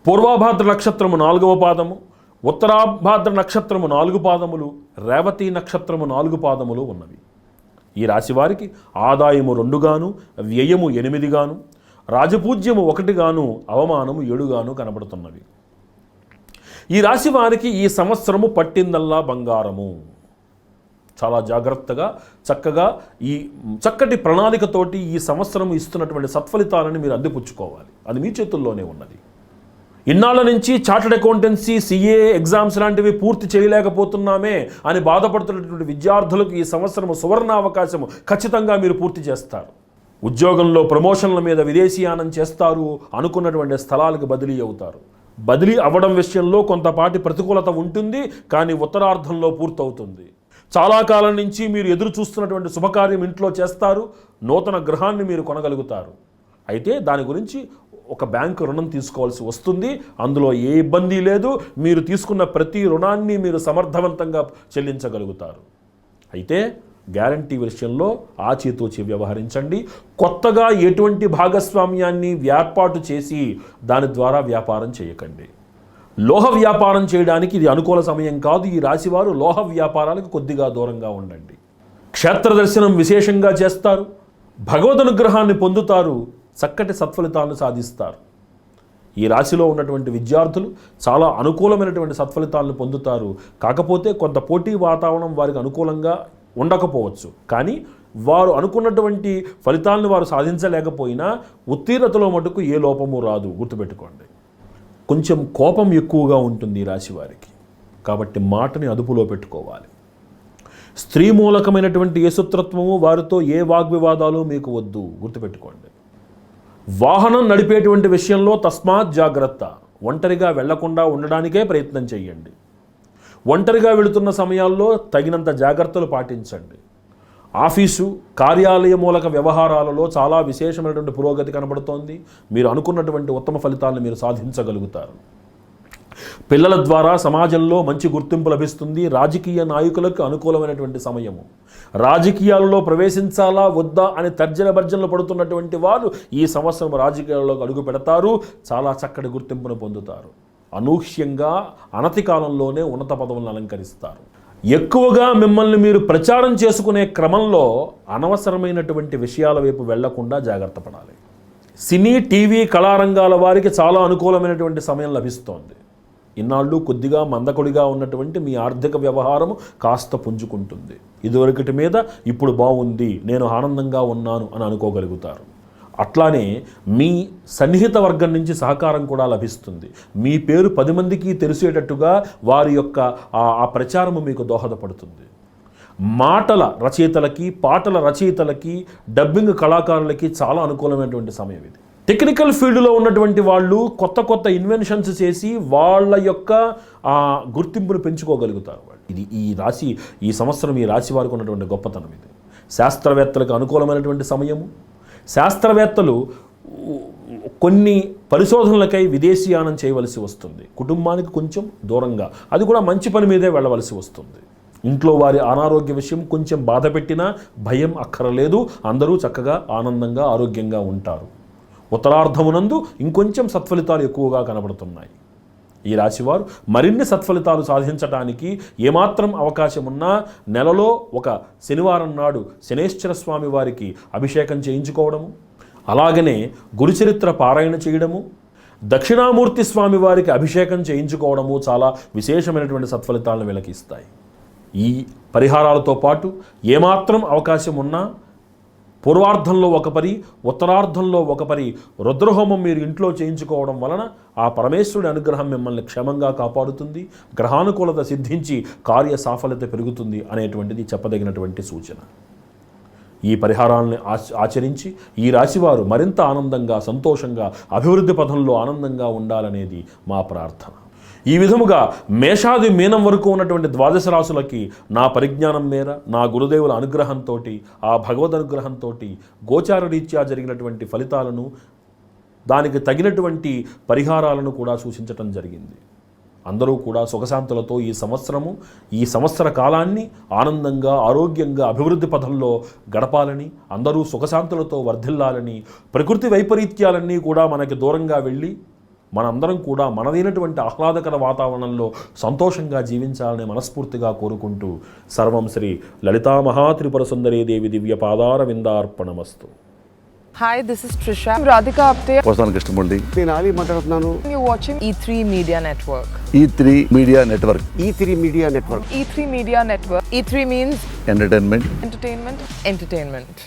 పూర్వాభాద్ర నక్షత్రము 4వ పాదము, ఉత్తరాభాద్ర నక్షత్రము 4 పాదములు, రేవతి నక్షత్రము 4 పాదములు ఉన్నవి. ఈ రాశివారికి ఆదాయము 2 గాను, వ్యయము 8 గాను, రాజపూజ్యము 1 గాను, అవమానము 7 గాను కనబడుతున్నవి. ఈ రాశి వారికి ఈ సంవత్సరము పట్టిందల్లా బంగారము. చాలా జాగ్రత్తగా చక్కగా ఈ చక్కటి ప్రణాళికతోటి ఈ సంవత్సరం ఇస్తున్నటువంటి సత్ఫలితాలను మీరు అందిపుచ్చుకోవాలి. అది మీ చేతుల్లోనే ఉన్నది. ఇన్నాళ్ళ నుంచి చార్టెడ్ అకౌంటెన్సీ, CA ఎగ్జామ్స్ లాంటివి పూర్తి చేయలేకపోతున్నామే అని బాధపడుతున్నటువంటి విద్యార్థులకు ఈ సంవత్సరం సువర్ణావకాశము ఖచ్చితంగా మీరు పూర్తి చేస్తారు. ఉద్యోగంలో ప్రమోషన్ల మీద విదేశీయానం చేస్తారు. అనుకున్నటువంటి స్థలాలకు బదిలీ అవుతారు. బదిలీ అవ్వడం విషయంలో కొంతపాటి ప్రతికూలత ఉంటుంది, కానీ ఉత్తరార్ధంలో పూర్తవుతుంది. చాలా కాలం నుంచి మీరు ఎదురు చూస్తున్నటువంటి శుభకార్యం ఇంట్లో చేస్తారు. నూతన గృహాన్ని మీరు కొనగలుగుతారు. అయితే దాని గురించి ఒక బ్యాంకు రుణం తీసుకోవాల్సి వస్తుంది. అందులో ఏ ఇబ్బంది లేదు. మీరు తీసుకున్న ప్రతి రుణాన్ని మీరు సమర్థవంతంగా చెల్లించగలుగుతారు. అయితే గ్యారంటీ విషయంలో ఆచితూచి వ్యవహరించండి. కొత్తగా ఎటువంటి భాగస్వామ్యాన్ని ఏర్పాటు చేసి దాని ద్వారా వ్యాపారం చేయకండి. లోహ వ్యాపారం చేయడానికి ఇది అనుకూల సమయం కాదు. ఈ రాశివారు లోహ వ్యాపారాలకు కొద్దిగా దూరంగా ఉండండి. క్షేత్ర దర్శనం విశేషంగా చేస్తారు. భగవద్ అనుగ్రహాన్ని పొందుతారు. చక్కటి సత్ఫలితాలను సాధిస్తారు. ఈ రాశిలో ఉన్నటువంటి విద్యార్థులు చాలా అనుకూలమైనటువంటి సత్ఫలితాలను పొందుతారు. కాకపోతే కొంత పోటీ వాతావరణం వారికి అనుకూలంగా ఉండకపోవచ్చు. కానీ వారు అనుకున్నటువంటి ఫలితాలను వారు సాధించలేకపోయినా ఉత్తీర్ణతలో మటుకు ఏ లోపము రాదు. గుర్తుపెట్టుకోండి. కొంచెం కోపం ఎక్కువగా ఉంటుంది ఈ రాశి వారికి. కాబట్టి మాటని అదుపులో పెట్టుకోవాలి. స్త్రీ మూలకమైనటువంటి ఏ సూత్రత్వము, వారితో ఏ వాగ్వివాదాలు మీకు వద్దు. గుర్తుపెట్టుకోండి. వాహనం నడిపేటువంటి విషయంలో తస్మాత్ జాగ్రత్త. ఒంటరిగా వెళ్లకుండా ఉండడానికే ప్రయత్నం చేయండి. ఒంటరిగా వెళుతున్న సమయాల్లో తగినంత జాగ్రత్తలు పాటించండి. ఆఫీసు, కార్యాలయ మూలక వ్యవహారాలలో చాలా విశేషమైనటువంటి పురోగతి కనబడుతోంది. మీరు అనుకున్నటువంటి ఉత్తమ ఫలితాలను మీరు సాధించగలుగుతారు. పిల్లల ద్వారా సమాజంలో మంచి గుర్తింపు లభిస్తుంది. రాజకీయ నాయకులకు అనుకూలమైనటువంటి సమయము. రాజకీయాలలో ప్రవేశించాలా వద్దా అని తర్జన భర్జనలు పడుతున్నటువంటి వారు ఈ సంవత్సరం రాజకీయాల్లోకి అడుగు పెడతారు. చాలా చక్కటి గుర్తింపును పొందుతారు. అనూహ్యంగా అనతి కాలంలోనే ఉన్నత పదవులను అలంకరిస్తారు. ఎక్కువగా మిమ్మల్ని మీరు ప్రచారం చేసుకునే క్రమంలో అనవసరమైనటువంటి విషయాల వైపు వెళ్లకుండా జాగ్రత్త పడాలి. సినీ, టీవీ, కళారంగాల వారికి చాలా అనుకూలమైనటువంటి సమయం లభిస్తోంది. ఇన్నాళ్ళు కొద్దిగా మందకొడిగా ఉన్నటువంటి మీ ఆర్థిక వ్యవహారము కాస్త పుంజుకుంటుంది. ఇదివరకటి మీద ఇప్పుడు బాగుంది, నేను ఆనందంగా ఉన్నాను అని అనుకోగలుగుతారు. అట్లానే మీ సన్నిహిత వర్గం నుంచి సహకారం కూడా లభిస్తుంది. మీ పేరు 10 మందికి తెలిసేటట్టుగా వారి యొక్క ఆ ప్రచారము మీకు దోహదపడుతుంది. మాటల రచయితలకి, పాటల రచయితలకి, డబ్బింగ్ కళాకారులకి చాలా అనుకూలమైనటువంటి సమయం ఇది. టెక్నికల్ ఫీల్డ్లో ఉన్నటువంటి వాళ్ళు కొత్త కొత్త ఇన్వెన్షన్స్ చేసి వాళ్ళ యొక్క గుర్తింపును పెంచుకోగలుగుతారు. ఇది ఈ సంవత్సరం ఈ రాశి వారికి ఉన్నటువంటి గొప్పతనం ఇది. శాస్త్రవేత్తలకు అనుకూలమైనటువంటి సమయము. శాస్త్రవేత్తలు కొన్ని పరిశోధనలకై విదేశీయానం చేయవలసి వస్తుంది. కుటుంబానికి కొంచెం దూరంగా, అది కూడా మంచి పని మీదే వెళ్ళవలసి వస్తుంది. ఇంట్లో వారి అనారోగ్య విషయం కొంచెం బాధ పెట్టినా భయం అక్కరలేదు. అందరూ చక్కగా ఆనందంగా ఆరోగ్యంగా ఉంటారు. ఉత్తరార్ధమునందు ఇంకొంచెం సత్ఫలితాలు ఎక్కువగా కనబడుతున్నాయి. ఈ రాశివారు మరిన్ని సత్ఫలితాలు సాధించడానికి ఏమాత్రం అవకాశం ఉన్నా నెలలో ఒక శనివారం నాడు శనేశ్వర స్వామి వారికి అభిషేకం చేయించుకోవడము, అలాగనే గురుచరిత్ర పారాయణ చేయడము, దక్షిణామూర్తి స్వామి వారికి అభిషేకం చేయించుకోవడము చాలా విశేషమైనటువంటి సత్ఫలితాలను వీళ్ళకి ఇస్తాయి. ఈ పరిహారాలతో పాటు ఏమాత్రం అవకాశం ఉన్నా పూర్వార్ధంలో ఒక పరి, ఉత్తరార్ధంలో ఒక పరి రుద్రహోమం మీరు ఇంట్లో చేయించుకోవడం వలన ఆ పరమేశ్వరుడి అనుగ్రహం మిమ్మల్ని క్షేమంగా కాపాడుతుంది. గ్రహానుకూలత సిద్ధించి కార్య సాఫల్యత పెరుగుతుంది అనేటువంటిది చెప్పదగినటువంటి సూచన. ఈ పరిహారాలను ఆచరించి ఈ రాశివారు మరింత ఆనందంగా, సంతోషంగా, అభివృద్ధి పథంలో ఆనందంగా ఉండాలనేది మా ప్రార్థన. ఈ విధముగా మేషాది మీనం వరకు ఉన్నటువంటి 12 రాశులకి నా పరిజ్ఞానం మేర, నా గురుదేవుల అనుగ్రహంతో, ఆ భగవద్ అనుగ్రహంతో గోచార రీత్యా జరిగినటువంటి ఫలితాలను, దానికి తగినటువంటి పరిహారాలను కూడా సూచించటం జరిగింది. అందరూ కూడా సుఖశాంతులతో ఈ సంవత్సర కాలాన్ని ఆనందంగా, ఆరోగ్యంగా, అభివృద్ధి పథంలో గడపాలని, అందరూ సుఖశాంతులతో వర్ధిల్లాలని, ప్రకృతి వైపరీత్యాలన్నీ కూడా మనకి దూరంగా వెళ్ళి మనందరం కూడా మనదైనటువంటి ఆహ్లాదకర వాతావరణంలో సంతోషంగా జీవించాలని మనస్ఫూర్తిగా కోరుకుంటూ సర్వం శ్రీ లలితా మహాత్రిపుర సుందరీ దేవి దివ్య పాదార విందార్పణమస్తు. Hi, this is Trisha. I'm Radhika Apte. వస్తాను కృష్ణమూర్తి. నేను ఆలీ మాట్లాడుతున్నాను. You're watching E3 Media Network. E3 media network. E3 media network. E3 Media Network. E3 means entertainment. entertainment.